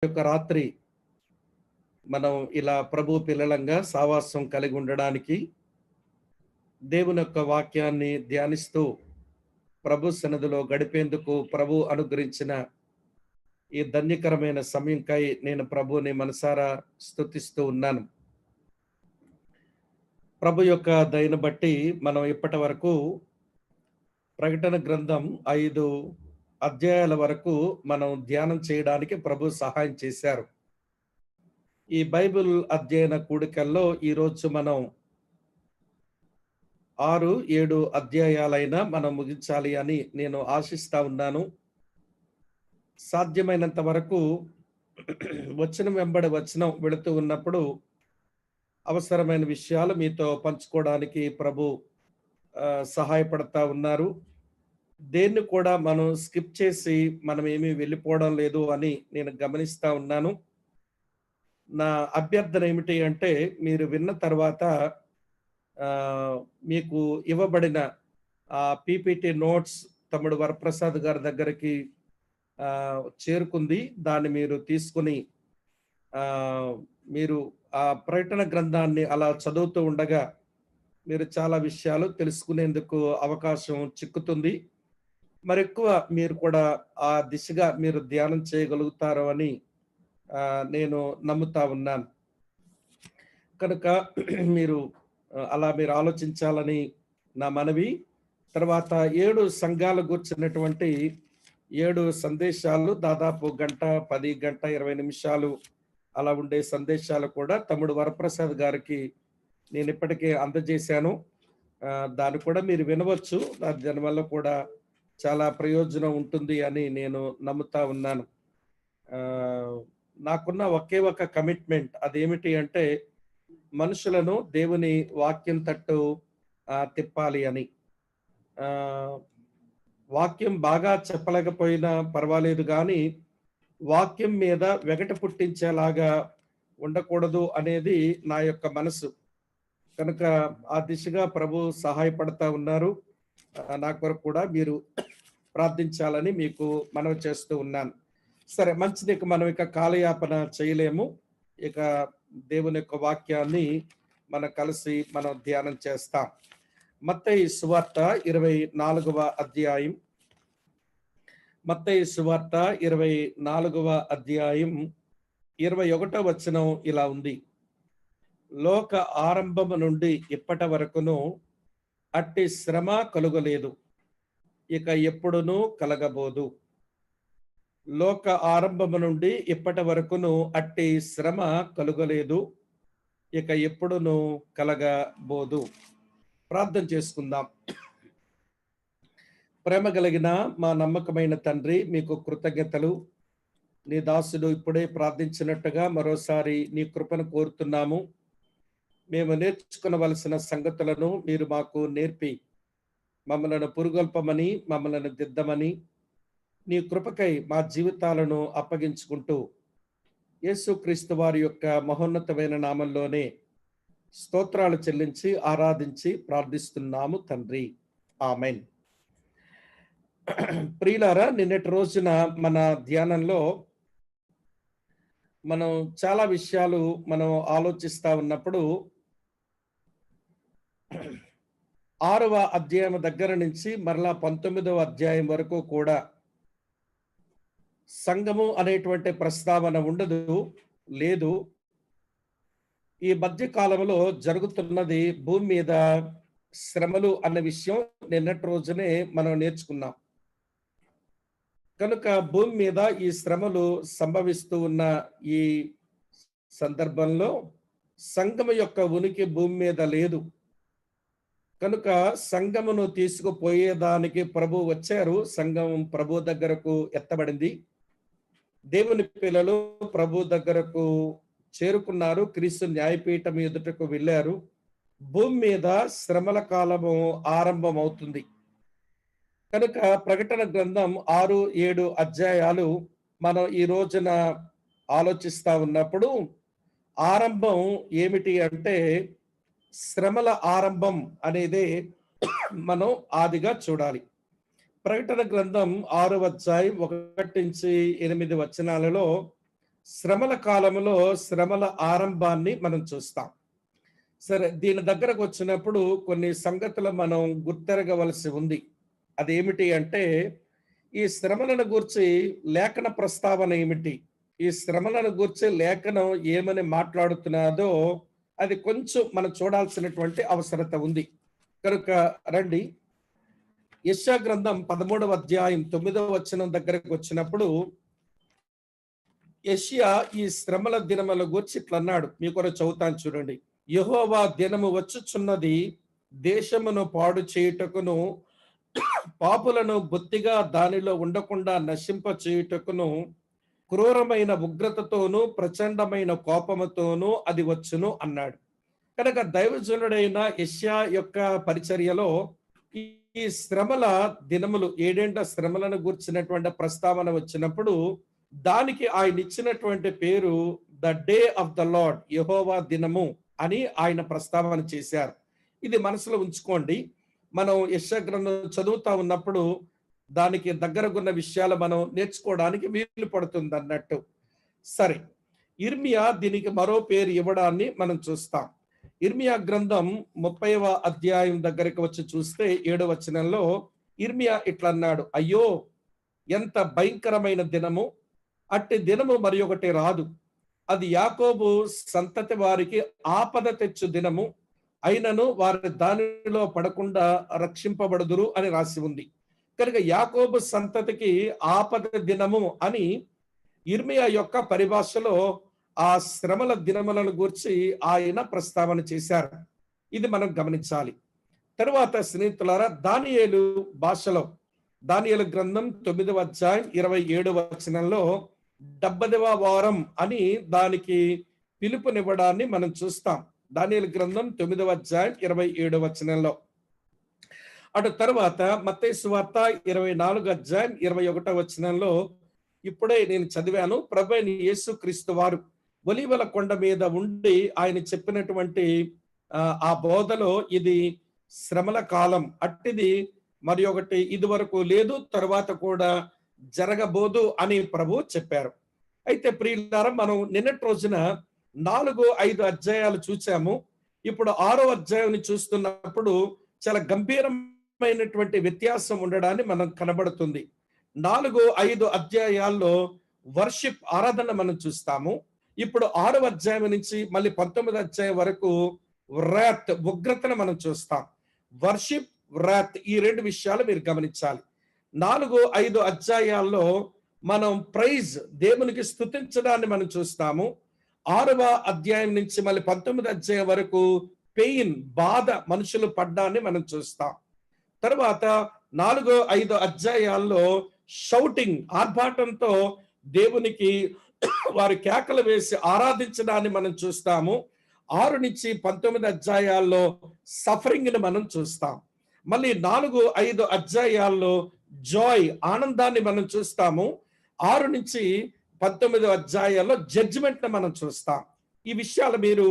యొక్క రాత్రి మనం ఇలా ప్రభు పిల్లలంగా సావాసం కలిగి ఉండడానికి దేవుని యొక్క వాక్యాన్ని ధ్యానిస్తూ ప్రభు సన్నిధిలో గడిపేందుకు ప్రభు అనుగ్రహించిన ఈ ధన్యకరమైన సమయంకై నేను ప్రభుని మనసారా స్తుతిస్తూ ఉన్నాను. ప్రభు యొక్క దయను బట్టి మనం ఇప్పటి వరకు ప్రకటన గ్రంథం 5 అధ్యాయాల వరకు మనం ధ్యానం చేయడానికి ప్రభు సహాయం చేశారు. ఈ బైబిల్ అధ్యయన కూడికల్లో ఈరోజు మనం 6, 7 అధ్యాయాలైనా మనం ముగించాలి అని నేను ఆశిస్తా ఉన్నాను. సాధ్యమైనంత వరకు వచనం వెంబడి వచనం వెళుతూ ఉన్నప్పుడు అవసరమైన విషయాలు మీతో పంచుకోవడానికి ప్రభు సహాయపడతా ఉన్నారు. దేన్ని కూడా మనం స్కిప్ చేసి మనం ఏమీ వెళ్ళిపోవడం లేదు అని నేను గమనిస్తా ఉన్నాను. నా అభ్యర్థన ఏమిటి అంటే మీరు విన్న తర్వాత మీకు ఇవ్వబడిన పీపీటీ నోట్స్ తమ్ముడు వరప్రసాద్ గారి దగ్గరికి చేరుకుంది. దాన్ని మీరు తీసుకుని మీరు ఆ ప్రకటన గ్రంథాన్ని అలా చదువుతూ ఉండగా మీరు చాలా విషయాలు తెలుసుకునేందుకు అవకాశం చిక్కుతుంది. మరెక్కువ మీరు కూడా ఆ దిశగా మీరు ధ్యానం చేయగలుగుతారు అని నేను నమ్ముతా ఉన్నాను. కనుక మీరు అలా మీరు ఆలోచించాలని నా మనవి. తర్వాత 7 సంఘాలు కూర్చున్నటువంటి 7 సందేశాలు దాదాపు గంట 10 గంట 20 నిమిషాలు అలా ఉండే సందేశాలు కూడా తమ్ముడు వరప్రసాద్ గారికి నేను ఇప్పటికే అందజేశాను. దాన్ని కూడా మీరు వినవచ్చు. దానివల్ల కూడా చాలా ప్రయోజనం ఉంటుంది అని నేను నమ్ముతా ఉన్నాను. నాకున్న ఒకే ఒక కమిట్మెంట్ అదేమిటి అంటే మనుషులను దేవుని వాక్యం తట్టు తిప్పాలి అని. వాక్యం బాగా చెప్పలేకపోయినా పర్వాలేదు కానీ వాక్యం మీద వెగట పుట్టించేలాగా ఉండకూడదు అనేది నా యొక్క మనసు. కనుక ఆ దిశగా ప్రభు సహాయపడతా ఉన్నారు. నా కొరకు కూడా మీరు ప్రార్థించాలని మీకు మనవి చేస్తూ ఉన్నాను. సరే, మంచిది. మనం ఇక కాలయాపన చేయలేము. ఇక దేవుని యొక్క వాక్యాన్ని మనం కలిసి మనం ధ్యానం చేస్తాం. మత్తయి సువార్త 24వ అధ్యాయం. మత్తయి సువార్త 24వ అధ్యాయం 21వ వచనం ఇలా ఉంది. లోక ఆరంభము నుండి ఇప్పటి వరకును అట్టి శ్రమ కలుగలేదు, ఇక ఎప్పుడునూ కలగబోదు. లోక ఆరంభము నుండి ఇప్పటి వరకును అట్టి శ్రమ కలుగలేదు, ఇక ఎప్పుడునూ కలగబోదు. ప్రార్థన చేసుకుందాం. ప్రేమ కలిగిన మా నమ్మకమైన తండ్రి, మీకు కృతజ్ఞతలు. నీ దాసుడు ఇప్పుడే ప్రార్థించినట్టుగా మరోసారి నీ కృపను కోరుతున్నాము. మేము నేర్చుకునవలసిన సంగతులను మీరు మాకు నేర్పి మమ్మలను పురుగొల్పమని, మమ్మలను దిద్దమని నీ కృపకై మా జీవితాలను అప్పగించుకుంటూ యేసుక్రీస్తు వారి యొక్క మహోన్నతమైన నామంలోనే స్తోత్రాలు చెల్లించి ఆరాధించి ప్రార్థిస్తున్నాము తండ్రి. ఆమెన్. ప్రియులారా, నిన్నటి రోజున మన ధ్యానంలో మనం చాలా విషయాలు మనం ఆలోచిస్తా ఉన్నప్పుడు 6వ అధ్యాయం దగ్గర నుంచి మరలా 19వ అధ్యాయం వరకు కూడా సంఘము అనేటువంటి ప్రస్తావన లేదు. ఈ మధ్య కాలంలో జరుగుతున్నది భూమి మీద శ్రమలు అన్న విషయం నిన్నటి రోజునే మనం నేర్చుకున్నాం. కనుక భూమి మీద ఈ శ్రమలు సంభవిస్తూ ఉన్న ఈ సందర్భంలో సంఘము యొక్క ఉనికి భూమి మీద లేదు. కనుక సంఘమును తీసుకుపోయేదానికి ప్రభు వచ్చారు. సంఘం ప్రభు దగ్గరకు ఎత్తబడింది. దేవుని పిల్లలు ప్రభు దగ్గరకు చేరుకున్నారు. క్రీస్తు న్యాయపీఠం ఎదుటకు వెళ్ళారు. భూమి మీద శ్రమల కాలము ఆరంభం అవుతుంది. కనుక ప్రకటన గ్రంథం 6, 7 అధ్యాయాలు మనం ఈ రోజున ఆలోచిస్తా ఉన్నప్పుడు ఆరంభం ఏమిటి అంటే శ్రమల ఆరంభం అనేది మనం ఆదిగా చూడాలి. ప్రకటన గ్రంథం 6వ అధ్యాయం 1 నుంచి 8 వచనాలలో శ్రమల కాలంలో శ్రమల ఆరంభాన్ని మనం చూస్తాం. సరే, దీని దగ్గరకు వచ్చినప్పుడు కొన్ని సంగతులు మనం గుర్తెరగవలసి ఉంది. అదేమిటి అంటే, ఈ శ్రమలను గూర్చి లేఖన ప్రస్తావన ఏమిటి? ఈ శ్రమలను గూర్చి లేఖనం ఏమని మాట్లాడుతున్నదో అది కొంచెం మనం చూడాల్సినటువంటి అవసరత ఉంది. కనుక రండి, యెషయా గ్రంథం 13వ అధ్యాయం 9వ వచనం దగ్గరకు వచ్చినప్పుడు యెషయా ఈ శ్రమల దినముల గూర్చి ఇట్లన్నాడు. మీ కొరకు చదువుతాను చూడండి. యెహోవా దినము వచ్చుచున్నది, దేశమును పాడు చేయుటకును, పాపులను బొత్తిగా దానిలో ఉండకుండా నశింప చేయుటకును, క్రూరమైన ఉగ్రతతోనూ ప్రచండమైన కోపముతోనూ అది వచ్చును అన్నాడు. కనుక దైవజనుడైన యెషయా యొక్క పరిచర్యలో ఈ ఈ శ్రమల దినములు, ఏడేండ్ల శ్రమలను గూర్చినటువంటి ప్రస్తావన వచ్చినప్పుడు దానికి ఆయన ఇచ్చినటువంటి పేరు the day of the lord, యెహోవా దినము అని ఆయన ప్రస్తావన చేశారు. ఇది మనసులో ఉంచుకోండి. మనం యెషయా గ్రంథం చదువుతా ఉన్నప్పుడు దానికి దగ్గరగున్న విషయాలు మనం నేర్చుకోవడానికి వీలు పడుతుంది అన్నట్టు. సరే, ఇర్మియా దీనికి మరో పేరు ఇవ్వడాన్ని మనం చూస్తాం. ఇర్మియా గ్రంథం 30వ అధ్యాయం దగ్గరికి వచ్చి చూస్తే 7వ వచనంలో ఇర్మియా ఇట్లన్నాడు, అయ్యో ఎంత భయంకరమైన దినము, అట్టి దినము మరి ఒకటి రాదు, అది యాకోబు సంతతి వారికి ఆపద తెచ్చు దినము, అయినను వారి దానిలో పడకుండా రక్షింపబడుదురు అని రాసి ఉంది. కనుక యాకోబు సంతతికి ఆపద దినము అని ఇర్మియా యొక్క పరిభాషలో ఆ శ్రమల దినములను గూర్చి ఆయన ప్రస్తావన చేశారు. ఇది మనం గమనించాలి. తరువాత స్నేహితులారా, దానియేలు భాషలో దానియేలు గ్రంథం 9వ అధ్యాయం 27వ వచనంలో 70వ వారం అని దానికి పిలుపునివ్వడాన్ని మనం చూస్తాం. దానియేలు గ్రంథం 9వ అధ్యాయం 27వ వచనంలో. అటు తర్వాత మత్తయి సువార్త 24వ అధ్యాయం 21వ వచనంలో ఇప్పుడే నేను చదివాను. ప్రభువైన యేసుక్రీస్తు వారు ఒలీవల కొండ మీద ఉండి ఆయన చెప్పినటువంటి ఆ బోధలో ఇది శ్రమల కాలం, అట్టిది మరి ఒకటి ఇదివరకు లేదు, తరువాత కూడా జరగబోదు అని ప్రభు చెప్పారు. అయితే ప్రియులారా, మనం నిన్నటి రోజున 4-5 అధ్యాయాలు చూసాము. ఇప్పుడు 6వ అధ్యాయాన్ని చూస్తున్నప్పుడు చాలా గంభీరమైనటువంటి వ్యత్యాసం ఉండడాన్ని మనం కనబడుతుంది. 4-5 అధ్యాయాల్లో వర్షిప్, ఆరాధన మనం చూస్తాము. ఇప్పుడు 6వ అధ్యాయం నుంచి మళ్ళీ 19వ అధ్యాయం వరకు వ్రాత్, ఉగ్రతను మనం చూస్తాం. వర్షిప్, వ్రాత్, ఈ రెండు విషయాలు మీరు గమనించాలి. 4-5 అధ్యాయాల్లో మనం ప్రైజ్, దేవునికి స్తుతించడాన్ని మనం చూస్తాము. 6వ అధ్యాయం నుంచి మళ్ళీ 19వ అధ్యాయం వరకు పెయిన్, బాధ, మనుషులు పడ్డాన్ని మనం చూస్తాం. తర్వాత 4-5 అధ్యాయాల్లో షౌటింగ్, ఆర్భాటంతో దేవునికి వారి కేకలు వేసి ఆరాధించడాన్ని మనం చూస్తాము. 6-19 అధ్యాయాల్లో సఫరింగ్ ని మనం చూస్తాం. మళ్ళీ 4-5 అధ్యాయాల్లో జాయ్, ఆనందాన్ని మనం చూస్తాము. 6-19 అధ్యాయాల్లో జడ్జిమెంట్ ని మనం చూస్తాం. ఈ విషయాలు మీరు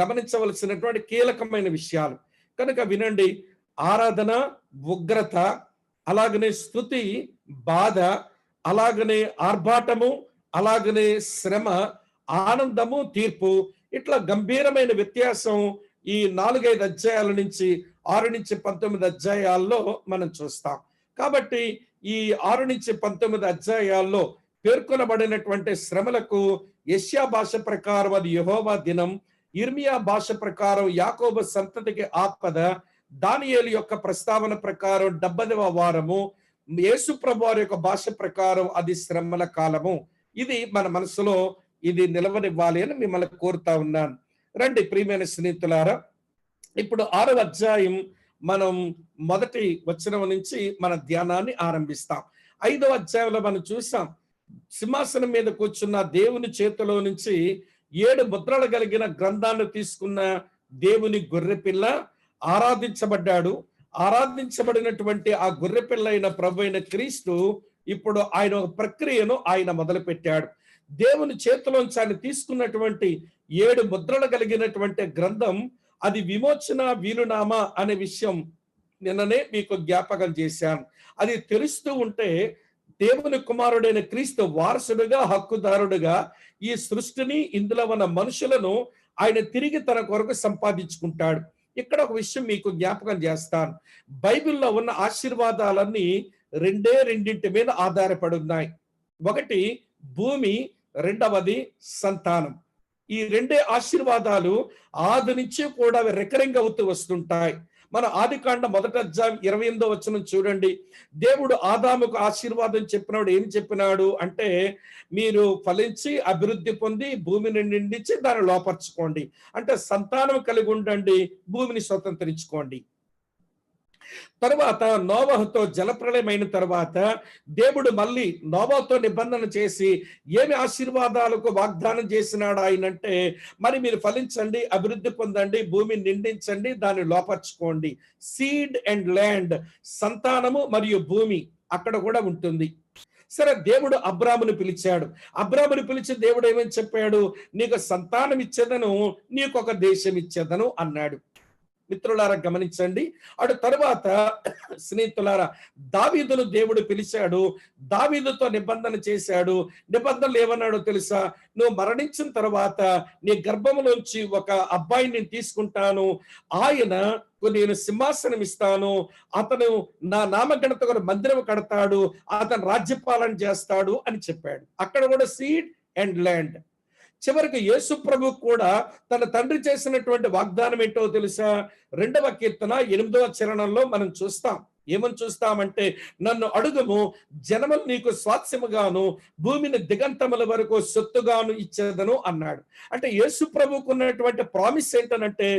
గమనించవలసినటువంటి కీలకమైన విషయాలు. కనుక వినండి. ఆరాధన, ఉగ్రత, అలాగనే స్తుతి, బాధ, అలాగనే ఆర్భాటము, అలాగనే శ్రమ, ఆనందము, తీర్పు, ఇట్లా గంభీరమైన వ్యత్యాసం ఈ 4-5 అధ్యాయాల నుంచి 6-19 అధ్యాయాల్లో మనం చూస్తాం. కాబట్టి ఈ 6-19 అధ్యాయాల్లో పేర్కొనబడినటువంటి శ్రమలకు యెషయా భాష ప్రకారం అది యెహోవా దినం, ఇర్మియా భాష ప్రకారం యాకోబు సంతతికి ఆపద, దానియేలు యొక్క ప్రస్తావన ప్రకారం 70వ వారము, యేసు ప్రభు వారి యొక్క భాష ప్రకారం అది శ్రమల కాలము. ఇది మన మనసులో ఇది నిలవనివ్వాలి అని మిమ్మల్ని కోరుతా ఉన్నాను. రండి ప్రియమైన స్నేహితులారా, ఇప్పుడు 6వ అధ్యాయం మనం మొదటి వచనం నుంచి మన ధ్యానాన్ని ఆరంభిస్తాం. 5వ అధ్యాయంలో మనం చూసాం, సింహాసనం మీద కూర్చున్న దేవుని చేతిలో నుంచి 7 ముద్రలు కలిగిన గ్రంథాన్ని తీసుకున్న దేవుని గొర్రెపిల్ల ఆరాధించబడ్డాడు. ఆరాధించబడినటువంటి ఆ గొర్రెపిల్ల అయిన ప్రభు అయిన క్రీస్తు ఇప్పుడు ఆయన ఒక ప్రక్రియను ఆయన మొదలు పెట్టాడు. దేవుని చేతిలోంచి ఆయన తీసుకున్నటువంటి 7 ముద్రలు కలిగినటువంటి గ్రంథం, అది విమోచన వీలునామా అనే విషయం నిన్ననే మీకు జ్ఞాపకం చేశాను. అది తెలుస్తూ ఉంటే దేవుని కుమారుడైన క్రీస్తు వారసుడుగా, హక్కుదారుడుగా ఈ సృష్టిని, ఇందులో ఉన్న మనుషులను ఆయన తిరిగి తన కొరకు సంపాదించుకుంటాడు. ఇక్కడ ఒక విషయం మీకు జ్ఞాపకం చేస్తాను. బైబిల్లో ఉన్న ఆశీర్వాదాలన్నీ రెండింటి మీద ఆధారపడి ఉన్నాయి. ఒకటి భూమి, రెండవది సంతానం. ఈ రెండే ఆశీర్వాదాలు ఆది నుంచి కూడా రికరింగ్ అవుతూ వస్తుంటాయి. మన ఆదికాండం 1వ అధ్యాయం 28వ వచనం చూడండి. దేవుడు ఆదాముకు ఆశీర్వాదం చెప్పినాడు. ఏం చెప్పినాడు అంటే, మీరు ఫలించి అభివృద్ధి పొంది భూమిని నిండించి దాన్ని లోపర్చుకోండి. అంటే సంతానం కలిగి ఉండండి, భూమిని స్వతంత్రించుకోండి. తరువాత నోవహుతో జలప్రళయమైన తర్వాత దేవుడు మళ్ళీ నోవహుతో నిబంధన చేసి ఏమి ఆశీర్వాదాలకు వాగ్దానం చేసినాడు ఆయనంటే, మరి మీరు ఫలించండి, అభివృద్ధి పొందండి, భూమిని నిండించండి, దాన్ని లోపర్చుకోండి. సీడ్ అండ్ ల్యాండ్, సంతానము మరియు భూమి అక్కడ కూడా ఉంటుంది. సరే, దేవుడు అబ్రామును పిలిచాడు. అబ్రామును పిలిచి దేవుడు ఏమని చెప్పాడు? నీకు సంతానం ఇచ్చేదను, నీకు ఒక దేశం ఇచ్చేదను అన్నాడు. మిత్రులారా గమనించండి. అటు తరువాత స్నేహితులారా, దావీదును దేవుడు పిలిచాడు, దావీదుతో నిబంధన చేశాడు. నిబంధనలు ఏమన్నాడో తెలుసా? నువ్వు మరణించిన తర్వాత నీ గర్భంలోంచి ఒక అబ్బాయిని తీసుకుంటాను, ఆయన నేను సింహాసనం ఇస్తాను, అతను నా నామఘనత మందిరం కడతాడు, అతను రాజ్యపాలన చేస్తాడు అని చెప్పాడు. అక్కడ కూడా సీడ్ అండ్ ల్యాండ్. చివరికి యేసు ప్రభు కూడా తన తండ్రి చేసినటువంటి వాగ్దానం ఏంటో తెలుసా? 2వ కీర్తన 8వ చరణంలో మనం చూస్తాం. ఏమని చూస్తామంటే, నన్ను అడుగుము, జనములు నీకు స్వాస్యముగాను, భూమిని దిగంతముల వరకు సొత్తుగాను ఇచ్చేదను అన్నాడు. అంటే యేసు ప్రభుకు ఉన్నటువంటి ప్రామిస్ ఏంటనంటే,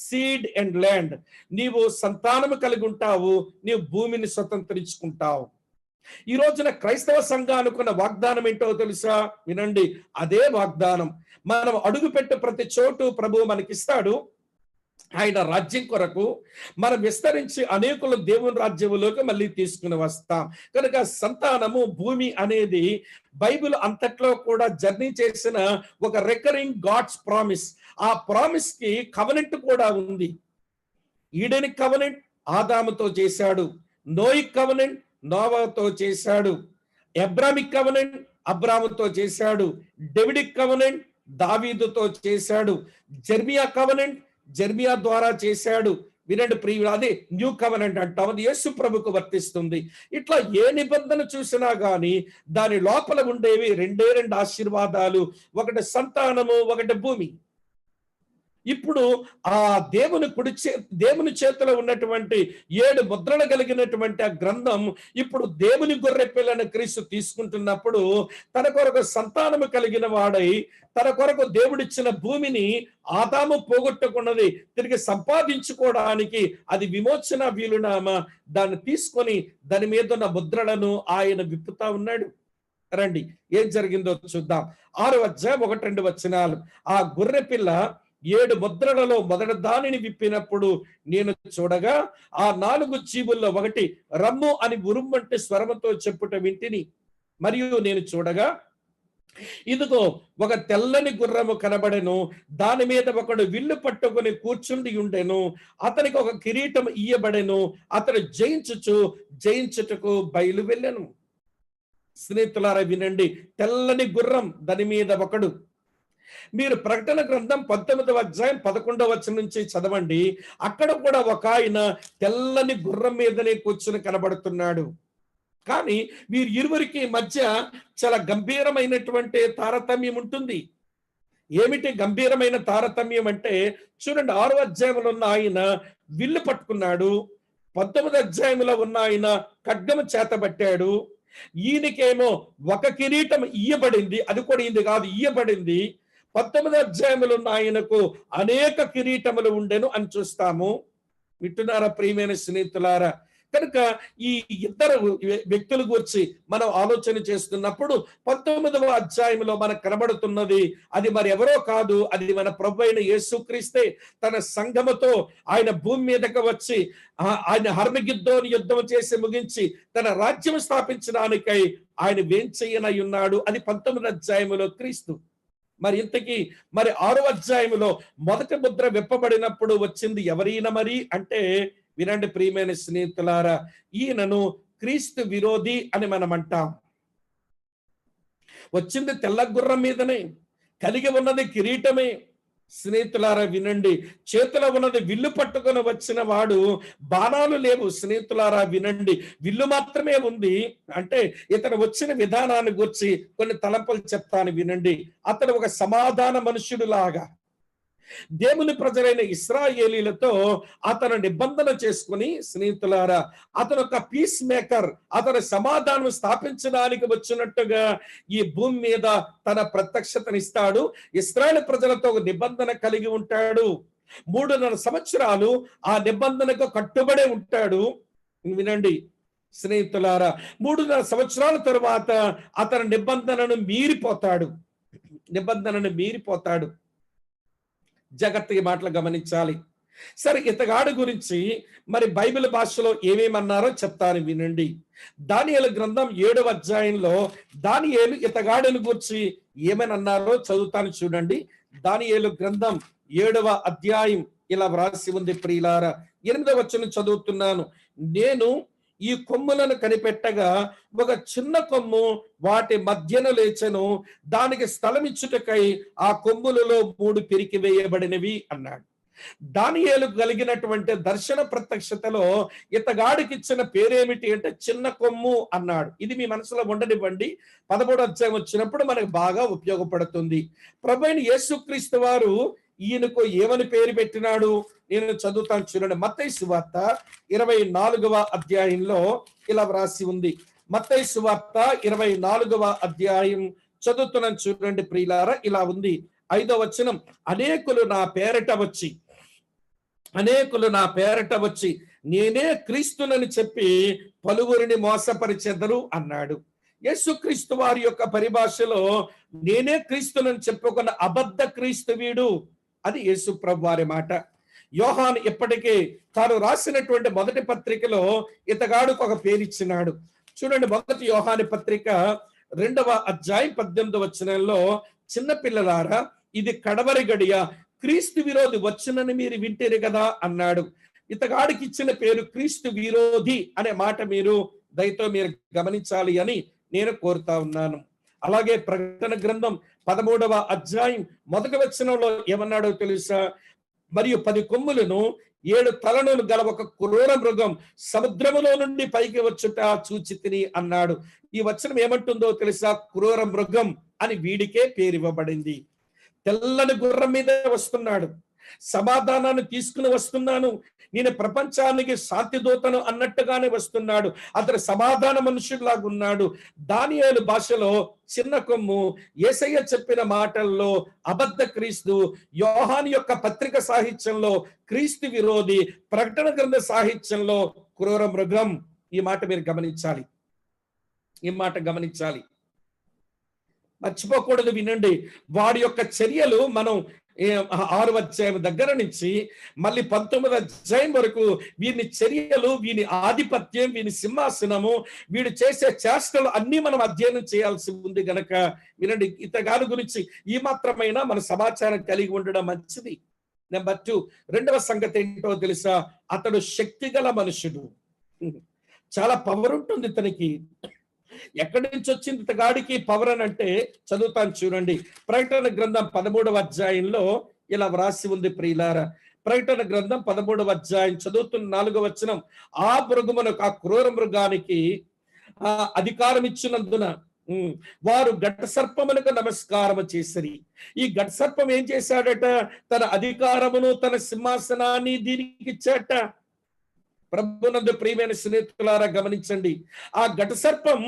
సీడ్ అండ్ ల్యాండ్. నీవు సంతానము కలిగి ఉంటావు, నీవు భూమిని స్వతంత్రించుకుంటావు. ఈ రోజున క్రైస్తవ సంఘానుకున్న వాగ్దానం ఏంటో తెలుసా? వినండి, అదే వాగ్దానం మనం అడుగుపెట్టే ప్రతి చోటు ప్రభు మనకిస్తాడు. ఆయన రాజ్యం కొరకు మనం విస్తరించి అనేకులు దేవుని రాజ్యంలోకి మళ్ళీ తీసుకుని వస్తాం. కనుక సంతానము, భూమి అనేది బైబిల్ అంతట్లో కూడా జర్నీ చేసిన ఒక రికరింగ్ గాడ్స్ ప్రామిస్. ఆ ప్రామిస్ కి కవెనెంట్ కూడా ఉంది. ఈడెనిక్ కవెనెంట్ ఆదాముతో చేశాడు, నోయిక్ కవెనెంట్ నోవాతో చేశాడు, అబ్రామిక్ కవెనెంట్ అబ్రాముతో చేశాడు, డేవిడిక్ కవెనెంట్ దావీదుతో చేశాడు, జెర్మియా కవెనెంట్ జెర్మియా ద్వారా చేశాడు. వినండి ప్రియులు, అదే న్యూ కవెనెంట్ అంటాం, అది యేసు ప్రభుకు వర్తిస్తుంది. ఇట్లా ఏ నిబంధన చూసినా గాని దాని లోపల ఉండేవి రెండు ఆశీర్వాదాలు, ఒకటి సంతానము, ఒకటి భూమి. ఇప్పుడు ఆ దేవుని చేతిలో ఉన్నటువంటి 7 ముద్రలు కలిగినటువంటి ఆ గ్రంథం ఇప్పుడు దేవుని గొర్రె పిల్లని క్రీస్తు తీసుకుంటున్నప్పుడు తన కొరకు సంతానము కలిగిన వాడై, తన కొరకు దేవుడిచ్చిన భూమిని ఆదాము పోగొట్టుకున్నది తిరిగి సంపాదించుకోవడానికి అది విమోచన వీలునామా దాన్ని తీసుకొని దాని మీద ఉన్న ముద్రలను ఆయన విప్పుతా ఉన్నాడు. రండి, ఏం జరిగిందో చూద్దాం. 6వ అధ్యాయం 1-2 వచనాలు. ఆ గొర్రె పిల్ల 7 ముద్రలలో మొదటి దానిని విప్పినప్పుడు నేను చూడగా, ఆ 4 జీవుల్లో ఒకటి రమ్ము అని ఉరుమ్మంటే స్వరముతో చెప్పుట వింటిని. మరియు నేను చూడగా, ఇదిగో ఒక తెల్లని గుర్రము కనబడెను, దాని మీద ఒకడు విల్లు పట్టుకుని కూర్చుండి ఉండెను, అతనికి ఒక కిరీటం ఇయ్యబడెను, అతడు జయించుటకు బయలు వెళ్ళెను. స్నేహితులారా వినండి, తెల్లని గుర్రం, దాని మీద ఒకడు. మీరు ప్రకటన గ్రంథం 19వ అధ్యాయం 11వ వచనం నుంచి చదవండి. అక్కడ కూడా ఒక ఆయన తెల్లని గుర్రం మీదనే కూర్చుని కనబడుతున్నాడు. కానీ వీరిరువురికి మధ్య చాలా గంభీరమైనటువంటి తారతమ్యం ఉంటుంది. ఏమిటి గంభీరమైన తారతమ్యం అంటే, చూడండి, 6వ అధ్యాయంలో ఉన్న ఆయన విల్లు పట్టుకున్నాడు, 19వ అధ్యాయంలో ఉన్న ఆయన ఖడ్గము చేతబట్టాడు. ఈయనకేమో ఒక కిరీటం ఇయ్యబడింది, అది కూడా ఇది కాదు, ఇయ్యబడింది. 19వ అధ్యాయంలో ఉన్న ఆయనకు అనేక కిరీటములు ఉండెను అని చూస్తాము. వింటున్నారా ప్రియమైన స్నేహితులారా? కనుక ఈ ఇద్దరు వ్యక్తుల గురించి మనం ఆలోచన చేస్తున్నప్పుడు 19వ అధ్యాయంలో మనకు కనబడుతున్నది అది మరి ఎవరో కాదు, అది మన ప్రభు అయిన యేసుక్రీస్తే తన సంఘముతో ఆయన భూమి మీదకి వచ్చి ఆయన హర్మగిద్దోని యుద్ధం చేసి ముగించి తన రాజ్యం స్థాపించడానికై ఆయన వేంచేయనై ఉన్నాడు. అది 19వ అధ్యాయంలో క్రీస్తు. మరి ఇంతకీ మరి 6వ అధ్యాయంలో మొదటి ముద్ర విప్పబడినప్పుడు వచ్చింది ఎవరైనా మరి అంటే, వినండి ప్రియమైన స్నేహితులారా, ఈయనను క్రీస్తు విరోధి అని మనం అంటాం. వచ్చింది తెల్ల గుర్రం మీదనే, కలిగి ఉన్నది కిరీటమే. స్నేహితులారా వినండి, చేతిలో ఉన్నది విల్లు పట్టుకొని వచ్చిన వాడు, బాణాలు లేవు. స్నేహితులారా వినండి, విల్లు మాత్రమే ఉంది. అంటే ఇతను వచ్చిన విధానాన్ని గురించి కొన్ని తలంపులు చెప్తాను వినండి. అతడు ఒక సమాధాన మనుష్యుడు లాగా దేవుని ప్రజలైన ఇశ్రాయేలీలతో అతను నిబంధన చేసుకుని, స్నేహితులారా అతను ఒక పీస్ మేకర్, అతను సమాధానం స్థాపించడానికి వచ్చినట్టుగా ఈ భూమి మీద తన ప్రత్యక్షతనిస్తాడు. ఇశ్రాయేలు ప్రజలతో ఒక నిబంధన కలిగి ఉంటాడు. 3.5 సంవత్సరాలు ఆ నిబంధనకు కట్టుబడే ఉంటాడు. వినండి స్నేహితులారా, 3.5 సంవత్సరాల తరువాత అతను నిబంధనను మీరిపోతాడు. జాగ్రత్తగా మాటలు గమనించాలి. సరే, ఇతగాడు గురించి మరి బైబిల్ భాషలో ఏమేమన్నారో చెప్తాను వినండి. దానియేలు గ్రంథం 7వ అధ్యాయంలో దానియేలు ఇతగాడుని గురించి ఏమని అన్నారో చదువుతాను చూడండి. దానియేలు గ్రంథం 7వ అధ్యాయం ఇలా వ్రాసి ఉంది ప్రియులారా. 8వ వచనం చదువుతున్నాను. నేను ఈ కొమ్ములను కనిపెట్టగా ఒక చిన్న కొమ్ము వాటి మధ్యన లేచెను, దానికి స్థలం ఇచ్చుటకై ఆ కొమ్ములలో 3 పెరికి వేయబడినవి అన్నాడు. దానియేలు కలిగినటువంటి దర్శన ప్రత్యక్షతలో ఇతగాడికి ఇచ్చిన పేరేమిటి అంటే చిన్న కొమ్ము అన్నాడు. ఇది మీ మనసులో ఉండనివ్వండి, 13వ అధ్యాయం వచ్చినప్పుడు మనకు బాగా ఉపయోగపడుతుంది. ప్రభువైన యేసుక్రీస్తు వారు ఈయనకు ఏమని పేరు పెట్టినాడు నేను చదువుతాను చూడండి. మత్తయి సువార్త 24వ అధ్యాయంలో ఇలా వ్రాసి ఉంది. మత్తయి సువార్త 24వ అధ్యాయం చదువుతున్నాను చూడండి ప్రియులారా. ఇలా ఉంది 5వ వచనం. అనేకులు నా పేరట వచ్చి నేనే క్రీస్తునని చెప్పి పలువురిని మోసపరిచెదరు అన్నాడు. యేసుక్రీస్తు వారి యొక్క పరిభాషలో నేనే క్రీస్తునని చెప్పుకున్న అబద్ధ క్రీస్తు వీడు, అది యేసు ప్రభు వారి మాట. యోహాను ఇప్పటికే తాను రాసినటువంటి మొదటి పత్రికలో ఇతగాడుకు ఒక పేరిచ్చినాడు. చూడండి, 1 యోహాను పత్రిక 2వ అధ్యాయం 18వ వచనంలో చిన్నపిల్లలారా ఇది కడవరి గడియ, క్రీస్తు విరోధి వచ్చునని మీరు వింటారు కదా అన్నాడు. ఇతగాడికి ఇచ్చిన పేరు క్రీస్తు విరోధి అనే మాట మీరు దయతో మీరు గమనించాలి అని నేను కోరుతా ఉన్నాను. అలాగే ప్రకటన గ్రంథం 13వ అధ్యాయం 1వ వచనంలో ఏమన్నాడో తెలుసా? మరియు 10 కొమ్ములను 7 తలలను గల ఒక క్రూర మృగం సముద్రములో నుండి పైకి వచ్చుట చూచితిని అన్నాడు. ఈ వచనం ఏమంటుందో తెలుసా? క్రూర మృగం అని వీడికే పేరివ్వబడింది. తెల్లని గుర్రం మీద వస్తున్నాడు, సమాధానాన్ని తీసుకుని వస్తున్నాను, నేను ప్రపంచానికి శాంతి దూతను అన్నట్టుగానే వస్తున్నాడు. అతడు సమాధాన మనుషుల్లాగా ఉన్నాడు. దానియేలు భాషలో చిన్న కొమ్ము, యేసయ్య చెప్పిన మాటల్లో అబద్ధ క్రీస్తు, యోహాను యొక్క పత్రిక సాహిత్యంలో క్రీస్తు విరోధి, ప్రకటన గ్రంథ సాహిత్యంలో క్రూర మృగం. ఈ మాట మీరు గమనించాలి, మర్చిపోకూడదు. వినండి, వాడి యొక్క చర్యలు మనం 6వ అధ్యాయం దగ్గర నుంచి మళ్ళీ 19వ అధ్యాయం వరకు వీని చర్యలు, వీని ఆధిపత్యం, వీని సింహాసనము, వీడు చేసే చేష్టలు అన్ని మనం అధ్యయనం చేయాల్సి ఉంది గనక వినండి. ఇతగాని గురించి ఈ మాత్రమైనా మన సమాచారం కలిగి ఉండడం మంచిది. నెంబర్ 2, 2వ సంగతి ఏంటో తెలుసా? అతడు శక్తిగల మనుషుడు. చాలా పవర్ ఉంటుంది ఇతనికి. ఎక్కడి నుంచి వచ్చింది ఇతగాడికి పవర్ అని అంటే చదువుతాను చూడండి. ప్రకటన గ్రంథం 13వ అధ్యాయంలో ఇలా వ్రాసి ఉంది ప్రియులారా. ప్రకటన గ్రంథం 13వ అధ్యాయం చదువుతున్న 4వ వచనం. ఆ మృగమునకు, ఆ క్రూర మృగానికి అధికారం ఇచ్చినందున వారు ఘట సర్పమునకు నమస్కారం చేసిరి. ఈ ఘట సర్పం ఏం చేశాడట? తన అధికారమును, తన సింహాసనాన్ని దీనికి ఇచ్చాట. ప్రభునందు ప్రియమైన స్నేహితులారా గమనించండి, ఆ ఘట సర్పం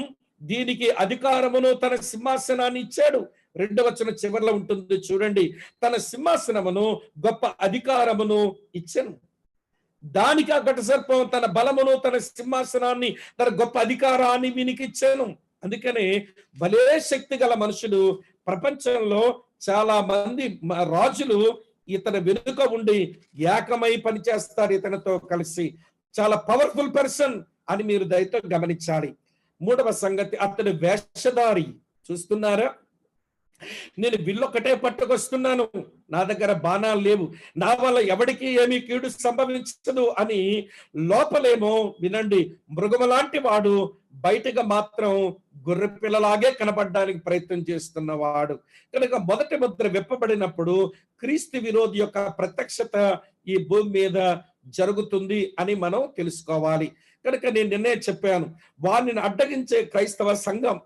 దీనికి అధికారమును, తన సింహాసనాన్ని ఇచ్చాడు. 2వ వచనం చివరిలో ఉంటుంది చూడండి. తన సింహాసనమును, గొప్ప అధికారమును ఇచ్చాను. దానికి ఆ ఘట సర్పం తన బలమును, తన సింహాసనాన్ని, తన గొప్ప అధికారాన్ని వీనికి ఇచ్చాను. అందుకనే భలే శక్తి గల మనుషులు ప్రపంచంలో చాలా మంది రాజులు ఇతని వెనుక ఉండి ఏకమై పనిచేస్తారు ఇతనితో కలిసి. చాలా పవర్ఫుల్ పర్సన్ అని మీరు దయతో గమనించాలి. 3వ సంగతి, అతడు వేషధారి. చూస్తున్నారా? నేను విల్లొక్కటే పట్టుకొస్తున్నాను, నా దగ్గర బాణాలు లేవు, నా వల్ల ఎవడికి ఏమీ కీడు సంభవించదు అని లోపలేమో వినండి మృగము లాంటి వాడు బయటగా మాత్రం గొర్రె పిల్లలాగే కనపడడానికి ప్రయత్నం చేస్తున్నవాడు. కనుక మొదటి ముద్ర విప్పబడినప్పుడు క్రీస్తు విరోధి యొక్క ప్రత్యక్షత ఈ భూమి మీద జరుగుతుంది అని మనం తెలుసుకోవాలి. కనుక నేను నిన్నే చెప్పాను, వారిని అడ్డగించే క్రైస్తవ సంఘం,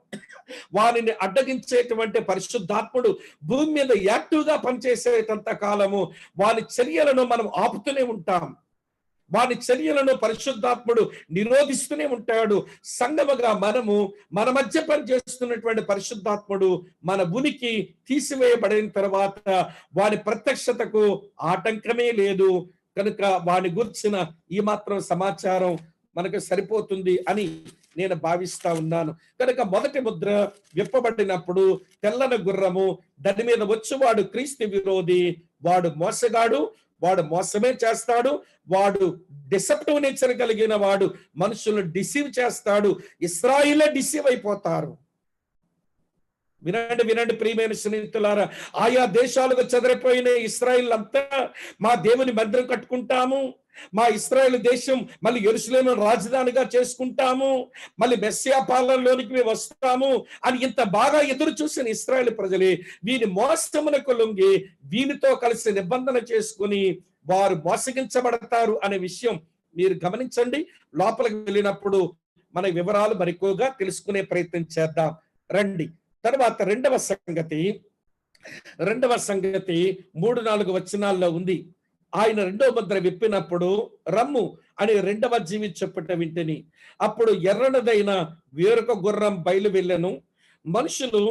వారిని అడ్డగించేటువంటి పరిశుద్ధాత్ముడు భూమి మీద యాక్టివ్గా పనిచేసేటంత కాలము వారి చర్యలను మనం ఆపుతూనే ఉంటాం. వారి చర్యలను పరిశుద్ధాత్ముడు నిరోధిస్తూనే ఉంటాడు. సంఘముగా మనము మన మధ్య పనిచేస్తున్నటువంటి పరిశుద్ధాత్ముడు మన ఉనికి తీసివేయబడిన తర్వాత వారి ప్రత్యక్షతకు ఆటంకమే లేదు. కనుక వాని గురించిన ఈ మాత్రం సమాచారం మనకు సరిపోతుంది అని నేను భావిస్తా ఉన్నాను. కనుక మొదటి ముద్ర విప్పబడినప్పుడు తెల్లని గుర్రము, దాని మీద వచ్చేవాడు క్రీస్తు విరోధి, వాడు మోసగాడు, వాడు మోసమే చేస్తాడు, వాడు డిసెప్టివ్ నేచర్ కలిగిన వాడు, మనుషులను డిసీవ్ చేస్తాడు. ఇశ్రాయేలే డిసీవ్ అయిపోతారు. వినండి వినండి ప్రియమైన స్నేహితులారా, ఆయా దేశాలకు చెదరిపోయిన ఇశ్రాయేల్ అంతా మా దేవుని మందిరం కట్టుకుంటాము, మా ఇశ్రాయేల్ దేశం మళ్ళీ యెరూషలేమును రాజధానిగా చేసుకుంటాము, మళ్ళీ మెస్సియా పాలనలోనికి మేము వస్తాము అని ఇంత బాగా ఎదురు చూసిన ఇశ్రాయేల్ ప్రజలే వీని మోసమునకు లొంగి వీనితో కలిసి నిబంధన చేసుకుని వారు మోసగించబడతారు అనే విషయం మీరు గమనించండి. లోపలికి వెళ్ళినప్పుడు మన వివరాలు మరిక్కువగా తెలుసుకునే ప్రయత్నం చేద్దాం రండి. తర్వాత రెండవ సంగతి 3-4 వచనాల్లో ఉంది. ఆయన రెండవ ముద్ర విప్పినప్పుడు రమ్ము అని రెండవ జీవి చెప్పుట వింటిని. అప్పుడు ఎర్రనదైన వేరొక గుర్రం బయలు వెళ్ళెను. మనుషులు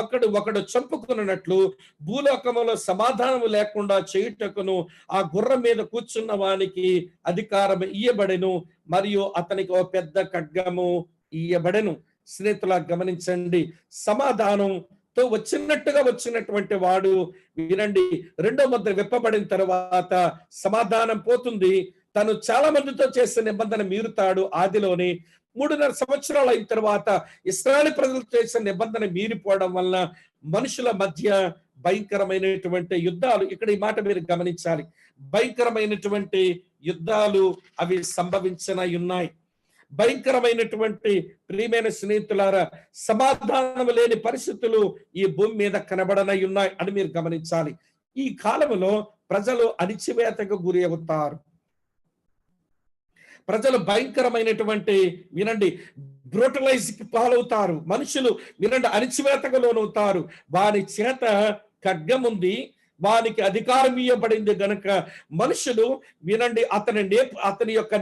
ఒకడు చంపుకున్నట్లు భూలోకములో సమాధానం లేకుండా చేయుటకును ఆ గుర్రం మీద కూర్చున్న వానికి అధికారం ఇయ్యబడెను, మరియు అతనికి ఒక పెద్ద ఖడ్గము ఇయ్యబడెను. స్నేహితులా గమనించండి, సమాధానంతో వచ్చినటువంటి వాడు వినండి, రెండో ముద్ర విప్పబడిన తర్వాత సమాధానం పోతుంది. తను చాలా మందితో చేసిన నిబంధన మీరుతాడు. ఆదిలోనే 3.5 సంవత్సరాలు అయిన తర్వాత ఇశ్రాయేలు ప్రజలతో చేసిన నిబంధన మీరిపోవడం వలన మనుషుల మధ్య భయంకరమైనటువంటి యుద్ధాలు, ఇక్కడ ఈ మాట మీరు గమనించాలి, భయంకరమైనటువంటి యుద్ధాలు అవి సంభవించనై ఉన్నాయి. భయంకరమైనటువంటి ప్రియమైన స్నేహితులారా, సమాధానం లేని పరిస్థితులు ఈ భూమి మీద కనబడనై ఉన్నాయి అని మీరు గమనించాలి. ఈ కాలంలో ప్రజలు అణిచివేతకు గురి అవుతారు. ప్రజలు భయంకరమైనటువంటి వినండి బ్రూటలైజ్ కి పాలవుతారు. మనుషులు వినండి అణిచివేతకు లోనవుతారు. వారి చేత ఖడ్గం ఉంది, వానికి అధికారం ఇవ్వబడింది గనుక మనుషులు వినండి అతని యొక్క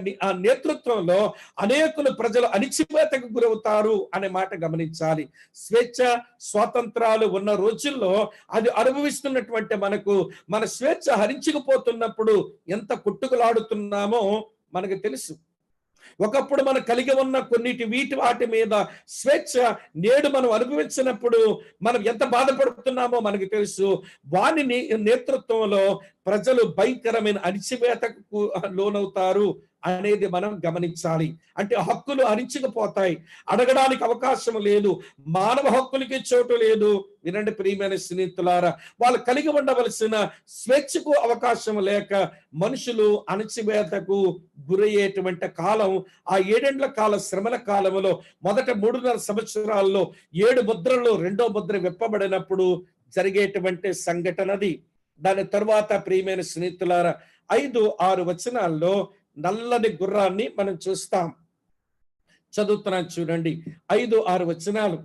నేతృత్వంలో అనేకులు ప్రజలు అణిచివేతకు గురవుతారు అనే మాట గమనించాలి. స్వేచ్ఛ స్వాతంత్రాలు ఉన్న రోజుల్లో అది అనుభవిస్తున్నటువంటి మనకు మన స్వేచ్ఛ హరించుకుపోతున్నప్పుడు ఎంత కొట్టుకులాడుతున్నామో మనకు తెలుసు. ఒకప్పుడు మనం కలిగి ఉన్న వాటి మీద స్వేచ్ఛ నేడు మనం అనుభవించినప్పుడు మనం ఎంత బాధపడుతున్నామో మనకు తెలుసు. వాని నేతృత్వంలో ప్రజలు భయంకరమైన అణిచివేతకు లోనవుతారు అనేది మనం గమనించాలి. అంటే హక్కులు అణించకపోతాయి, అడగడానికి అవకాశం లేదు, మానవ హక్కులకి చోటు లేదు. వినండి ప్రియమైన స్నేహితులారా, వాళ్ళు కలిగి ఉండవలసిన స్వేచ్ఛకు అవకాశం లేక మనుషులు అణచివేతకు గురయ్యేటువంటి కాలం ఆ 7 ఏళ్ల కాల శ్రమల కాలంలో మొదట 3.5 సంవత్సరాల్లో 7 ముద్రల్లో రెండో ముద్ర విప్పబడినప్పుడు జరిగేటువంటి సంఘటనది. దాని తరువాత ప్రియమైన స్నేహితులారా 5-6 వచనాల్లో నల్లని గుర్రాన్ని మనం చూస్తాం. చదువుతున్నాను చూడండి, 5-6 వచనాలు.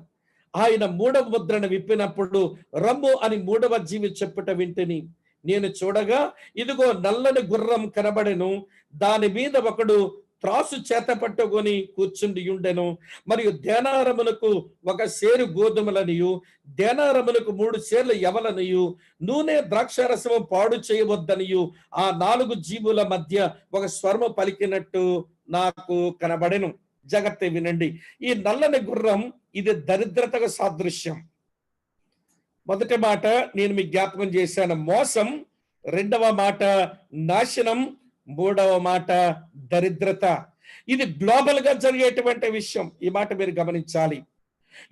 ఆయన 3వ ముద్రను విప్పినప్పుడు రమ్ము అని 3వ జీవి చెప్పుట వింటిని. నేను చూడగా ఇదిగో నల్లని గుర్రం కనబడెను, దాని మీద ఒకడు త్రాసు చేత పట్టుకొని కూర్చుండి ఉండెను. మరియు దేనారమునకు 1 సేరు గోధుమలనియు దేనారమునకు 3 సేర్ల యవలనియు నూనె ద్రాక్షరసము పాడు చేయవద్దనియు ఆ 4 జీవుల మధ్య ఒక స్వరము పలికినట్టు నాకు కనబడెను. జాగ్రత్త వినండి, ఈ నల్లని గుర్రం ఇది దరిద్రతకు సాదృశ్యం. మొదటి మాట నేను మీకు జ్ఞాపకం చేశాను, మోసం. రెండవ మాట నాశనం. మూడవ మాట దరిద్రత. ఇది గ్లోబల్ గా జరిగేటువంటి విషయం. ఈ మాట మీరు గమనించాలి.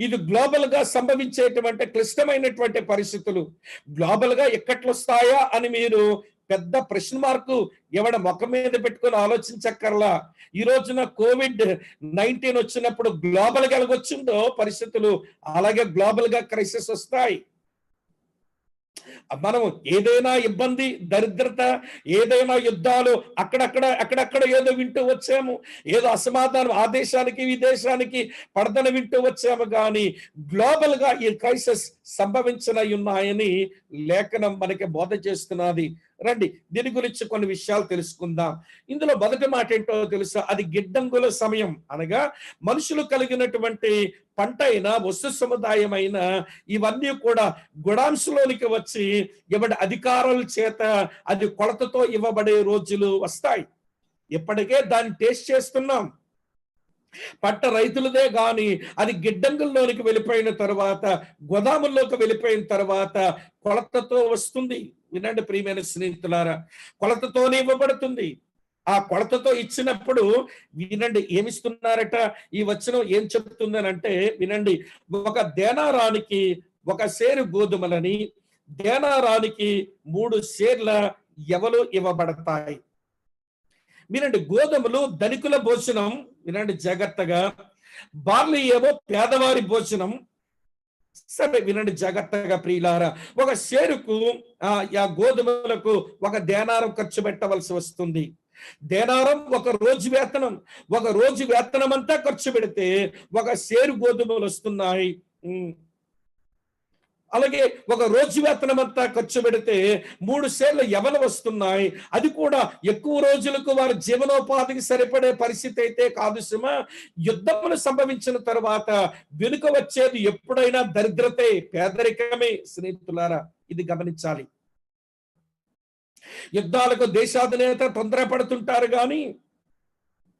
ఇది గ్లోబల్ గా సంభవించేటువంటి క్లిష్టమైనటువంటి పరిస్థితులు. గ్లోబల్ గా ఎక్కట్లు వస్తాయా అని మీరు పెద్ద ప్రశ్న మార్కు ఎవడ ముఖం మీద పెట్టుకొని ఆలోచించక్కర్లా. ఈ రోజున COVID-19 వచ్చినప్పుడు గ్లోబల్ గా ఎలాగొచ్చిందో పరిస్థితులు, అలాగే గ్లోబల్ గా క్రైసిస్ వస్తాయి. మనం ఏదైనా ఇబ్బంది, దరిద్రత, ఏదైనా యుద్ధాలు అక్కడక్కడ ఏదో వింటూ వచ్చాము. ఏదో అసమాధానం ఆ దేశానికి ఈ దేశానికి పడదని వింటూ వచ్చాము. కానీ గ్లోబల్ గా ఈ క్రైసిస్ సంభవించనై ఉన్నాయని లేఖనం మనకి బోధ చేస్తున్నది. రండి దీని గురించి కొన్ని విషయాలు తెలుసుకుందాం. ఇందులో మొదటి మాట ఏంటో తెలుసా? అది గిడ్డంగుల సమయం, అనగా మనుషులు కలిగినటువంటి పంట అయినా వస్తు సముదాయం అయినా ఇవన్నీ కూడా గుడాంశంలోనికి వచ్చి ఎవడి అధికారుల చేత అది కొలతతో ఇవ్వబడే రోజులు వస్తాయి. ఇప్పటికే దాన్ని టేస్ట్ చేస్తున్నాం. పంట రైతులదే గాని అది గిడ్డంగుల్లోనికి వెళ్ళిపోయిన తర్వాత, గోదాముల్లోకి వెళ్ళిపోయిన తర్వాత కొలతతో వస్తుంది. వినండి ప్రియమైన స్నేహితులారా, కొలతతోనే ఇవ్వబడుతుంది. ఆ కొలతతో ఇచ్చినప్పుడు వినండి ఏమిస్తున్నారట. ఈ వచనం ఏం చెప్తుందనంటే వినండి, ఒక దేనారానికి ఒక సేరు గోధుమలని, దేనారానికి 3 సేర్ల ఎవలు ఇవ్వబడతాయి. వినండి, గోధుమలు ధనికుల భోజనం, వినండి జాగ్రత్తగా. బార్లీ ఏమో పేదవారి భోజనం. సరే వినండి జాగ్రత్తగా ప్రియులారా, ఒక షేరుకు ఆ గోధుమలకు ఒక దేనారం ఖర్చు పెట్టవలసి వస్తుంది. దేనారం ఒక రోజు వేతనం. ఒక రోజు వేతనం అంతా ఖర్చు పెడితే ఒక షేరు గోధుమలు వస్తున్నాయి. అలాగే ఒక రోజు వేతనం అంతా ఖర్చు పెడితే 3 షేర్ల ఎవలు వస్తున్నాయి. అది కూడా ఎక్కువ రోజులకు వారి జీవనోపాధికి సరిపడే పరిస్థితి అయితే కాదు సుమా. యుద్ధములు సంభవించిన తర్వాత వెనుక వచ్చేది ఎప్పుడైనా దరిద్రతే, పేదరికమే. స్నేహితులారా ఇది గమనించాలి. యుద్ధాలకు దేశాధినేత తొందరపడుతుంటారు కానీ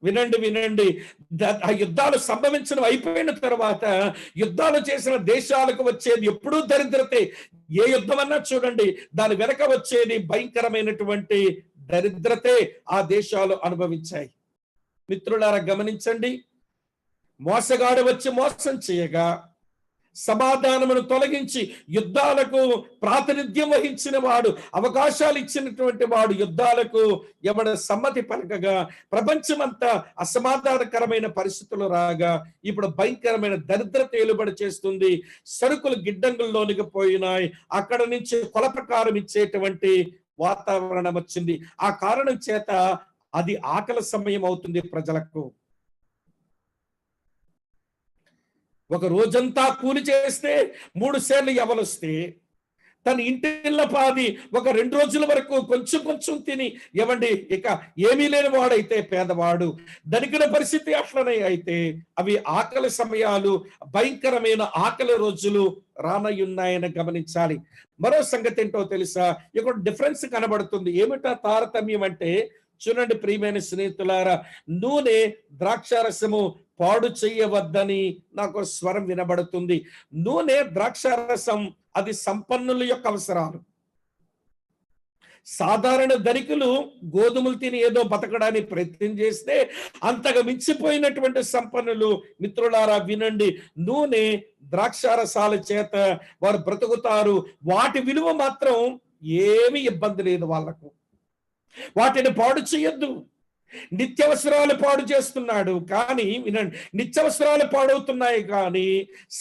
వినండి, ఆ యుద్ధాలు సంభవించడం అయిపోయిన తర్వాత యుద్ధాలు చేసిన దేశాలకు వచ్చేది ఎప్పుడూ దరిద్రతే. ఏ యుద్ధం అన్నా చూడండి, దాని వెనక వచ్చేది భయంకరమైనటువంటి దరిద్రతే ఆ దేశాలు అనుభవించాయి. మిత్రులారా గమనించండి, మోసగాడు వచ్చి మోసం చేయగా సమాధానమును తొలగించి యుద్ధాలకు ప్రాతినిధ్యం వహించిన వాడు, అవకాశాలు ఇచ్చినటువంటి వాడు యుద్ధాలకు ఎవడ సమ్మతి పలకగా ప్రపంచమంతా అసమాధానకరమైన పరిస్థితులు రాగా ఇప్పుడు భయంకరమైన దరిద్రత ఏలుబడి చేస్తుంది. సరుకులు గిడ్డంగుల్లోనికి పోయినాయి. అక్కడ నుంచి కొల ప్రకారం ఇచ్చేటువంటి వాతావరణం వచ్చింది. ఆ కారణం చేత అది ఆకలి సమయం అవుతుంది ప్రజలకు. ఒక రోజంతా కూలి చేస్తే 3 షేర్లు ఎవలొస్తే తన ఇంటిళ్ళ పాది ఒక 2 రోజుల వరకు కొంచెం తిని ఇవ్వండి, ఇక ఏమీ లేని వాడైతే పేదవాడు. ధనికుల పరిస్థితి అట్లనే అయితే అవి ఆకలి సమయాలు, భయంకరమైన ఆకలి రోజులు రానయ్యున్నాయని గమనించాలి. మరో సంగతి ఏంటో తెలుసా? ఇక్కడ డిఫరెన్స్ కనబడుతుంది. ఏమిటా తారతమ్యం అంటే చూడండి ప్రియమైన స్నేహితులారా, నూనె ద్రాక్షారసము పాడు చెయ్యవద్దని నాకు స్వరం వినబడుతుంది. నూనె ద్రాక్షారసం అది సంపన్నుల యొక్క అవసరాలు. సాధారణ ధనికులు గోధుమలు తిని ఏదో బతకడానికి ప్రయత్నం చేస్తే అంతగా మించిపోయినటువంటి సంపన్నులు మిత్రులారా వినండి, నూనె ద్రాక్షారసాల చేత వారు బ్రతుకుతారు. వాటి విలువ మాత్రం ఏమీ ఇబ్బంది లేదు వాళ్లకు. వాటిని పాడు చేయొద్దు. నిత్యవసరాలు పాడు చేస్తున్నాడు కానీ వినండి, నిత్యవసరాలు పాడవుతున్నాయి కానీ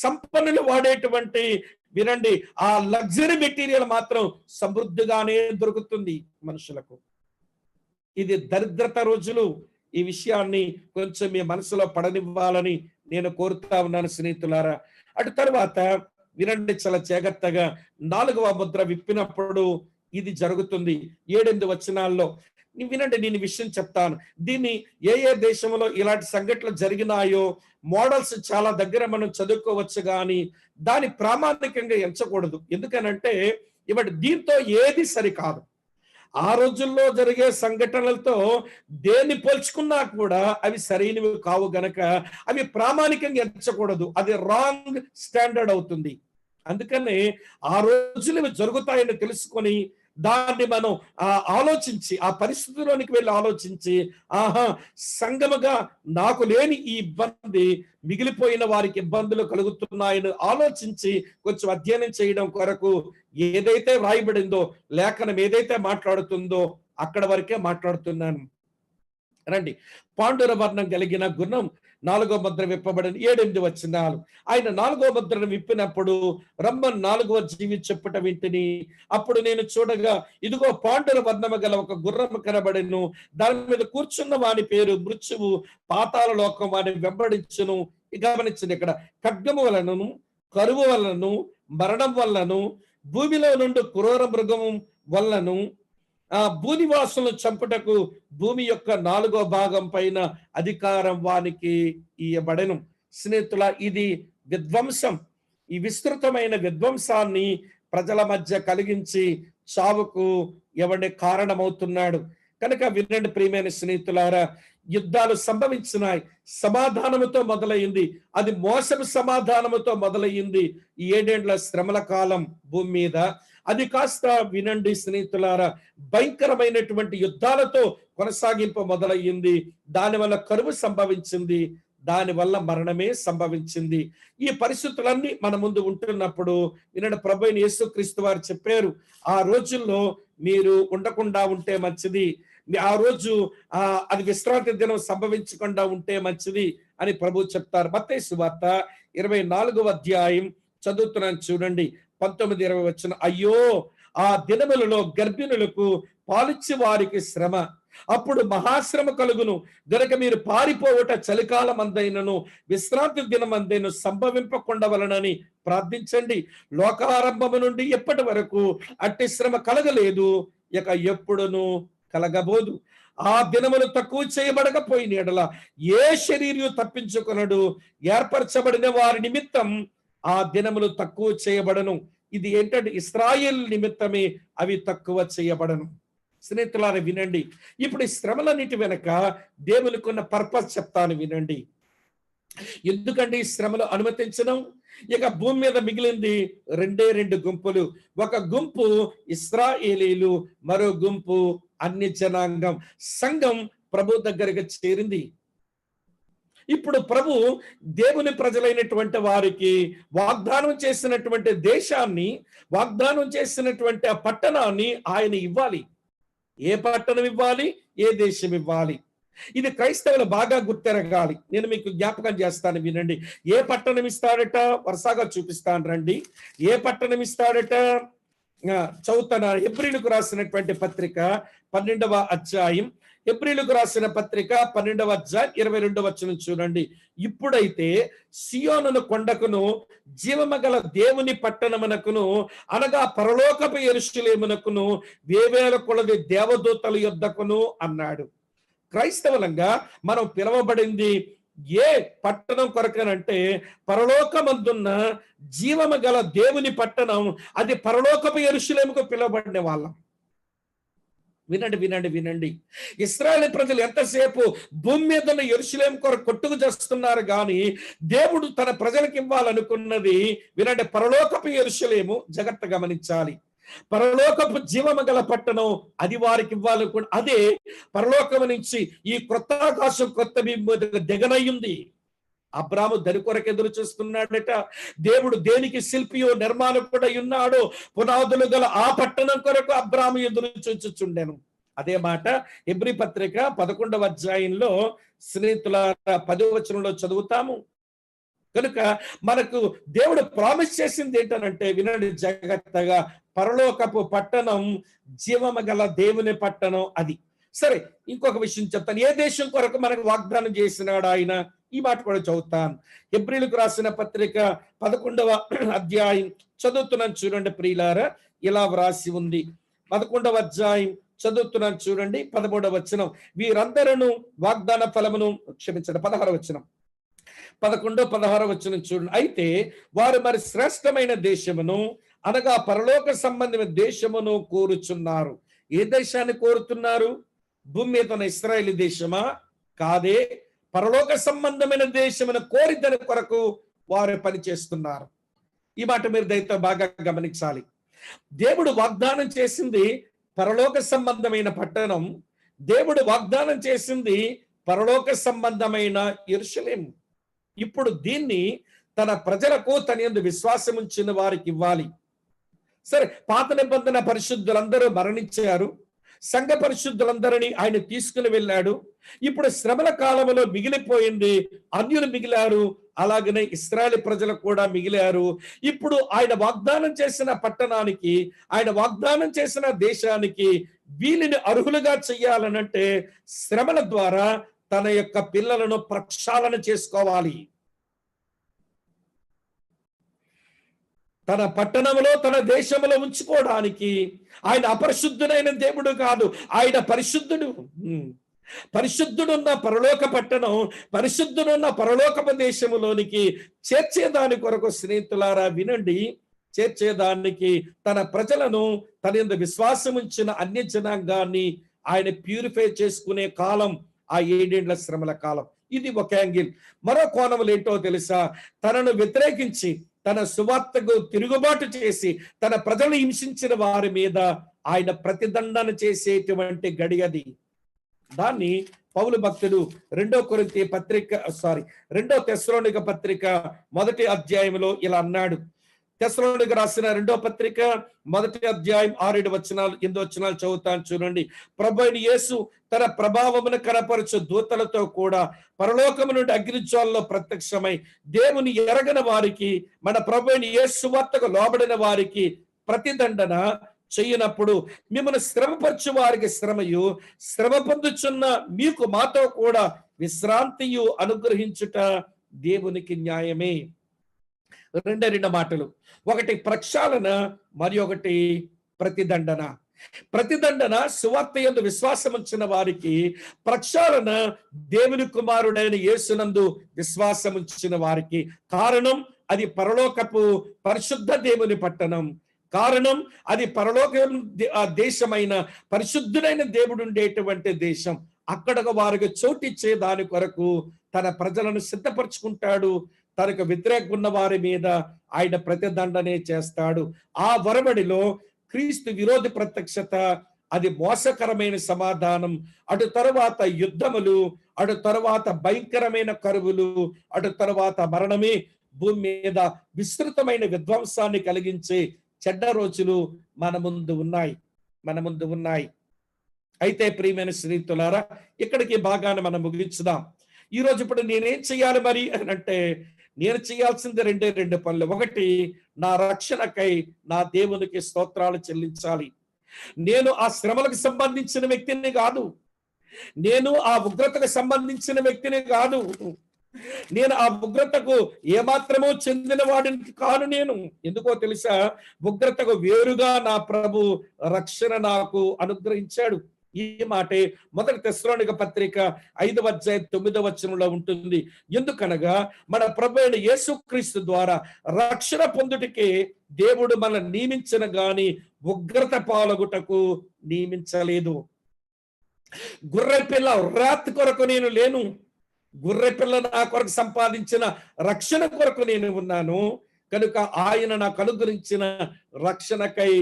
సంపన్నులు వాడేటువంటి వినండి ఆ లగ్జరీ మెటీరియల్ మాత్రం సమృద్ధిగానే దొరుకుతుంది మనుషులకు. ఇది దరిద్రత రోజులు. ఈ విషయాన్ని కొంచెం మీ మనసులో పడనివ్వాలని నేను కోరుతా ఉన్నాను స్నేహితులారా. అటు తర్వాత వినండి చాలా జాగ్రత్తగా, 4వ ముద్ర విప్పినప్పుడు ఇది జరుగుతుంది. 7-8 వచనాల్లో వినండి, నేను విషయం చెప్తాను. దీన్ని ఏ దేశంలో ఇలాంటి సంఘటనలు జరిగినాయో మోడల్స్ చాలా దగ్గర మనం చదువుకోవచ్చు కానీ దాని ప్రామాణికంగా ఎంచకూడదు. ఎందుకనంటే ఇవాటి దీంతో ఏది సరికాదు. ఆ రోజుల్లో జరిగే సంఘటనలతో దేన్ని పోల్చుకున్నా కూడా అవి సరైనవి కావు గనక అవి ప్రామాణికంగా ఎంచకూడదు. అది రాంగ్ స్టాండర్డ్ అవుతుంది. అందుకని ఆ రోజులు ఇవి జరుగుతాయని తెలుసుకొని దాన్ని మనం ఆలోచించి, ఆ పరిస్థితిలోనికి వెళ్ళి ఆలోచించి, ఆహా, సంఘముగా నాకు లేని ఈ ఇబ్బంది మిగిలిపోయిన వారికి ఇబ్బందులు కలుగుతున్నాయని ఆలోచించి కొంచెం అధ్యయనం చేయడం కొరకు ఏదైతే వ్రాయబడిందో, లేఖనం ఏదైతే మాట్లాడుతుందో అక్కడ వరకే మాట్లాడుతున్నాను. రండి. పాండుర వర్ణం కలిగిన గుర్రం 4వ ముద్ర విప్పబడిన 7-8 వచనాలు. ఆయన 4వ ముద్రను విప్పినప్పుడు రమ్మని 4వ జీవి చెప్పుట వింటిని. అప్పుడు నేను చూడగా ఇదిగో పాండుర వర్ణము గల ఒక గుర్రము కనబడెను. దాని మీద కూర్చున్న వాని పేరు మృత్యువు, పాతాళ లోకం వాని వెంబడించును. గమనించండి, ఇక్కడ ఖడ్గము వలనను, కరువు వలనను, మరణం వలనను, భూమిలో నుండి క్రూర మృగము వలనను, భూనివాసులను చంపుటకు భూమి యొక్క 4వ భాగం పైన అధికారం వానికి ఇయ్యబడెను. స్నేహితుల, ఇది విధ్వంసం. ఈ విస్తృతమైన విధ్వంసాన్ని ప్రజల మధ్య కలిగించి చావుకు ఎవడి కారణమవుతున్నాడు. కనుక వినండి ప్రియమైన స్నేహితులారా, యుద్ధాలు సంభవించినాయి, సమాధానముతో మొదలైంది. అది మోసపు సమాధానముతో మొదలయ్యింది. ఈ 7 ఏండ్ల శ్రమల కాలం భూమి మీద అది కాస్త వినండి స్నేహితులారా, భయంకరమైనటువంటి యుద్ధాలతో కొనసాగింపు మొదలయ్యింది. దానివల్ల కరువు సంభవించింది, దానివల్ల మరణమే సంభవించింది. ఈ పరిస్థితులన్నీ మన ముందు ఉంటున్నప్పుడు వినండి, ప్రభువైన యేసుక్రీస్తు వారు చెప్పారు, ఆ రోజుల్లో మీరు ఉండకుండా ఉంటే మంచిది, ఆ రోజు అది విశ్రాంతి దినం సంభవించకుండా ఉంటే మంచిది అని ప్రభు చెప్తారు. మత్తయి సువార్త 24వ అధ్యాయం చదువుతున్నాను చూడండి, 19-20 వచనం. అయ్యో, ఆ దినములలో గర్భిణులకు పాలిచ్చి వారికి శ్రమ, అప్పుడు మహాశ్రమ కలుగును. గనుక మీరు పారిపోవట చలికాలం అందైనను విశ్రాంతి దినం అందైన సంభవింపకుండవలనని ప్రార్థించండి. లోకారంభము నుండి ఎప్పటి వరకు అట్టి శ్రమ కలగలేదు, ఇక ఎప్పుడును కలగబోదు. ఆ దినములు తక్కువ చేయబడకపోయిన ఎడల ఏ శరీరం తప్పించుకొనడు. ఏర్పరచబడిన వారి నిమిత్తం ఆ దినములు తక్కువ చేయబడను. ఇది ఏంటంటే ఇశ్రాయేలు నిమిత్తమే అవి తక్కువ చేయబడను. స్నేహితులారా వినండి, ఇప్పుడు ఈ శ్రమలన్నిటి వెనక దేవునికున్న పర్పస్ చెప్తాను వినండి. ఎందుకంటే ఈ శ్రమలు అనుమతించడం. ఇక భూమి మీద మిగిలింది 2 గుంపులు. ఒక గుంపు ఇశ్రాయేలీలు, మరో గుంపు అన్య జనాంగం. సంఘం ప్రభు దగ్గరికి చేరింది. ఇప్పుడు ప్రభు దేవుని ప్రజలైనటువంటి వారికి వాగ్దానం చేసినటువంటి దేశాన్ని, వాగ్దానం చేసినటువంటి ఆ పట్టణాన్ని ఆయన ఇవ్వాలి. ఏ పట్టణం ఇవ్వాలి, ఏ దేశం ఇవ్వాలి, ఇది క్రైస్తవులు బాగా గుర్తెరగాలి. నేను మీకు జ్ఞాపకం చేస్తాను వినండి. ఏ పట్టణం ఇస్తాడట, వరుసగా చూపిస్తాను రండి. ఏ పట్టణం ఇస్తాడట చదువుతాను. హెబ్రీయులకు రాసినటువంటి పత్రిక 12వ అధ్యాయం, హెబ్రీయులకు రాసిన పత్రిక 12వ అధ్యాయం 22వ వచనం చూడండి. ఇప్పుడైతే సియోనును కొండకును, జీవమగల దేవుని పట్టణమునకును, అనగా పరలోకపు యెరూషలేమునకును, వేవేల కొలది దేవదూతల యొద్దకును అన్నాడు. క్రైస్తవులంగా మనం పిలవబడింది ఏ పట్టణం కొరకనంటే పరలోకమందున్న జీవము గల దేవుని పట్టణం. అది పరలోకపు యెరూషలేముకు పిలువబడిన వాళ్ళం. వినండి వినండి వినండి, ఇశ్రాయేలు ప్రజలు ఎంతసేపు భూమి మీద ఉన్న యెరూషలేము కొరకు కొట్టుకు చేస్తున్నారు, కానీ దేవుడు తన ప్రజలకు ఇవ్వాలనుకున్నది వినండి, పరలోకపు యెరూషలేము. జాగ్రత్త గమనించాలి. పరలోకపు జీవము గల పట్టణం అది వారికి ఇవ్వాలనుకున్న. అదే పరలోకము నుంచి ఈ క్రొత్త ఆకాశం, కొత్త దిగనయ్యింది. అబ్రాము దాని కొరకు ఎదురు చూస్తున్నాడట. దేవుడు దేనికి శిల్పియో నిర్మాణకుడై ఉన్నాడో పునాదులు గల ఆ పట్టణం కొరకు అబ్రాము ఎదురు చూచుచుండెను. అదే మాట హెబ్రీ పత్రిక 11వ అధ్యాయంలో స్నేహితుల 10వ వచనంలో చదువుతాము. కనుక మనకు దేవుడు ప్రామిస్ చేసింది ఏంటనంటే వినండి జాగ్రత్తగా, పరలోకపు పట్టణం, జీవము గల దేవుని పట్టణం అది. సరే, ఇంకొక విషయం చెప్తాను. ఏ దేశం కొరకు మనకు వాగ్దానం చేసినాడు ఆయన, ఈ మాట కూడా చదువుతాను. హెబ్రీయులకు రాసిన పత్రిక 11వ అధ్యాయం చదువుతున్నాను చూడండి ప్రియులారా. ఇలా వ్రాసి ఉంది, 11వ అధ్యాయం చదువుతున్నాను చూడండి, 13వ వచనం. వీరందరూ వాగ్దాన ఫలమును, క్షమించండి 16వ వచనం, 11, 16 వచనం చూడండి. అయితే వారు మరి శ్రేష్టమైన దేశమును, అనగా పరలోక సంబంధమైన దేశమును కోరుచున్నారు. ఏ దేశాన్ని కోరుతున్నారు? భూమి మీద ఉన్న ఇశ్రాయేలు దేశమా? కాదే, పరలోక సంబంధమైన దేశమును కోరి దాని కొరకు వారు పని చేస్తున్నారు. ఈ మాట మీరు దయతో బాగా గమనించాలి. దేవుడు వాగ్దానం చేసింది పరలోక సంబంధమైన పట్టణం. దేవుడు వాగ్దానం చేసింది పరలోక సంబంధమైన యెరూషలేము. ఇప్పుడు దీన్ని తన ప్రజలకు తన యందు విశ్వాసం ఉంచిన వారికి ఇవ్వాలి. సరే, పాత నిబంధన పరిశుద్ధులందరూ మరణించారు. సంఘ పరిశుద్ధులందరినీ ఆయన తీసుకుని వెళ్ళాడు. ఇప్పుడు శ్రమల కాలంలో మిగిలిపోయింది అన్యులు మిగిలారు, అలాగనే ఇశ్రాయేలు ప్రజలు కూడా మిగిలారు. ఇప్పుడు ఆయన వాగ్దానం చేసిన పట్టణానికి, ఆయన వాగ్దానం చేసిన దేశానికి వీళ్ళని అర్హులుగా చెయ్యాలనంటే శ్రమల ద్వారా తన యొక్క పిల్లలను ప్రక్షాళన చేసుకోవాలి. తన పట్టణంలో తన దేశంలో ఉంచుకోవడానికి ఆయన అపరిశుద్ధుడైన దేవుడు కాదు, ఆయన పరిశుద్ధుడు. పరిశుద్ధుడున్న పరలోక పట్టణం, పరిశుద్ధుడున్న పరలోకపు దేశములోనికి చేర్చేదాని కొరకు స్నేహితులారా వినండి, చేర్చేదానికి తన ప్రజలను తన యందు విశ్వాసం ఉంచిన అన్య జనాంగాన్ని ఆయన ప్యూరిఫై చేసుకునే కాలం ఆ 7 ఏండ్ల శ్రమల కాలం. ఇది ఒక యాంగిల్. మరో కోణములు ఏంటో తెలుసా? తనను వ్యతిరేకించి తన సువార్తకు తిరుగుబాటు చేసి తన ప్రజలను హింసించిన వారి మీద ఆయన ప్రతిదండన చేసేటువంటి గడియది. దాన్ని పౌలు భక్తుడు 2 తెస్సలోనిక పత్రిక 1వ అధ్యాయంలో ఇలా అన్నాడు. తెస్సలోనిక రాసిన 2వ పత్రిక 1వ అధ్యాయం 6-7 వచనాలు, 8 వచనాలు చదువుతాను చూడండి. ప్రభువైన యేసు తన ప్రభావమును కనపరచు దూతలతో కూడా పరలోకము నుండి అగ్నిజ్వాలలో ప్రత్యక్షమై దేవుని ఎరగని వారికి, మన ప్రభువైన యేసు వార్తకు లోబడిన వారికి ప్రతిదండన చెయ్యనప్పుడు మిమ్మల్ని శ్రమపరచు వారికి శ్రమయు, శ్రమ పొందుచున్న మీకు మాతో కూడా విశ్రాంతియు అనుగ్రహించుట దేవునికి న్యాయమే. రెండు మాటలు, ఒకటి ప్రక్షాళన, మరి ఒకటి ప్రతిదండన. ప్రతిదండన సువార్త యందు విశ్వాసం ఉంచిన వారికి, ప్రక్షాళన దేవుని కుమారుడైన యేసునందు విశ్వాసం ఉంచిన వారికి. కారణం అది పరలోకపు పరిశుద్ధ దేవుని పట్టణం. కారణం అది పరలోక దేశమైన పరిశుద్ధుడైన దేవుడు ఉండేటువంటి దేశం. అక్కడ వారికి చోటిచ్చే దాని కొరకు తన ప్రజలను సిద్ధపరచుకుంటాడు. తనకు వ్యతిరేకంగా ఉన్న వారి మీద ఆయన ప్రతిదండనే చేస్తాడు. ఆ వరబడిలో క్రీస్తు విరోధి ప్రత్యక్షత, అది మోసకరమైన సమాధానం, అటు తరువాత యుద్ధములు, అటు తరువాత భయంకరమైన కరువులు, అటు తరువాత మరణమే భూమి మీద విస్తృతమైన విధ్వంసాన్ని కలిగించే చెడ్డ రోజులు మన ముందు ఉన్నాయి. అయితే ప్రియమైన స్నేహితులారా, ఇక్కడికి బాగానే మనం ముగించుదాం. ఈ రోజు ఇప్పుడు నేనేం చెయ్యాలి మరి అని అంటే, నేను చేయాల్సింది రెండు పనులు. ఒకటి, నా రక్షణకై నా దేవునికి స్తోత్రాలు చెల్లించాలి. నేను ఆ శ్రమలకు సంబంధించిన వ్యక్తిని కాదు, నేను ఆ ఉగ్రతకు సంబంధించిన వ్యక్తిని కాదు, నేను ఆ ఉగ్రతకు ఏమాత్రమో చెందిన వాడిని కాను. నేను ఎందుకో తెలుసా? ఉగ్రతకు వేరుగా నా ప్రభు రక్షణ నాకు అనుగ్రహించాడు. ఈ మాటే 1 తెస్సలోనిక పత్రిక 5వ అధ్యాయం 9వ వచనంలో ఉంటుంది. ఎందుకనగా మన ప్రభు అయిన యేసుక్రీస్తు ద్వారా రక్షణ పొందుటకే దేవుడు మనల్ని నియమించిన గాని ఉగ్రత పాలగుటకు నియమించలేదు. గొర్రెపిల్ల రాత్ కొరకు నేను లేను, గొర్రెపిల్ల నా కొరకు సంపాదించిన రక్షణ కొరకు నేను ఉన్నాను. కనుక ఆయన నాకు అనుగ్రహించిన రక్షణకై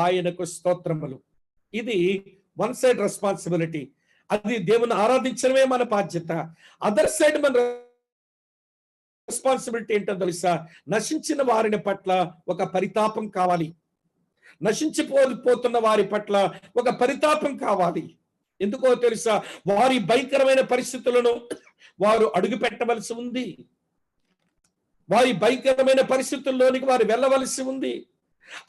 ఆయనకు స్తోత్రములు. ఇది వన్ సైడ్ రెస్పాన్సిబిలిటీ. అది దేవుని ఆరాధించడమే మన బాధ్యత. అదర్ సైడ్ మన రెస్పాన్సిబిలిటీ ఏంటో తెలుసా? నశించిన వారిని పట్ల ఒక పరితాపం కావాలి. నశించిపోతున్న వారి పట్ల ఒక పరితాపం కావాలి. ఎందుకో తెలుసా? వారి భయంకరమైన పరిస్థితులను వారు అడుగు పెట్టవలసి ఉంది. వారి భయంకరమైన పరిస్థితుల్లోనికి వారు వెళ్ళవలసి ఉంది.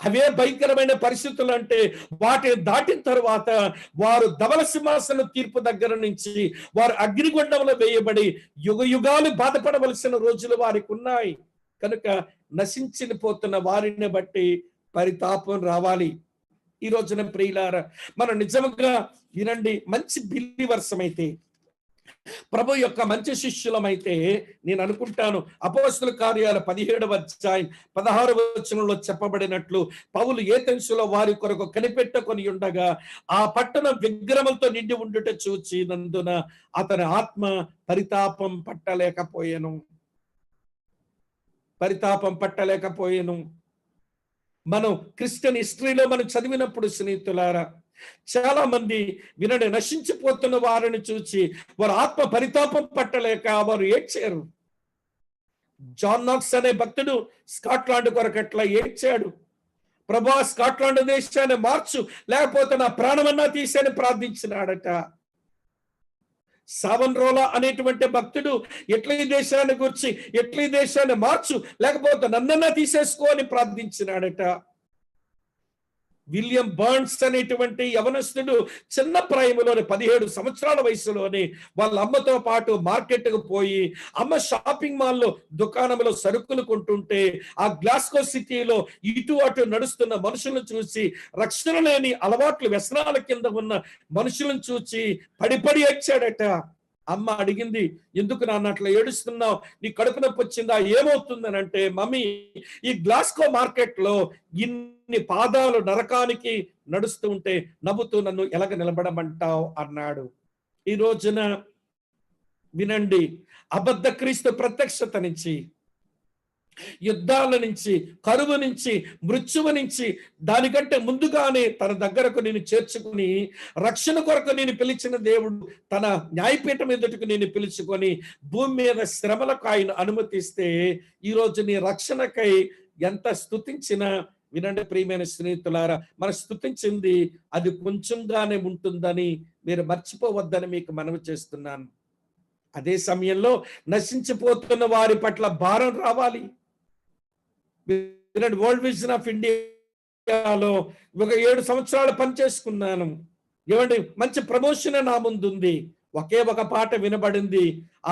అవే భయంకరమైన పరిస్థితులు అంటే వాటిని దాటిన తరువాత వారు ధవల సింహాసన తీర్పు దగ్గర నుంచి వారు అగ్నిగుండంలో వేయబడి యుగాలు బాధపడవలసిన రోజులు వారికి ఉన్నాయి. కనుక నశించిపోతున్న వారిని బట్టి పరితాపం రావాలి. ఈ రోజున ప్రియులారా, మనం నిజంగా వినండి, మంచి బిలీవర్సమైతే, ప్రభు యొక్క మంచి శిష్యులమైతే, నేను అనుకుంటాను అపోస్తలుల కార్యాల 17వ అధ్యాయం 16వ వచనంలో చెప్పబడినట్లు, పౌలు ఏథెన్సులో వారి కొరకు కనిపెట్టుకొని ఉండగా ఆ పట్టణం విగ్రహములతో నిండి ఉండుట చూచినందున అతని ఆత్మ పరితాపం పట్టలేకపోయాను. మనం క్రిస్టియన్ హిస్టరీలో మనం చదివినప్పుడు స్నేహితులారా, చాలా మంది వినండి, నశించిపోతున్న వారిని చూసి వారు ఆత్మ పరితాపం పట్టలేక వారు ఏడ్చారు. జాన్ నాక్స్ అనే భక్తుడు స్కాట్లాండ్ కొరకు ఎట్లా ఏడ్చాడు. ప్రభా, స్కాట్లాండ్ దేశాన్ని మార్చు, లేకపోతే నా ప్రాణమన్నా తీసేని ప్రార్థించినాడట. సావన్రోలా అనేటువంటి భక్తుడు ఇటలీ దేశాన్ని గురించి, ఇటలీ దేశాన్ని మార్చు, లేకపోతే నన్నన్నా తీసేసుకో అని ప్రార్థించినాడట. విలియం బర్న్స్ అనేటువంటి యవనస్తుడు చిన్న ప్రాయంలోనే 17 సంవత్సరాల వయసులోనే వాళ్ళ అమ్మతో పాటు మార్కెట్కు పోయి అమ్మ షాపింగ్ మాల్లో దుకాణంలో సరుకులు కొంటుంటే ఆ గ్లాస్గో సిటీలో ఇటు అటు నడుస్తున్న మనుషులను చూసి, రక్షణ లేని అలవాట్లు వ్యసనాల కింద ఉన్న మనుషులను చూసి పడి ఏడ్చాడట. అమ్మ అడిగింది, ఎందుకు నాన్న అట్లా ఏడుస్తున్నావు, నీ కడుపు నొప్పి వచ్చిందా, ఏమవుతుందని అంటే, మమ్మీ ఈ గ్లాస్గో మార్కెట్ లో ఇన్ని పాదాలు నరకానికి నడుస్తూ ఉంటే నవ్వుతూ నన్ను ఎలాగ నిలబడమంటావు అన్నాడు. ఈ రోజున వినండి, అబద్ధ క్రీస్తు ప్రత్యక్షత నుంచి, యుద్ధాల నుంచి, కరువు నుంచి, మృత్యువు నుంచి దానికంటే ముందుగానే తన దగ్గరకు నేను చేర్చుకుని రక్షణ కొరకు నేను పిలిచిన దేవుడు తన న్యాయపీఠం ఎదుటకు నేను పిలుచుకొని భూమి మీద శ్రమలకు ఆయన అనుమతిస్తే ఈరోజు నీ రక్షణకై ఎంత స్తుతించినా, వినండి ప్రియమైన స్నేహితులారా, మనం స్తుతించింది అది కొంచెంగానే ఉంటుందని మీరు మర్చిపోవద్దని మీకు మనవి చేస్తున్నాను. అదే సమయంలో నశించిపోతున్న వారి పట్ల భారం రావాలి. వరల్డ్ విజన్ ఆఫ్ ఇండియాలో ఒక 7 సంవత్సరాలు పనిచేసుకున్నాను. ఏమండి, మంచి ప్రమోషన్ నా ముందుంది. ఒకే ఒక పాట వినబడింది.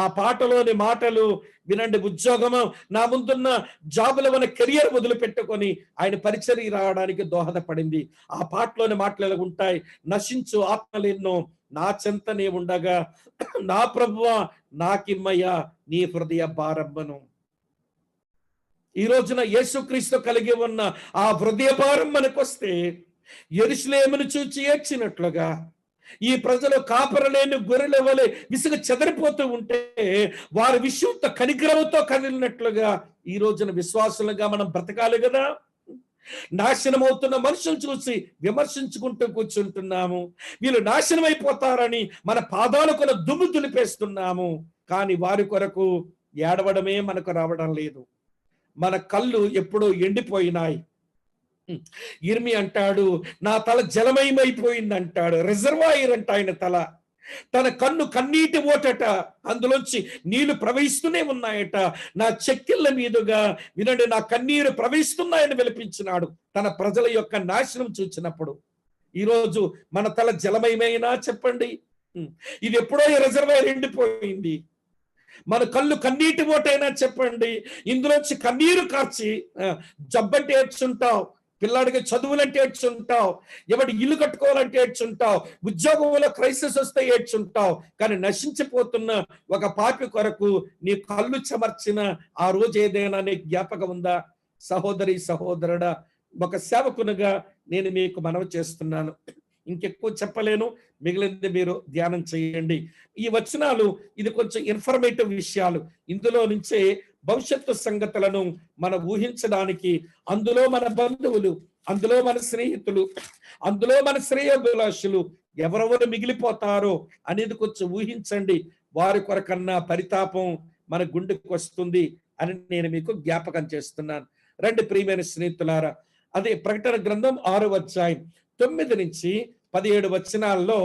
ఆ పాటలోని మాటలు వినండి, ఉద్యోగము నా ముందున్న జాబులో మన కెరియర్ వదిలిపెట్టుకొని ఆయన పరిచర్య రావడానికి దోహదపడింది. ఆ పాటలోని మాటలు ఎలా ఉంటాయి, నశించు ఆత్మలెన్నో నా చెంతనే ఉండగా నా ప్రభువా నాకిమ్మయ్యా నీ హృదయ భారమ్మను. ఈ రోజున యేసుక్రీస్తు కలిగి ఉన్న ఆ హృదయ భారం మనకొస్తే యెరూషలేమును చూచి ఏడ్చినట్లుగా ఈ ప్రజలు కాపరలేని గొర్రెల వలె విసుగు చెదరిపోతూ ఉంటే వారి విషయంతో కనికరంతో కదిలినట్లుగా ఈ రోజున విశ్వాసులుగా మనం బ్రతకాలి కదా. నాశనం అవుతున్న మనుషులు చూసి విమర్శించుకుంటూ కూర్చుంటున్నాము. వీళ్ళు నాశనం అయిపోతారని మన పాదాలకు దుమ్ము దులిపేస్తున్నాము. కానీ వారి కొరకు ఏడవడమే మనకు రావడం లేదు. మన కళ్ళు ఎప్పుడో ఎండిపోయినాయి. ఇర్మి అంటాడు, నా తల జలమయమైపోయింది అంటాడు. రిజర్వాయర్ అంట ఆయన తల. తన కన్ను కన్నీటి ఓటట, అందులోంచి నీళ్లు ప్రవహిస్తూనే ఉన్నాయట. నా చెక్కిళ్ళ మీదుగా వినండి నా కన్నీరు ప్రవహిస్తున్నాయని విలపించినాడు తన ప్రజల యొక్క నాశనం చూచినప్పుడు. ఈరోజు మన తల జలమయమైనా చెప్పండి, ఇది ఎప్పుడో రిజర్వాయర్ ఎండిపోయింది. మన కళ్ళు కన్నీటి ఓటైనా చెప్పండి, ఇందులోంచి కన్నీరు కార్చి జబ్బంటే ఏడ్చుంటావు, పిల్లాడికి చదువులంటే ఏడ్చుంటావు, ఎవడి ఇల్లు కట్టుకోవాలంటే ఏడ్చుంటావు, ఉద్యోగంలో క్రైసిస్ వస్తే ఏడ్చుంటావు. కానీ నశించిపోతున్న ఒక పాపి కొరకు నీ కళ్ళు చెమర్చిన ఆ రోజు ఏదైనా నీ జ్ఞాపకం ఉందా? సహోదరి సహోదరుడా, ఒక సేవకునిగా నేను మీకు మనవి చేస్తున్నాను. ఇంకెక్కువ చెప్పలేను, మిగిలింది మీరు ధ్యానం చేయండి. ఈ వచనాలు ఇది కొంచెం ఇన్ఫర్మేటివ్ విషయాలు. ఇందులో నుంచే భవిష్యత్తు సంగతులను మనం ఊహించడానికి, అందులో మన బంధువులు, అందులో మన స్నేహితులు, అందులో మన శ్రేయోభిలాషులు ఎవరెవరు మిగిలిపోతారో అనేది కొంచెం ఊహించండి. వారి కొరకన్నా పరితాపం మన గుండెకి వస్తుంది అని నేను మీకు జ్ఞాపకం చేస్తున్నాను. రండి ప్రియమైన స్నేహితులారా, అదే ప్రకటన గ్రంథం 6వ అధ్యాయం 9 నుంచి 17 వచనాల్లో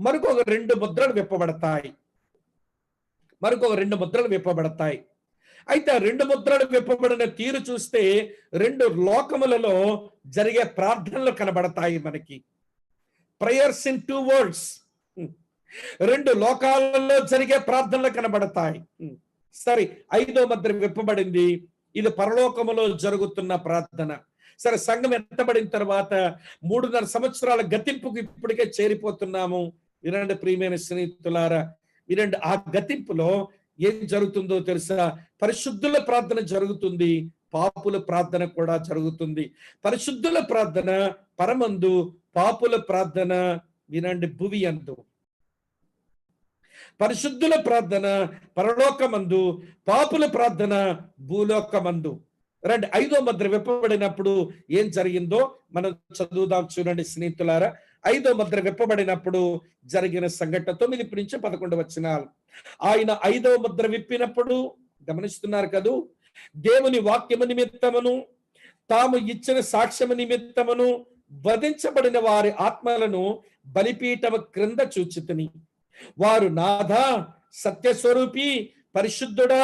మరొక 2 ముద్రలు విప్పబడతాయి. మరొక 2 ముద్రలు విప్పబడతాయి. అయితే ఆ 2 ముద్రలు విప్పబడిన తీరు చూస్తే 2 లోకములలో జరిగే ప్రార్థనలు కనబడతాయి మనకి. Prayers in 2 world's. 2 లోకాలలో జరిగే ప్రార్థనలు కనబడతాయి. సరే, 5వ ముద్ర విప్పబడింది. ఇది పరలోకములో జరుగుతున్న ప్రార్థన. సరే, సంఘం ఎత్తబడిన తర్వాత 3.5 సంవత్సరాల గతింపుకు ఇప్పటికే చేరిపోతున్నాము. వినండి ప్రియమైన స్నేహితులారా, వినండి, ఆ గతింపులో ఏం జరుగుతుందో తెలుసా? పరిశుద్ధుల ప్రార్థన జరుగుతుంది, పాపుల ప్రార్థన కూడా జరుగుతుంది. పరిశుద్ధుల ప్రార్థన పరమందు, పాపుల ప్రార్థన వినండి భువి అందు. పరిశుద్ధుల ప్రార్థన పరలోకమందు, పాపుల ప్రార్థన భూలోకమందు. రండి, 5వ ముద్ర విప్పబడినప్పుడు ఏం జరిగిందో మనం చదువుదాం. చూడండి స్నేహితులారా, ఐదో ముద్ర విప్పబడినప్పుడు జరిగిన సంఘటన 9-11 వచనాలు. ఆయన ఐదో ముద్ర విప్పినప్పుడు గమనిస్తున్నారు కదూ, దేవుని వాక్యము నిమిత్తమును తాము ఇచ్చిన సాక్ష్యము నిమిత్తమును వధించబడిన వారి ఆత్మలను బలిపీఠము క్రింద చూచితిని. వారు నాథా, సత్యస్వరూపి, పరిశుద్ధుడా,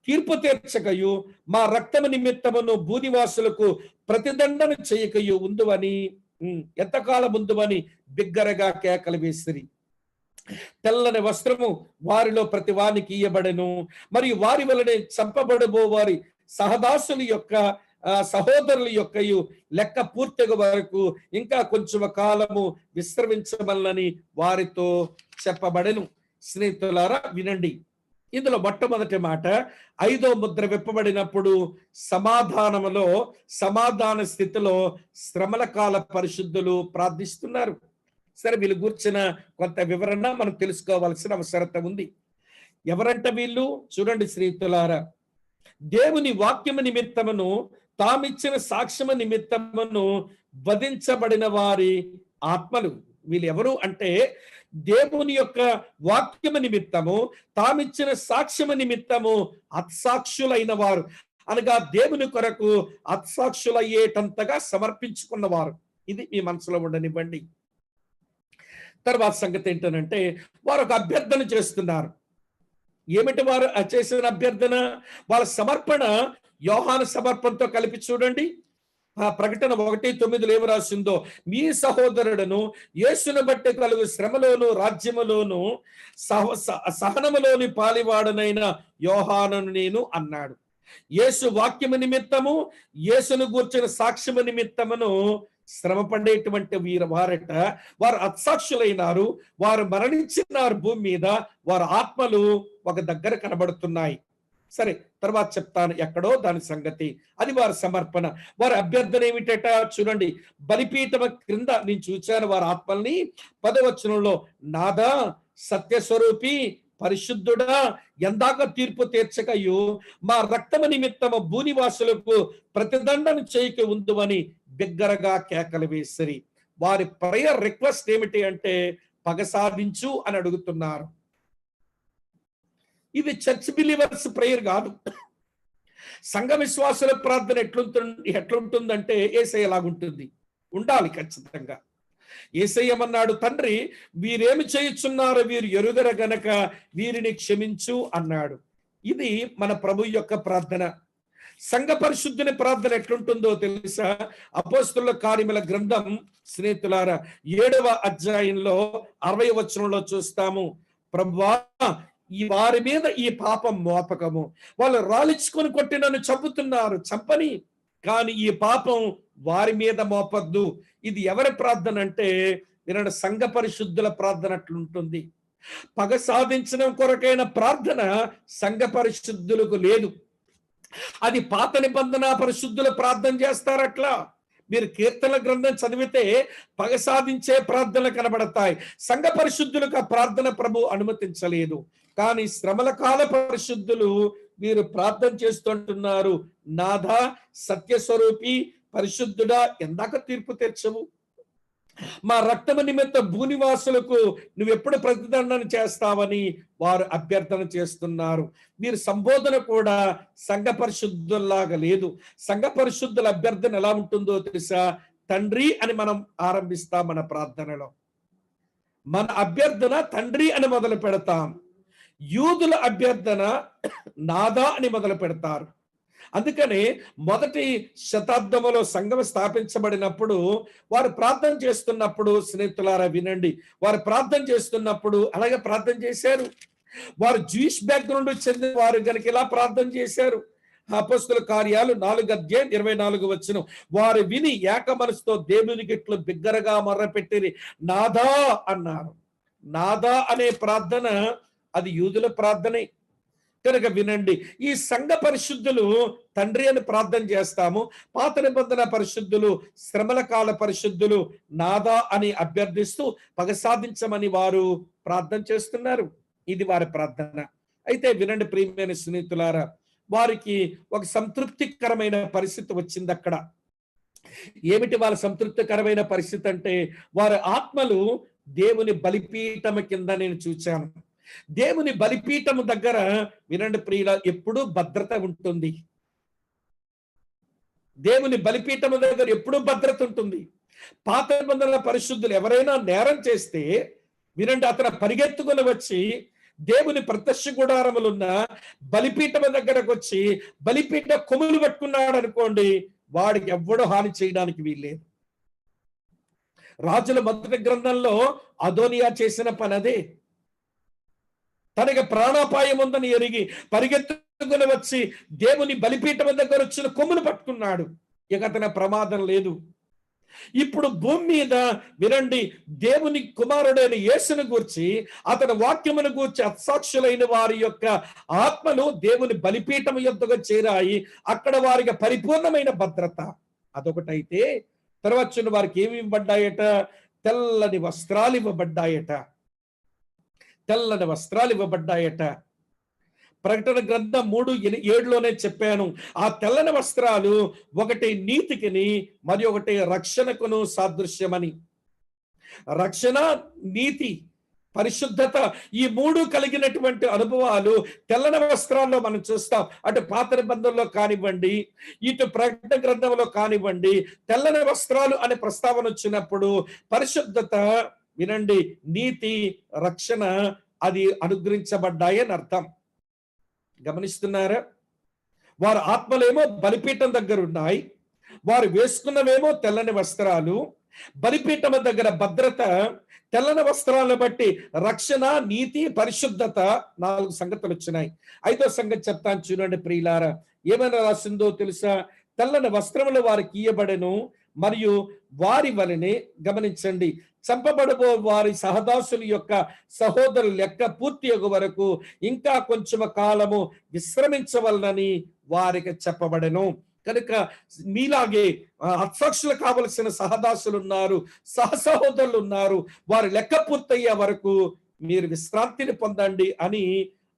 తీర్పు తీర్చకయు మా రక్తము నిమిత్తమును భూనివాసులకు ప్రతిదండన చేయకయు ఉందువని, ఎంతకాలం ఉందువని బిగ్గరగా కేకలు వేసిరి. తెల్లని వస్త్రము వారిలో ప్రతి వానికి ఇయ్యబడెను. మరియు వారి వలనే చంపబడబో వారి సహదాసుల యొక్క సహోదరుల యొక్కయు లెక్క పూర్తిగా వరకు ఇంకా కొంచెం కాలము విశ్రమించమల్లని వారితో చెప్పబడెను. స్నేహితులారా వినండి, ఇందులో మొట్టమొదటి మాట, ఐదో ముద్ర విప్పబడినప్పుడు సమాధానములో, సమాధాన స్థితిలో శ్రమల కాల పరిశుద్ధులు ప్రార్థిస్తున్నారు. సరే, వీళ్ళు కూర్చిన కొంత వివరణ మనం తెలుసుకోవాల్సిన అవసరత ఉంది. ఎవరంట వీళ్ళు? చూడండి స్నేహితులారా, దేవుని వాక్యము నిమిత్తమును తామిచ్చిన సాక్ష్యము నిమిత్తమును వధించబడిన వారి ఆత్మలు. వీళ్ళు ఎవరు అంటే, దేవుని యొక్క వాక్యము నిమిత్తము తామిచ్చిన సాక్ష్యము నిమిత్తము అత్సాక్షులైన వారు, అనగా దేవుని కొరకు అత్సాక్షులయ్యేటంతగా సమర్పించుకున్నవారు. ఇది మీ మనసులో ఉండనివ్వండి. తర్వాత సంగతి ఏంటనంటే, వారు ఒక అభ్యర్థన చేస్తున్నారు. ఏమిటి వారు చేసిన అభ్యర్థన? వాళ్ళ సమర్పణ యోహాను సమర్పణతో కలిపి చూడండి. ప్రకటన 1:9 ఏమి రాసిందో, మీ సహోదరుడును యేసును బట్టి కలుగు శ్రమలోను రాజ్యములోను సహనములోని పాలివాడనైన యోహానును నేను అన్నాడు. యేసు వాక్యము నిమిత్తము, యేసును గూర్చిన సాక్ష్యము నిమిత్తమును శ్రమ పడేటువంటి వారట, వారు అత్సాక్షులైనారు, వారు మరణించినారు భూమి మీద, వారి ఆత్మలు ఒక దగ్గర కనబడుతున్నాయి. సరే, తర్వాత చెప్తాను ఎక్కడో దాని సంగతి. అది వారి సమర్పణ. వారి అభ్యర్థన ఏమిటట చూడండి. బలిపీఠం క్రింద నేను చూచాను వారి ఆత్మల్ని. 10వ వచనంలో, నాదా, సత్యస్వరూపి, పరిశుద్ధుడా, ఎందాక తీర్పు తీర్చకయు మా రక్తము నిమిత్తము భూనివాసులకు ప్రతిదండన చేయక ఉందువని బిగ్గరగా కేకలు వేసిరి. వారి ప్రేయర్ రిక్వెస్ట్ ఏమిటి అంటే, పగ సాధించు అని అడుగుతున్నారు. ఇది చర్చ్ బిలీవర్స్ ప్రేయర్ కాదు. సంఘ విశ్వాసుల ప్రార్థన ఎట్లుంటుందంటే యేసయ్యలాగుంటుంది, ఉండాలి ఖచ్చితంగా. యేసయ్యమన్నాడు, తండ్రి వీరేమి చేయుచున్నారో వీరు ఎరుగర గనక వీరిని క్షమించు అన్నాడు. ఇది మన ప్రభు యొక్క ప్రార్థన. సంఘ పరిశుద్ధుని ప్రార్థన ఎట్లుంటుందో తెలుసా? అపోస్తలుల కార్యముల గ్రంథం స్నేహితులారా 7వ అధ్యాయంలో 60వ వచనంలో చూస్తాము. ప్రభువా, ఈ వారి మీద ఈ పాపం మోపకము, వాళ్ళు రాలిచ్చుకొని కొట్టి నన్ను చంపుతున్నారు, చంపని, కానీ ఈ పాపం వారి మీద మోపద్దు. ఇది ఎవరి ప్రార్థన అంటే, వినండి, సంఘ పరిశుద్ధుల ప్రార్థన అట్లుంటుంది. పగ సాధించడం కొరకైన ప్రార్థన సంఘ పరిశుద్ధులకు లేదు. అది పాత నిబంధన పరిశుద్ధుల ప్రార్థన చేస్తారట్లా. మీరు కీర్తన గ్రంథం చదివితే పగ సాధించే ప్రార్థనలు కనబడతాయి. సంఘ పరిశుద్ధులకు ఆ ప్రార్థన ప్రభు అనుమతించలేదు. కానీ శ్రమల కాల పరిశుద్ధులు వీరు ప్రార్థన చేస్తుంటున్నారు, నాథా, సత్యస్వరూపి, పరిశుద్ధుడా, ఎందాక తీర్పు తీర్చవు? మా రక్తము నిమిత్త భూనివాసులకు నువ్వెప్పుడు ప్రతిదండన చేస్తావని వారు అభ్యర్థన చేస్తున్నారు. వీరి సంబోధన కూడా సంఘ పరిశుద్ధుల్లాగా లేదు. సంఘ పరిశుద్ధుల అభ్యర్థన ఎలా ఉంటుందో తెలుసా? తండ్రి అని మనం ఆరంభిస్తాం మన ప్రార్థనలో. మన అభ్యర్థన తండ్రి అని మొదలు పెడతాం. యూదుల అభ్యర్థన నాదా అని మొదలు పెడతారు. అందుకని మొదటి శతాబ్దంలో సంఘం స్థాపించబడినప్పుడు వారు ప్రార్థన చేస్తున్నప్పుడు, స్నేహితులారా వినండి, వారు ప్రార్థన చేస్తున్నప్పుడు అలాగే ప్రార్థన చేశారు. వారు జూయిష్ బ్యాక్గ్రౌండ్ చెందిన వారు కనుక ఇలా ప్రార్థన చేశారు. అపోస్తలుల కార్యాలు 4:24 వచనం, వారు విని ఏక మనసుతో దేవునికి ఇట్లు బిగ్గరగా మొర్రపెట్టిరి, నాదా అన్నారు. నాదా అనే ప్రార్థన అది యూదుల ప్రార్థనే కనుక వినండి. ఈ సంఘ పరిశుద్ధులు తండ్రి అని ప్రార్థన చేస్తాము. పాత నిబంధన పరిశుద్ధులు, శ్రమల కాల పరిశుద్ధులు నాదా అని అభ్యర్థిస్తూ పగ సాధించమని వారు ప్రార్థన చేస్తున్నారు. ఇది వారి ప్రార్థన. అయితే వినండి ప్రియమైన స్నేహితులారా, వారికి ఒక సంతృప్తికరమైన పరిస్థితి వచ్చింది అక్కడ. ఏమిటి వాళ్ళ సంతృప్తికరమైన పరిస్థితి అంటే, వారి ఆత్మలు దేవుని బలిపీఠము కింద నేను చూచాను. దేవుని బలిపీఠము దగ్గర వినండి ప్రియుల, ఎప్పుడూ భద్రత ఉంటుంది. దేవుని బలిపీఠము దగ్గర ఎప్పుడూ భద్రత ఉంటుంది. పాత నిబంధనల పరిశుద్ధులు ఎవరైనా నేరం చేస్తే వినండి, అతను పరిగెత్తుకుని వచ్చి దేవుని ప్రత్యక్ష గుడారములున్న బలిపీఠం దగ్గరకు వచ్చి బలిపీఠ కొమ్ములు పట్టుకున్నాడు అనుకోండి, వాడికి ఎవ్వడు హాని చేయడానికి వీల్లేదు. రాజుల మొదటి గ్రంథంలో అదోనియా చేసిన పని అదే. తనకి ప్రాణాపాయం ఉందని ఎరిగి పరిగెత్తుకుని వచ్చి దేవుని బలిపీఠం దగ్గర వచ్చిన కొమ్ములు పట్టుకున్నాడు. ఇక అతని ప్రమాదం లేదు. ఇప్పుడు భూమి మీద వినండి, దేవుని కుమారుడైన యేసును గూర్చి, అతని వాక్యమును గూర్చి అసాక్షులైన వారి యొక్క ఆత్మలు దేవుని బలిపీఠం యొద్దకు చేరాయి. అక్కడ వారికి పరిపూర్ణమైన భద్రత. అదొకటైతే తర్వాత వారికి ఏమి ఇవ్వబడ్డాయట? తెల్లని వస్త్రాలు ఇవ్వబడ్డాయట. తెల్లని వస్త్రాలు ఇవ్వబడ్డాయట. ప్రకటన గ్రంథం 3:7లోనే చెప్పాను. ఆ తెల్లని వస్త్రాలు ఒకటి నీతికిని మరి ఒకటి రక్షణకును సాదృశ్యమని. రక్షణ, నీతి, పరిశుద్ధత, ఈ మూడు కలిగినటువంటి అనుభవాలు తెల్లని వస్త్రాల్లో మనం చూస్తాం. అటు పాత నిబంధనలో కానివ్వండి, ఇటు ప్రకటన గ్రంథంలో కానివ్వండి, తెల్లని వస్త్రాలు అనే ప్రస్తావన వచ్చినప్పుడు పరిశుద్ధత వినండి, నీతి, రక్షణ అది అనుగ్రహించబడ్డాయని అర్థం. గమనిస్తున్నారా? వారి ఆత్మలేమో బలిపీఠం దగ్గర ఉన్నాయి, వారు వేసుకున్నవేమో తెల్లని వస్త్రాలు. బలిపీఠం దగ్గర భద్రత, తెల్లని వస్త్రాలను బట్టి రక్షణ, నీతి, పరిశుద్ధత, 4 సంగతులు వచ్చినాయి. 5వ సంగతి చెప్తాను చూడండి ప్రియులారా. ఏమైనా రాసిందో తెలుసా? తెల్లని వస్త్రములు వారికి ఇయ్యబడెను, మరియు వారి వలనే గమనించండి, చంపబడబో వారి సహదాసుల యొక్క సహోదరుల లెక్క పూర్తి అగు వరకు ఇంకా కొంచెం కాలము విశ్రమించవలనని వారికి చెప్పబడెను. కనుక మీలాగే హతసాక్షులు కావలసిన సహదాసులు ఉన్నారు, సహసహోదరులు ఉన్నారు. వారి లెక్క పూర్తయ్యే వరకు మీరు విశ్రాంతిని పొందండి అని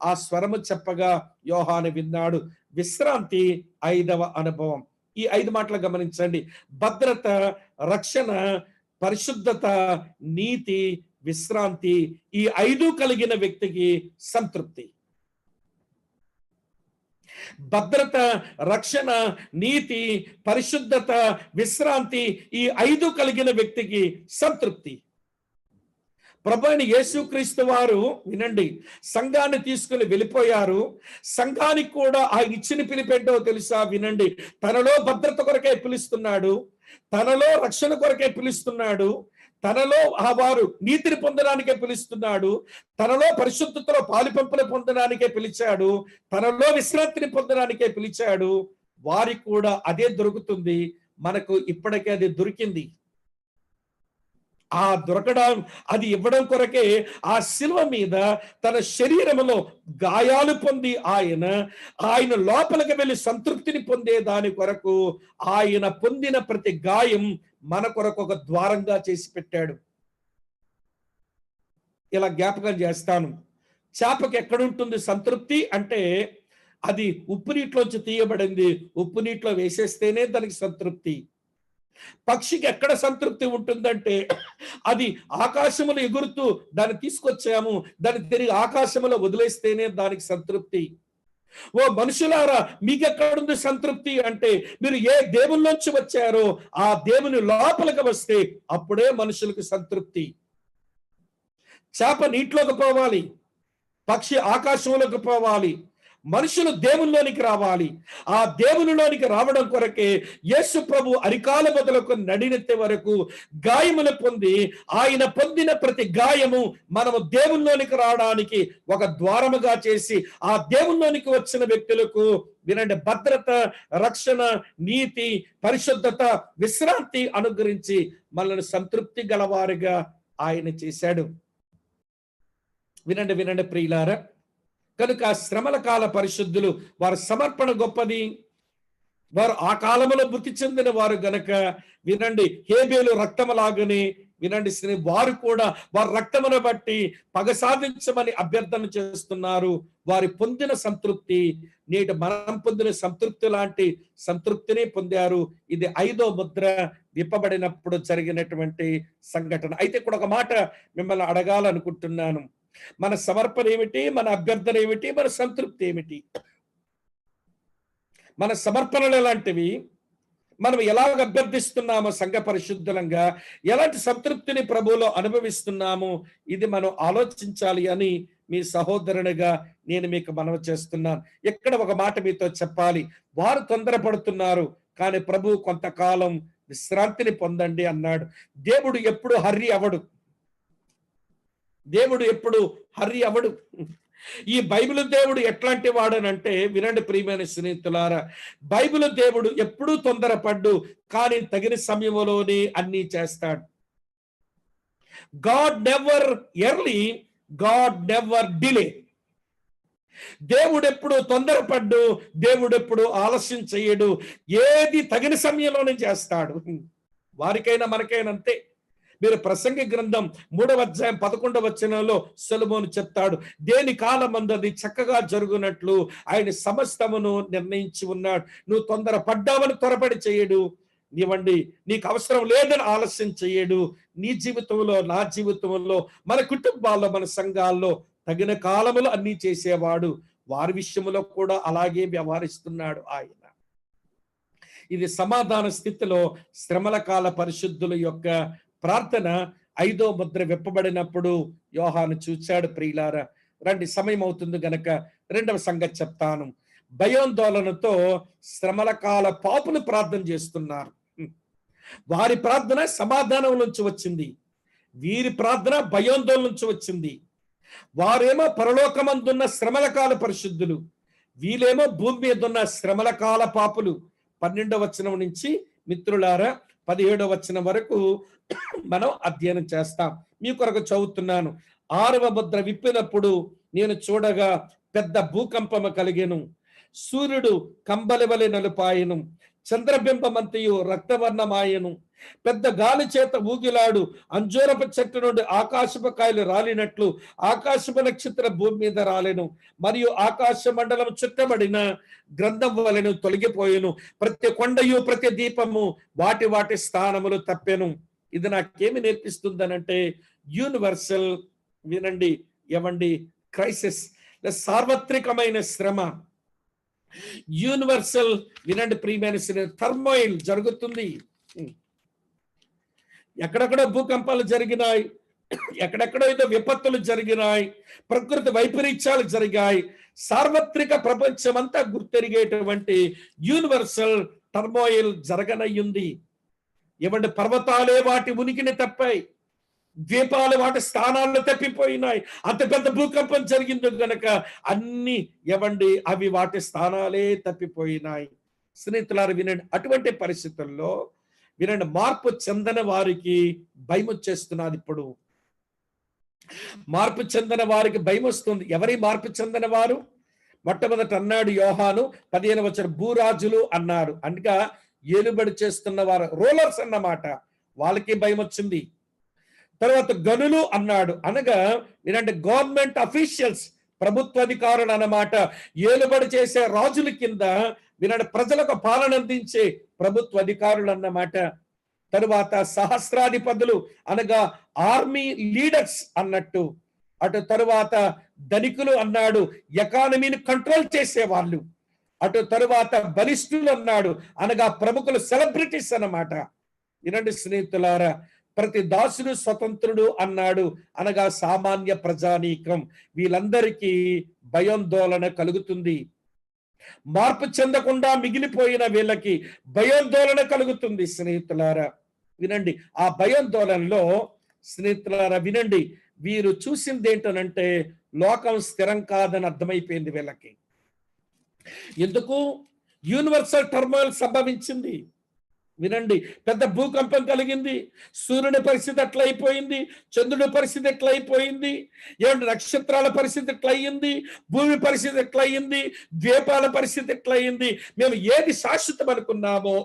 ఆ స్వరము చెప్పగా యోహాను విన్నాడు. విశ్రాంతి 5వ అనుభవం. ఈ 5 మాటలు గమనించండి. భద్రత, రక్షణ, పరిశుద్ధత, నీతి, విశ్రాంతి. ఈ 5 కలిగిన వ్యక్తికి సంతృప్తి. భద్రత, రక్షణ, నీతి, పరిశుద్ధత, విశ్రాంతి, ఈ 5 కలిగిన వ్యక్తికి సంతృప్తి. ప్రభువైన యేసుక్రీస్తు వారు వినండి, సంఘాన్ని తీసుకుని వెళ్ళిపోయారు. సంఘానికి కూడా ఆయన ఇచ్చిన పిలిపేంటో తెలుసా? వినండి, తనలో భద్రత కొరకే పిలుస్తున్నాడు, తనలో రక్షణ కొరకే పిలుస్తున్నాడు, తనలో వారు నీతిని పొందడానికే పిలుస్తున్నాడు, తనలో పరిశుద్ధతలో పాలిపంపులు పొందడానికే పిలిచాడు, తనలో విశ్రాంతిని పొందడానికే పిలిచాడు. వారికి కూడా అదే దొరుకుతుంది. మనకు ఇప్పటికే అది దొరికింది. ఆ దొరకడం, అది ఇవ్వడం కొరకే ఆ శిలువ మీద తన శరీరములో గాయాలు పొంది ఆయన లోపలికి వెళ్ళి సంతృప్తిని పొందే దాని కొరకు ఆయన పొందిన ప్రతి గాయం మన కొరకు ఒక ద్వారంగా చేసి పెట్టాడు. ఇలా జ్ఞాపకం చేస్తాను. చేపకి ఎక్కడుంటుంది సంతృప్తి అంటే, అది ఉప్పు నీటిలోంచి తీయబడింది, ఉప్పు నీటిలో వేసేస్తేనే దానికి సంతృప్తి. పక్షికి ఎక్కడ సంతృప్తి ఉంటుందంటే, అది ఆకాశములో ఎగురుతూ దాన్ని తీసుకొచ్చాము, దాన్ని తిరిగి ఆకాశములో వదిలేస్తేనే దానికి సంతృప్తి. ఓ మనుషులారా, మీకెక్కడుంది సంతృప్తి అంటే, మీరు ఏ దేవుల్లోంచి వచ్చారో ఆ దేవుని లోపలికి వస్తే అప్పుడే మనుషులకు సంతృప్తి. చేప నీటిలోకి పోవాలి, పక్షి ఆకాశంలోకి పోవాలి, మనుషులు దేవునిలోనికి రావాలి. ఆ దేవునిలోనికి రావడం కొరకే యేసు ప్రభు అరికాల మొదలకు నడినెత్తే వరకు గాయములు పొంది, ఆయన పొందిన ప్రతి గాయము మనము దేవునిలోనికి రావడానికి ఒక ద్వారముగా చేసి, ఆ దేవునిలోనికి వచ్చిన వ్యక్తులకు వినండి భద్రత, రక్షణ, నీతి, పరిశుద్ధత, విశ్రాంతి అనుగ్రహించి మనల్ని సంతృప్తి గలవారిగా ఆయన చేశాడు. వినండి వినండి ప్రియులారా. కనుక శ్రమల కాల పరిశుద్ధులు, వారి సమర్పణ గొప్పది. వారు ఆ కాలంలో మృతి చెందిన వారు గనక వినండి, హేబేలు రక్తములాగనే వినండి శ్రీ, వారు కూడా వారి రక్తమును బట్టి పగ సాధించమని అభ్యర్థన చేస్తున్నారు. వారి పొందిన సంతృప్తి నేటి మనం పొందిన సంతృప్తి లాంటి సంతృప్తిని పొందారు. ఇది 5వ ముద్ర విప్పబడినప్పుడు జరిగినటువంటి సంఘటన. అయితే ఇక్కడ ఒక మాట మిమ్మల్ని అడగాలనుకుంటున్నాను. మన సమర్పణ ఏమిటి? మన అభ్యర్థన ఏమిటి? మన సంతృప్తి ఏమిటి? మన సమర్పణలు ఎలాంటివి? మనం ఎలాగ అభ్యర్థిస్తున్నామో సంఘ పరిశుద్ధంగా, ఎలాంటి సంతృప్తిని ప్రభువులో అనుభవిస్తున్నాము, ఇది మనం ఆలోచించాలి అని మీ సహోదరునిగా నేను మీకు మనవి చేస్తున్నాను. ఇక్కడ ఒక మాట మీతో చెప్పాలి. వారు తొందరపడుతున్నారు, కానీ ప్రభు కొంతకాలం విశ్రాంతిని పొందండి అన్నాడు. దేవుడు ఎప్పుడు హర్రి అవడు. దేవుడు ఎప్పుడు హర్రి అవడు. ఈ బైబిల్ దేవుడు ఎట్లాంటి వాడనంటే, వినండి ప్రియమైన స్నేహితులారా, బైబిల్ దేవుడు ఎప్పుడూ తొందరపడ్డు, కానీ తగిన సమయంలోనే అన్నీ చేస్తాడు. God never early, God never delay. దేవుడు ఎప్పుడు తొందరపడ్డు, దేవుడు ఎప్పుడు ఆలస్యం చేయడు. ఏది తగిన సమయంలోనే చేస్తాడు. వారికైనా మనకైనా అంతే. మీరు ప్రసంగి గ్రంథం 3వ అధ్యాయం 11వ వచనంలో సొలొమోను చెప్తాడు, దేని కాలమందు అది చక్కగా జరుగునట్లు ఆయన సమస్తమును నిర్ణయించి ఉన్నాడు. నువ్వు తొందర పడ్డావని త్వరపడి చేయడు. నీవండి నీకు అవసరం లేదని ఆలస్యం చేయడు. నీ జీవితంలో, నా జీవితంలో, మన కుటుంబాల్లో, మన సంఘాల్లో తగిన కాలములో అన్నీ చేసేవాడు. వారి విషయంలో కూడా అలాగే వ్యవహరిస్తున్నాడు ఆయన. ఇది సమాధాన స్థితిలో శ్రమల కాల పరిశుద్ధుల యొక్క ప్రార్థన 5వ ముద్ర విప్పబడినప్పుడు యోహాను చూచాడు. ప్రియులారా, రండి, సమయం అవుతుంది గనక 2వ సంగతి చెప్తాను. భయాందోళనతో శ్రమల కాల పాపులు ప్రార్థన చేస్తున్నారు. వారి ప్రార్థన సమాధానం నుంచి వచ్చింది, వీరి ప్రార్థన భయాందోళన నుంచి వచ్చింది. వారేమో పరలోకమందున్న శ్రమల కాల పరిశుద్ధులు, వీళ్ళేమో భూమి మీద ఉన్న శ్రమల కాల పాపులు. 12వ వచనం నుంచి మిత్రులారా 17వ వచనం వరకు మనం అధ్యయనం చేస్తాం. మీ కొరకు చదువుతున్నాను. 6వ ముద్ర విప్పినప్పుడు నేను చూడగా పెద్ద భూకంపము కలిగెను. సూర్యుడు కంబలి వలె నలుపాయెను, చంద్రబింబమంతయు రక్తవర్ణమాయెను. పెద్ద గాలి చేత ఊగిలాడు అంజూరపు చెట్టు నుండి ఆకాశపు కాయలు రాలినట్లు ఆకాశపు నక్షత్ర భూమి మీద రాలెను. మరియు ఆకాశ మండలం చుట్టబడిన గ్రంథం వలెను తొలగిపోయెను. ప్రతి కొండయు ప్రతి దీపము వాటి వాటి స్థానములు తప్పెను. ఇది నాకేమి నేర్పిస్తుందనంటే, యూనివర్సల్, వినండి ఏమండి, క్రైసిస్, సార్వత్రికమైన శ్రమ, యూనివర్సల్, వినండి ప్రియమైన టర్మోయిల్ జరుగుతుంది. ఎక్కడెక్కడో భూకంపాలు జరిగినాయి, ఎక్కడెక్కడో ఏదో విపత్తులు జరిగినాయి, ప్రకృతి వైపరీత్యాలు జరిగాయి. సార్వత్రిక ప్రపంచం అంతా గుర్తెరిగేటువంటి యూనివర్సల్ టర్మోయిల్ జరగనయ్యింది. ఏమంటే పర్వతాలే వాటి ఉనికిని తప్పాయి, ద్వీపాలు వాటి స్థానాల్లో తప్పిపోయినాయి. అంత పెద్ద భూకంపం జరిగింది కనుక అన్ని ఏమండి అవి వాటి స్థానాలే తప్పిపోయినాయి. స్నేహితులారు వినండి, అటువంటి పరిస్థితుల్లో వినండి, మార్పు చెందని వారికి భయం వచ్చేస్తున్నది. ఇప్పుడు మార్పు చెందిన వారికి భయం వస్తుంది. ఎవరి మార్పు చెందిన వారు? మొట్టమొదట అన్నాడు యోహాను 15వ వచనం, భూరాజులు అన్నాడు. అనగా ఏలుబడి చేస్తున్న వారు, రూలర్స్ అన్నమాట, వాళ్ళకి భయం వచ్చింది. తర్వాత గనులు అన్నాడు, అనగా వినండి గవర్నమెంట్ అఫీషియల్స్, ప్రభుత్వ అధికారులు అన్నమాట, ఏలుబడి చేసే రాజుల కింద వినండి ప్రజలకు పాలన అందించే ప్రభుత్వ అధికారులు అన్నమాట. తరువాత సహస్రాధిపతులు అనగా ఆర్మీ లీడర్స్ అన్నట్టు. అటు తరువాత ధనికులు అన్నాడు, ఎకానమీని కంట్రోల్ చేసే వాళ్ళు. అటు తరువాత బలిష్ఠులు అన్నాడు, అనగా ప్రముఖులు, సెలబ్రిటీస్ అన్నమాట. వినండి స్నేహితులారా, ప్రతి దాసుడు స్వతంత్రుడు అన్నాడు, అనగా సామాన్య ప్రజానీకం. వీళ్ళందరికీ భయాందోళన కలుగుతుంది. మార్పు చెందకుండా మిగిలిపోయిన వీళ్ళకి భయాందోళన కలుగుతుంది. స్నేహితులారా వినండి, ఆ భయాందోళనలో స్నేహితులారా వినండి, వీరు చూసింది ఏంటనంటే లోకం స్థిరం కాదని అర్థమైపోయింది వీళ్ళకి. ఎందుకు? యూనివర్సల్ టర్మోయిల్ సంభవించింది. వినండి, పెద్ద భూకంపం కలిగింది. సూర్యుని పరిస్థితి ఎట్లా అయిపోయింది, చంద్రుడి పరిస్థితి ఎట్లా అయిపోయింది, ఏమంటే నక్షత్రాల పరిస్థితి ఎట్లా అయ్యింది, భూమి పరిస్థితి ఎట్లా అయ్యింది, ద్వీపాల పరిస్థితి ఎట్లా అయ్యింది. మేము ఏది శాశ్వతం అనుకున్నామో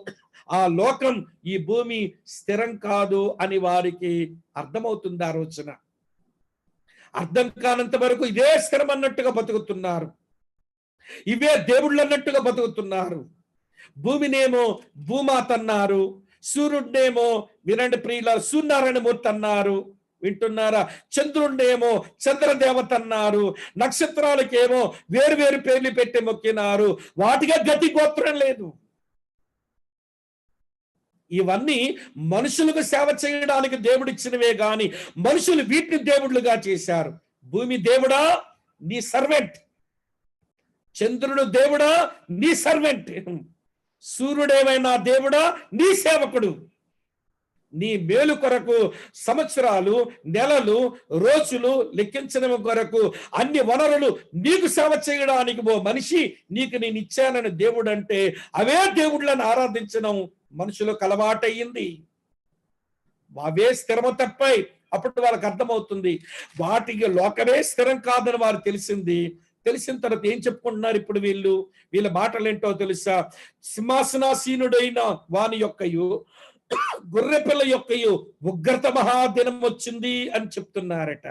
ఆ లోకం, ఈ భూమి స్థిరం కాదు అని వారికి అర్థమవుతుంది. ఆ రోజున అర్థం కానంత వరకు ఇదే స్థిరం అన్నట్టుగా బతుకుతున్నారు, ఇవే దేవుళ్ళు అన్నట్టుగా బతుకుతున్నారు. భూమినేమో భూమాత అన్నారు, సూర్యుడినేమో, వినండి ప్రియుల, సూర్యనారాయణమూర్తి అన్నారు. వింటున్నారా? చంద్రుడినేమో చంద్రదేవత అన్నారు, నక్షత్రాలకేమో వేరు వేరు పేర్లు పెట్టి మొక్కినారు. వాటిగా గతి గోత్రం లేదు. ఇవన్నీ మనుషులకు సేవ చేయడానికి దేవుడిచ్చినవే గాని మనుషులు వీటిని దేవుళ్ళుగా చేశారు. భూమి దేవుడా, నీ సర్వెంట్. చంద్రుడు దేవుడా, నీ సర్వెంట్. సూర్యుడేమైనా దేవుడా, నీ సేవకుడు. నీ మేలు కొరకు సంవత్సరాలు, నెలలు, రోజులు లెక్కించడం కొరకు అన్ని వనరులు నీకు సేవ చేయడానికి ఓ మనిషి నీకు నేను ఇచ్చానని దేవుడు అంటే, అవే దేవుళ్ళని ఆరాధించడం మనుషులకు అలవాటయ్యింది. అవే స్థిరమ తప్పై. అప్పుడు వాళ్ళకి అర్థమవుతుంది వాటికి లోకమే స్థిరం కాదని వారు తెలిసిన తర్వాత ఏం చెప్పుకుంటున్నారు ఇప్పుడు వీళ్ళ మాటలేంటో తెలుసా? సింహాసనాసీనుడైన వాని యొక్కయు గొర్రెపిల్ల యొక్కయు ఉగ్రత మహాదినం వచ్చింది అని చెప్తున్నారట.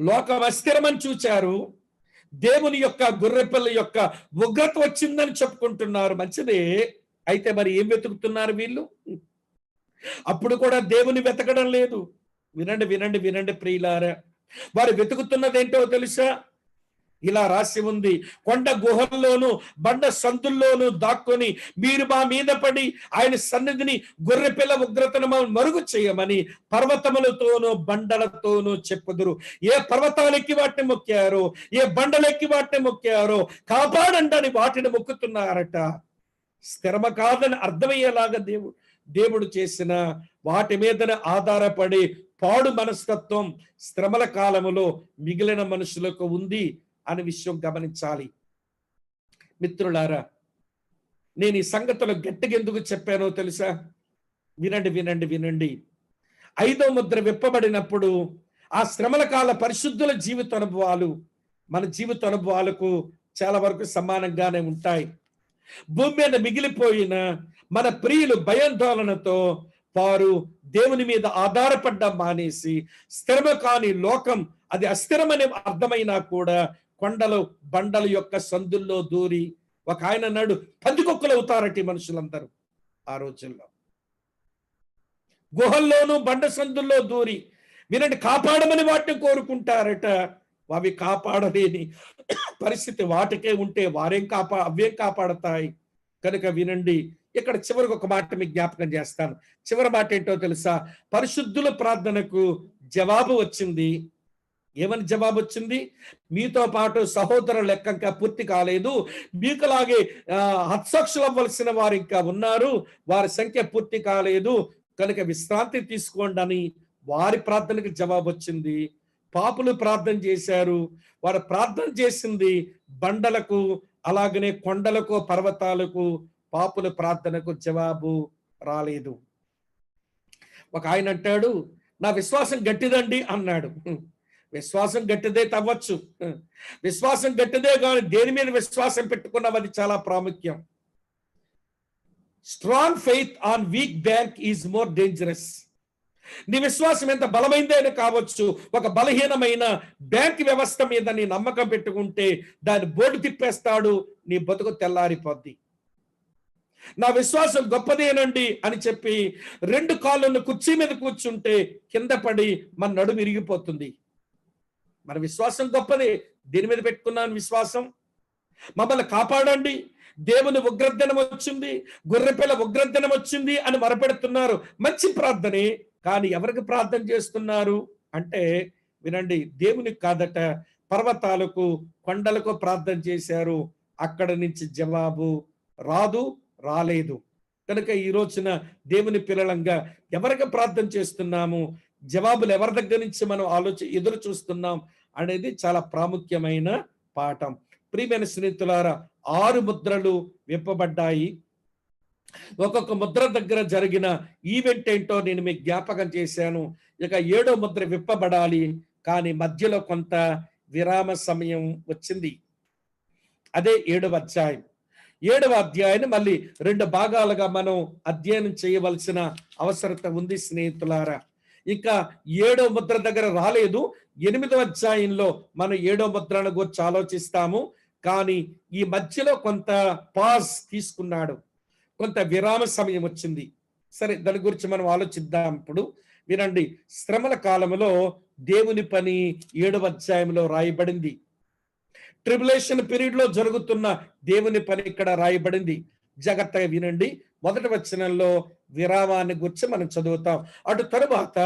లోకం అస్థిరమని చూచారు, దేవుని యొక్క గొర్రెపిల్ల యొక్క ఉగ్రత వచ్చిందని చెప్పుకుంటున్నారు. మంచిదే. అయితే మరి ఏం వెతుకుతున్నారు వీళ్ళు? అప్పుడు కూడా దేవుని వెతకడం లేదు. వినండి వినండి వినండి ప్రియులారా, వారు వెతుకుతున్నది ఏంటో తెలుసా? ఇలా రాసి ఉంది, కొండ గుహల్లోను బండ సందుల్లోనూ దాక్కొని మీరు మా మీద పడి ఆయన సన్నిధిని గొర్రెపిల్ల ఉగ్రతను మరుగు చేయమని పర్వతములతోనూ బండలతోనూ చెప్పుదురు. ఏ పర్వతాలెక్కి వాటిని మొక్కారో, ఏ బండలెక్కి వాటిని మొక్కారో కాపాడండి అని వాటిని మొక్కుతున్నారట. స్థిరమ కాదని అర్థమయ్యేలాగా దేవుడు చేసిన వాటి మీదనే ఆధారపడి పాడు మనస్తత్వం శ్రమల కాలములో మిగిలిన మనుషులకు ఉంది అనే విషయం గమనించాలి. మిత్రులారా, నేను ఈ సంగతులు గట్టిగా ఎందుకు చెప్పానో తెలుసా? వినండి వినండి వినండి. 5వ ముద్ర విప్పబడినప్పుడు ఆ శ్రమల కాల పరిశుద్ధుల జీవిత అనుభవాలు మన జీవిత అనుభవాలకు చాలా వరకు సమానంగానే ఉంటాయి. భూమి మీద మిగిలిపోయిన మన ప్రియులు భయాందోళనతో వారు దేవుని మీద ఆధారపడ్డం మానేసి స్థిరమ కాని లోకం, అది అస్థిరమని అర్థమైనా కూడా కొండలు బండల యొక్క సందుల్లో దూరి, ఒక ఆయన అన్నాడు, పందికొక్కులు అవుతారట మనుషులందరూ ఆ రోజుల్లో. గుహల్లోనూ బండ సందుల్లో దూరి, వినండి, కాపాడమని వాటిని కోరుకుంటారట. అవి కాపాడలేని పరిస్థితి వాటికే ఉంటే అవేం కాపాడతాయి? కనుక వినండి, ఇక్కడ చివరికి ఒక మాట మీకు జ్ఞాపకం చేస్తాను. చివరి మాట ఏంటో తెలుసా? పరిశుద్ధుల ప్రార్థనకు జవాబు వచ్చింది. ఏమని జవాబు వచ్చింది? మీతో పాటు సహోదరుల లెక్క ఇంకా పూర్తి కాలేదు, మీకులాగే హత్సాక్షులు అవ్వవలసిన వారు ఇంకా ఉన్నారు, వారి సంఖ్య పూర్తి కాలేదు, కనుక విశ్రాంతి తీసుకోండి అని వారి ప్రార్థనకు జవాబు వచ్చింది. పాపులు ప్రార్థన చేశారు. వారు ప్రార్థన చేసింది బండలకు, అలాగనే కొండలకు, పర్వతాలకు. పాపుల ప్రార్థనకు జవాబు రాలేదు. ఒక ఆయన అంటాడు, నా విశ్వాసం గట్టిదండి అన్నాడు. విశ్వాసం గట్టిదే తవ్వచ్చు, విశ్వాసం గట్టిదే కానీ దేని మీద విశ్వాసం పెట్టుకున్నది చాలా ప్రాముఖ్యం. Strong faith on week bank is more dangerous. నీ విశ్వాసం ఎంత బలమైందైనా కావచ్చు, ఒక బలహీనమైన బ్యాంక్ వ్యవస్థ మీద నీ నమ్మకం పెట్టుకుంటే దాన్ని బోర్డు తిప్పేస్తాడు, నీ బతుకు తెల్లారిపోద్ది. నా విశ్వాసం గొప్పదేనండి అని చెప్పి 2 కాళ్ళను కుర్చీ మీద కూర్చుంటే కింద పడి మన నడుము విరిగిపోతుంది. మన విశ్వాసం గొప్పదే. దేని మీద పెట్టుకున్నాను విశ్వాసం? మమ్మల్ని కాపాడండి, దేవుని ఉగ్రదినం వచ్చింది, గొర్రెపిల్ల ఉగ్రదినం వచ్చింది అని మొరపెడుతున్నారు. మంచి ప్రార్థనే, కానీ ఎవరికి ప్రార్థన చేస్తున్నారు అంటే వినండి, దేవునికి కాదట, పర్వతాలకు, కొండలకు ప్రార్థన చేశారు. అక్కడ నుంచి జవాబు రాలేదు. కనుక ఈ రోజున దేవుని పిల్లలంగా ఎవరికి ప్రార్థన చేస్తున్నాము, జవాబులు ఎవరి దగ్గర నుంచి మనం ఎదురు చూస్తున్నాం అనేది చాలా ప్రాముఖ్యమైన పాఠం. ప్రియమైన స్నేహితులారా, 6 ముద్రలు విప్పబడ్డాయి. ఒక్కొక్క ముద్ర దగ్గర జరిగిన ఈవెంట్ ఏంటో నేను మీకు జ్ఞాపకం చేశాను. ఇక 7వ ముద్ర విప్పబడాలి, కానీ మధ్యలో కొంత విరామ సమయం వచ్చింది. అదే 7వ అధ్యాయం. 7వ అధ్యాయాన్ని మళ్ళీ 2 భాగాలుగా మనం అధ్యయనం చేయవలసిన అవసరత ఉంది స్నేహితులారా. ఇక 7వ ముద్ర దగ్గర రాలేదు. 8వ అధ్యాయంలో మనం 7వ ముద్రను గురించి ఆలోచిస్తాము. కానీ ఈ మధ్యలో కొంత పాజ్ తీసుకున్నాడు. కొంత విరామ సమయం వచ్చింది. సరే, దాని గురించి మనం ఆలోచిద్దాం. ఇప్పుడు వినండి. శ్రమల కాలంలో దేవుని పని 7వ అధ్యాయంలో రాయబడింది. ట్రిబులేషన్ పీరియడ్ లో జరుగుతున్న దేవుని పని ఇక్కడ రాయబడింది. జాగ్రత్తగా వినండి. మొదటి వచనంలో విరామాన్ని గురించి మనం చదువుతాం. అటు తరువాత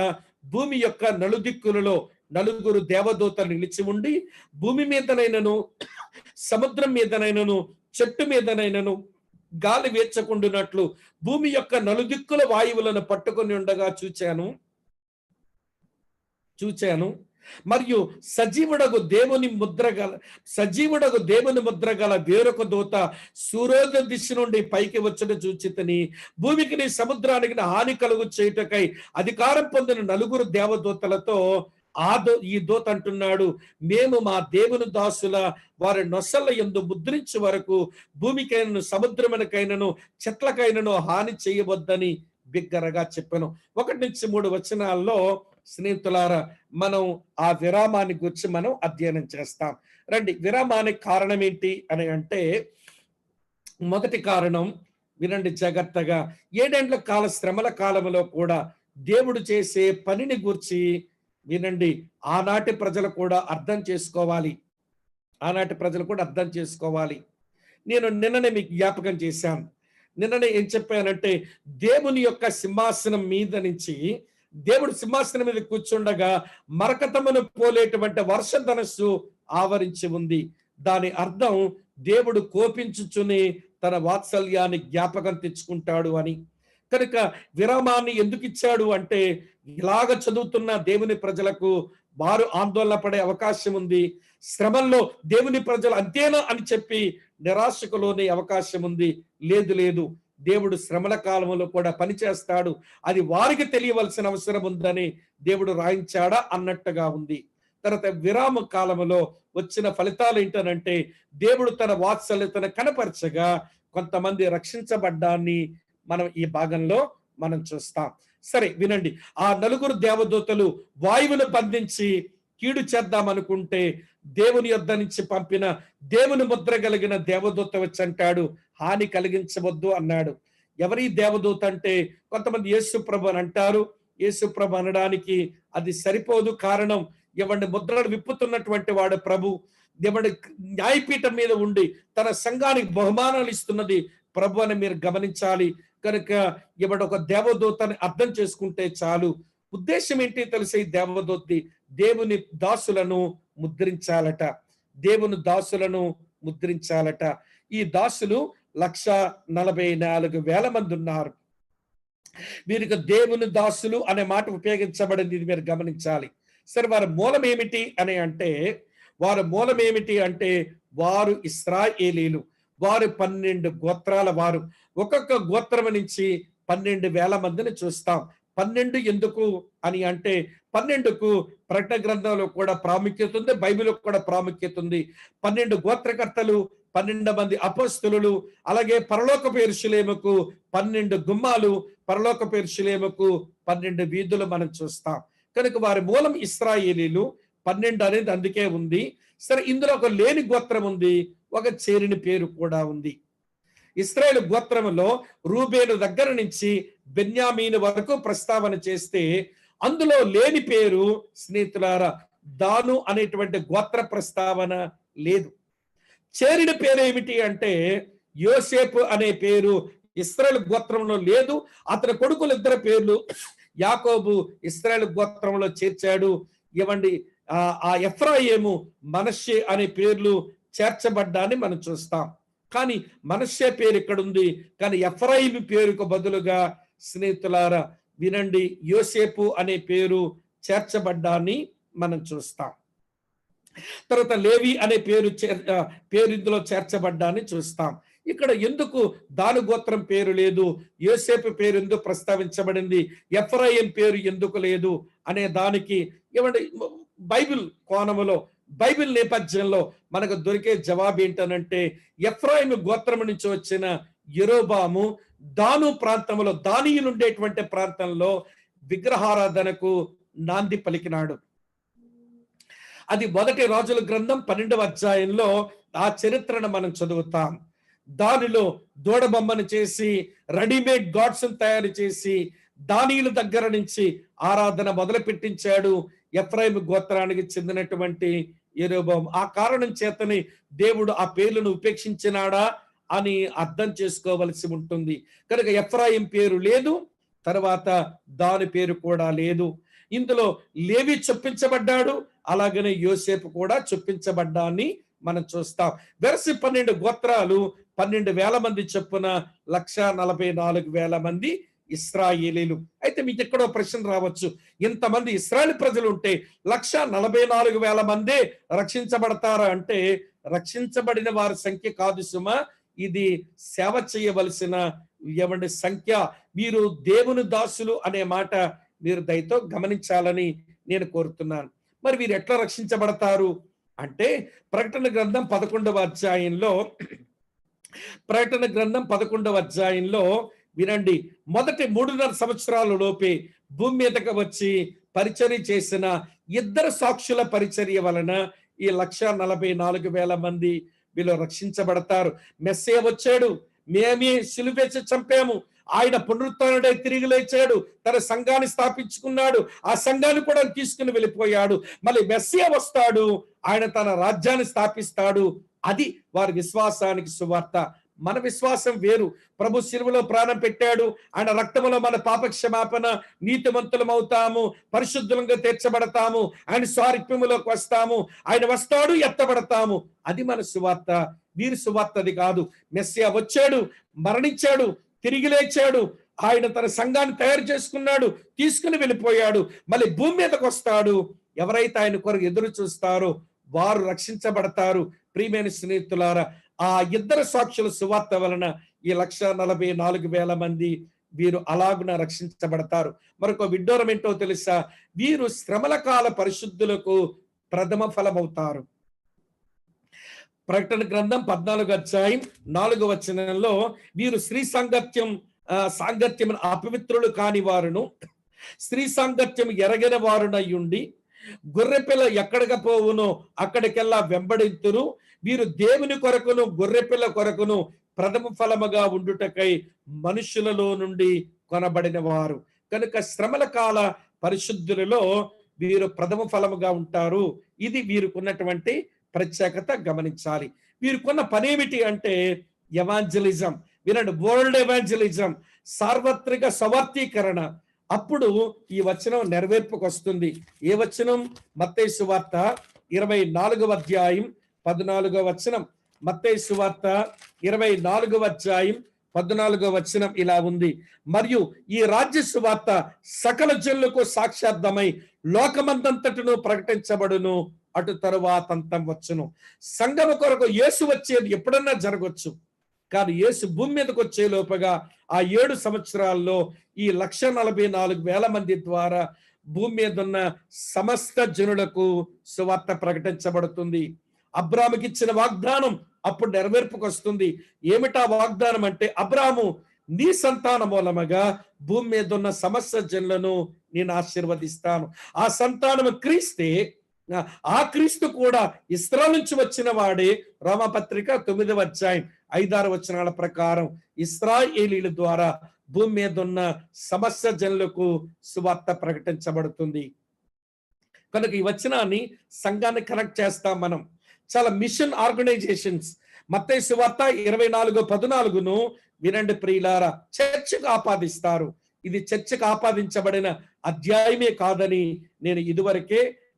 భూమి యొక్క నలుదిక్కులలో నలుగురు దేవదూతలు నిలిచి ఉండి, భూమి మీదనైనను సముద్రం మీదనైనను చెట్టు మీదనైనను గాలి వేచకుండునట్లు భూమి యొక్క నలుదిక్కుల వాయువులను పట్టుకొని ఉండగా చూచాను. మరియు సజీవుడగు దేవుని ముద్ర గల వేరొక దూత సూర్యోదయ దిశ నుండి పైకి వచ్చుట చూచితిని. భూమికి సముద్రానికి హాని కలుగు చేయుటకై అధికారం పొందిన నలుగురు దేవదూతలతో ఈ దూత అంటున్నాడు, మేము మా దేవుని దాసుల వారి నొసల యందు ముద్రించే వరకు భూమికైనను సముద్రమునకైనను చెట్లకైనను హాని చేయవద్దని బిగ్గరగా చెప్పాను. 1-3 వచనాల్లో స్నేహితులారా మనం ఆ విరామాన్ని గురించి మనం అధ్యయనం చేస్తాం. రండి, విరామానికి కారణం ఏంటి అని అంటే, మొదటి కారణం వినండి జాగ్రత్తగా. 7 ఏండ్ల కాల శ్రమల కాలంలో కూడా దేవుడు చేసే పనిని గురించి వినండి. ఆనాటి ప్రజలు కూడా అర్థం చేసుకోవాలి. నేను నిన్ననే మీకు జ్ఞాపకం చేశాను. నిన్ననే ఏం చెప్పానంటే, దేవుని యొక్క సింహాసనం మీద నుంచి దేవుడు సింహాసనం మీద కూర్చుండగా మరకతమును పోలేటువంటి వర్షధనస్సు ఆవరించి ఉంది. దాని అర్థం దేవుడు కోపించుచుని తన వాత్సల్యాన్ని జ్ఞాపకం తెచ్చుకుంటాడు అని. కనుక విరామాన్ని ఎందుకు ఇచ్చాడు అంటే, ఇలాగ చదువుతున్న దేవుని ప్రజలకు వారు ఆందోళన పడే అవకాశం ఉంది. శ్రమల్లో దేవుని ప్రజలు అంతేనా అని చెప్పి నిరాశకు లోనే అవకాశం ఉంది. లేదు, దేవుడు శ్రమల కాలంలో కూడా పనిచేస్తాడు, అది వారికి తెలియవలసిన అవసరం ఉందని దేవుడు రాయించాడా అన్నట్టుగా ఉంది. తర్వాత విరామ కాలంలో వచ్చిన ఫలితాలు ఏంటనంటే, దేవుడు తన వాత్సల్యతను కనపరచగా కొంతమంది రక్షించబడ్డాన్ని మనం ఈ భాగంలో మనం చూస్తాం. సరే వినండి. ఆ నలుగురు దేవదూతలు వాయువును బంధించి కీడు చేద్దామనుకుంటే దేవుని యొద్ద నుంచి పంపిన దేవుని ముద్ర కలిగిన దేవదూత వచ్చి అంటాడు, హాని కలిగించవద్దు అన్నాడు. ఎవరి దేవదూత అంటే, కొంతమంది యేసుప్రభు అని అంటారు. యేసుప్రభు అనడానికి అది సరిపోదు. కారణం, ఎవరిని ముద్రలు విప్పుతున్నటువంటి వాడు ప్రభు. ఎవరి న్యాయపీఠం మీద ఉండి తన సంఘానికి బహుమానాలు ఇస్తున్నది ప్రభు అని మీరు గమనించాలి. కనుక ఎవడు ఒక దేవదూతని అర్థం చేసుకుంటే చాలు. ఉద్దేశం ఏంటి తెలిసే, ఈ దేవదూతి దేవుని దాసులను ముద్రించాలట. ఈ దాసులు 1,44,000 మంది ఉన్నారు. వీరికి దేవుని దాసులు అనే మాట ఉపయోగించబడింది, ఇది మీరు గమనించాలి. సరే, వారి మూలం ఏమిటి అంటే వారు ఇశ్రాయేలీలు. వారు 12 గోత్రాల వారు. ఒక్కొక్క గోత్రం నుంచి 12,000 మందిని చూస్తాం. 12 ఎందుకు అని అంటే, 12కు ప్రకటన గ్రంథంలో కూడా ప్రాముఖ్యత ఉంది, బైబిల్లో కూడా ప్రాముఖ్యత ఉంది. 12 గోత్రకర్తలు, 12 మంది అపోస్తలులు, అలాగే పరలోకపు యెరూషలేముకు 12 గుమ్మాలు, పరలోకపు యెరూషలేముకు 12 వీధులు మనం చూస్తాం. కనుక వారి మూలం ఇశ్రాయేలీలు. 12 అనేది అందుకే ఉంది. సరే, ఇందులో ఒక లేని గోత్రం ఉంది, ఒక చేరిన పేరు కూడా ఉంది. ఇశ్రాయేలు గోత్రములో రూబేను దగ్గర నుంచి బెన్యామీను వరకు ప్రస్తావన చేస్తే, అందులో లేని పేరు స్నేహితులారా దాను అనేటువంటి గోత్ర ప్రస్తావన లేదు. చేరిన పేరు ఏమిటి అంటే, యోసేపు అనే పేరు ఇశ్రాయేలు గోత్రంలో లేదు. అతని కొడుకులు 2 పేర్లు యాకోబు ఇశ్రాయేలు గోత్రంలో చేర్చాడు. ఇవ్వండి, ఆ ఎఫ్రాయిము, మనష్షే అనే పేర్లు చేర్చబడ్డాన్ని మనం చూస్తాం. కానీ మనష్షే పేరు ఇక్కడ ఉంది, కానీ ఎఫ్రాయిము పేరుకు బదులుగా స్నేహితులారా వినండి, యోసేపు అనే పేరు చేర్చబడ్డాన్ని మనం చూస్తాం. తర్వాత లేవి అనే పేరు ఇందులో చేర్చబడ్డాన్ని చూస్తాం. ఇక్కడ ఎందుకు దాను గోత్రం పేరు లేదు, యోసేపు పేరు ఎందుకు ప్రస్తావించబడింది, ఎఫ్రాయిం పేరు ఎందుకు లేదు అనే దానికి ఏమంటే బైబిల్ కోణములో బైబిల్ నేపథ్యంలో మనకు దొరికే జవాబు ఏంటనంటే, ఎఫ్రాయిము గోత్రం నుంచి వచ్చిన యెరోబాము దాను ప్రాంతంలో, దానీయులు ఉండేటువంటి ప్రాంతంలో విగ్రహారాధనకు నాంది పలికినాడు. అది మొదటి రాజుల గ్రంథం 12వ అధ్యాయంలో ఆ చరిత్రను మనం చదువుతాం. దానిలో దూడబొమ్మను చేసి, రెడీమేడ్ గాడ్స్ తయారు చేసి దానీయుల దగ్గర నుంచి ఆరాధన మొదలు పెట్టించాడు ఎఫ్రాయిము గోత్రానికి చెందినటువంటి యెరోబాము. ఆ కారణం చేతని దేవుడు ఆ పేర్లను ఉపేక్షించినాడా అని అర్థం చేసుకోవలసి ఉంటుంది. కనుక ఎఫ్రాయిం పేరు లేదు, తర్వాత దాని పేరు కూడా లేదు. ఇందులో లేవి చొప్పించబడ్డాడు, అలాగనే యోసేపు కూడా చొప్పించబడ్డాన్ని మనం చూస్తాం. వెరసి 12 గోత్రాలు 12,000 మంది చొప్పున 1,44,000 మంది ఇశ్రాయేలీలు. అయితే మీకు ఎక్కడో ప్రశ్న రావచ్చు, ఇంతమంది ఇశ్రాయేల్ ప్రజలు ఉంటే 1,44,000 మందే రక్షించబడతారా అంటే, రక్షించబడిన వారి సంఖ్య కాదు సుమా, ఇది సేవ చేయవలసిన ఎవరి సంఖ్య. మీరు దేవుని దాసులు అనే మాట మీరు దయతో గమనించాలని నేను కోరుతున్నాను. మరి వీరు ఎట్లా రక్షించబడతారు అంటే, ప్రకటన గ్రంథం 11వ అధ్యాయంలో వినండి, మొదటి 3.5 సంవత్సరాల లోపే భూమి మీదకి వచ్చి పరిచర్య చేసిన 2 సాక్షుల పరిచర్య వలన ఈ 1,44,000 మంది వీళ్ళు రక్షించబడతారు. మెస్సే వచ్చాడు, మేమే సిలువేసి చంపాము, ఆయన పునరుత్థానుడై తిరిగి లేచాడు, తన సంఘాన్ని స్థాపించుకున్నాడు, ఆ సంఘాన్ని కూడా తీసుకుని వెళ్ళిపోయాడు. మళ్ళీ మెస్సియా వస్తాడు, ఆయన తన రాజ్యాన్ని స్థాపిస్తాడు. అది వారి విశ్వాసానికి సువార్త. మన విశ్వాసం వేరు. ప్రభు శిలువలో ప్రాణం పెట్టాడు, ఆయన రక్తములో మన పాప క్షమాపణ, నీతిమంతులం అవుతాము, పరిశుద్ధులంగా తీర్చబడతాము, ఆయన స్వారూప్యములోకి వస్తాము, ఆయన వస్తాడు, ఎత్తబడతాము. అది మన సువార్త. వీరి సువార్త అది కాదు. మెస్సియా వచ్చాడు, మరణించాడు, తిరిగి లేచాడు, ఆయన తన సంఘాన్ని తయారు చేసుకున్నాడు, తీసుకుని వెళ్ళిపోయాడు, మళ్ళీ భూమి మీదకి వస్తాడు. ఎవరైతే ఆయన కొరకు ఎదురు చూస్తారో వారు రక్షించబడతారు. ప్రియమైన స్నేహితులారా, ఆ 2 సాక్షుల సువార్త వలన ఈ 1,44,000 మంది వీరు అలాగున రక్షించబడతారు. మరొక విడ్డూరం ఏంటో తెలుసా, వీరు శ్రమల కాల పరిశుద్ధులకు ప్రథమ ఫలమవుతారు. ప్రకటన గ్రంథం 14వ అధ్యాయం 4వ వచనంలో, వీరు స్త్రీ సాంగత్యం అపవిత్రులు కాని వారును, స్త్రీ సాంగత్యం ఎరగని వారునయ్యుండి, గొర్రెపిల్ల ఎక్కడికి పోవునో అక్కడికెల్లా వెంబడింతురు. వీరు దేవుని కొరకును గొర్రెపిల్ల కొరకును ప్రథమ ఫలముగా ఉండుటకై మనుషులలో నుండి కొనబడిన వారు. కనుక శ్రమల కాల పరిశుద్ధులలో వీరు ప్రథమ ఫలముగా ఉంటారు. ఇది వీరుకున్నటువంటి ప్రత్యేకత గమనించాలి. వీరుకున్న పనేమిటి అంటే ఎవాంజలిజం. వినండి, వరల్డ్ ఎవాంజలిజం, సార్వత్రిక సవార్తీకరణ. అప్పుడు ఈ వచనం నెరవేర్పుకు వస్తుంది. ఏ వచనం? మత్తయి సువార్త 24వ అధ్యాయం 14వ వచనం. మత్తయి సువార్త 24వ అధ్యాయం 14వ వచనం ఇలా ఉంది, మరియు ఈ రాజ్య సువార్త సకల జనులకు సాక్షార్థమై లోకమందంతటను ప్రకటించబడును, అటు తరువాత అంతం వచ్చును. సంఘము కొరకు యేసు వచ్చేది ఎప్పుడన్నా జరగవచ్చు, కానీ యేసు భూమి మీదకి వచ్చే లోపగా ఆ 7 సంవత్సరాల్లో ఈ 1,44,000 మంది ద్వారా భూమి మీద ఉన్న సమస్త జనులకు సువార్త ప్రకటించబడుతుంది. అబ్రాహాముకి ఇచ్చిన వాగ్దానం అప్పుడు నెరవేర్పుకు వస్తుంది. ఏమిటా వాగ్దానం అంటే, అబ్రాహాము, నీ సంతాన మూలముగా భూమి మీద ఉన్న సమస్త జనులను నేను ఆశీర్వదిస్తాను. ఆ సంతానము క్రీస్తే. ఆ క్రీస్తు కూడా ఇశ్రాయేలు నుంచి వచ్చిన వాడే. రోమాపత్రిక 9వ అధ్యాయం 5-6 వచనాల ప్రకారం ఇశ్రాయేలీల ద్వారా భూమి మీద ఉన్న సమస్త జనులకు సువార్త ప్రకటించబడుతుంది. కనుక ఈ వచనాన్ని సంఘాన్ని కనెక్ట్ చేస్తాం మనం. చాలా మిషన్ ఆర్గనైజేషన్స్ మత్తయి సువార్త 24:14 వినండి ప్రియులారా, చర్చకు ఆపాదిస్తారు. ఇది చర్చకు ఆపాదించబడిన అధ్యాయమే కాదని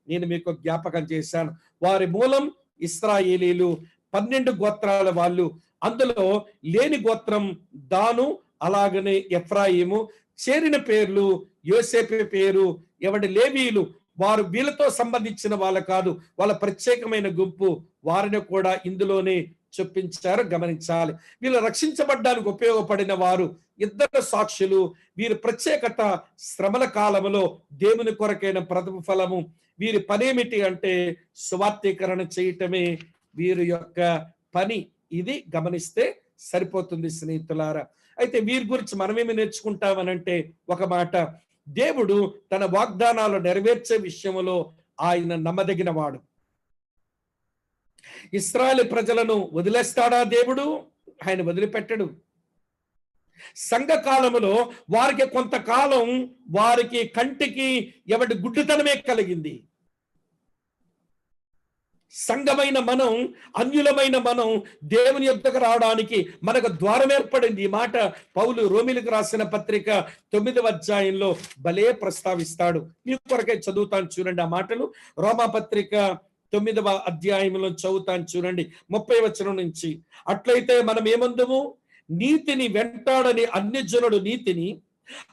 నేను మీకు జ్ఞాపకం చేశాను. వారి మూలం ఇశ్రాయేలీలు, 12 గోత్రాల వాళ్ళు. అందులో లేని గోత్రం దాను, అలాగనే ఎఫ్రాయిము. చేరిన పేర్లు యోసేపు పేరు. ఎవడి లేవీలు, వారు వీళ్ళతో సంబంధించిన వాళ్ళ కాదు, వాళ్ళ ప్రత్యేకమైన గుంపు. వారిని కూడా ఇందులోనే చొప్పించారో గమనించాలి. వీళ్ళు రక్షించబడ్డానికి ఉపయోగపడిన వారు ఇద్దరు సాక్షులు. వీరి ప్రత్యేకత శ్రమల కాలములో దేవుని కొరకైన ప్రతిఫలము. వీరి పనేమిటి అంటే సువార్తీకరణ చేయటమే వీరి యొక్క పని. ఇది గమనిస్తే సరిపోతుంది స్నేహితులారా. అయితే వీరి గురించి మనమేమి నేర్చుకుంటామనంటే ఒక మాట, దేవుడు తన వాగ్దానాలు నెరవేర్చే విషయంలో ఆయన నమ్మదగిన వాడు. ఇశ్రాయేలు ప్రజలను వదిలేస్తాడా దేవుడు? ఆయన వదిలిపెట్టడు. సంఘకాలములో వారికి కొంతకాలం వారికి కంటికి ఎవడి గుడ్డితనమే కలిగింది. సంఘమైన మనం, అన్యులమైన మనం దేవుని యొద్దకు రావడానికి మనకు ద్వారం ఏర్పడింది. ఈ మాట పౌలు రోమిలకు రాసిన పత్రిక 9వ అధ్యాయంలో భలే ప్రస్తావిస్తాడు. మీ కొరకే చదువుతాను చూడండి ఆ మాటలు. రోమా పత్రిక 9వ అధ్యాయంలో చదువుతాను చూడండి 30వ వచనం నుంచి. అట్లయితే మనం ఏమందుము? నీతిని వెంటాడని అన్యజనుడు నీతిని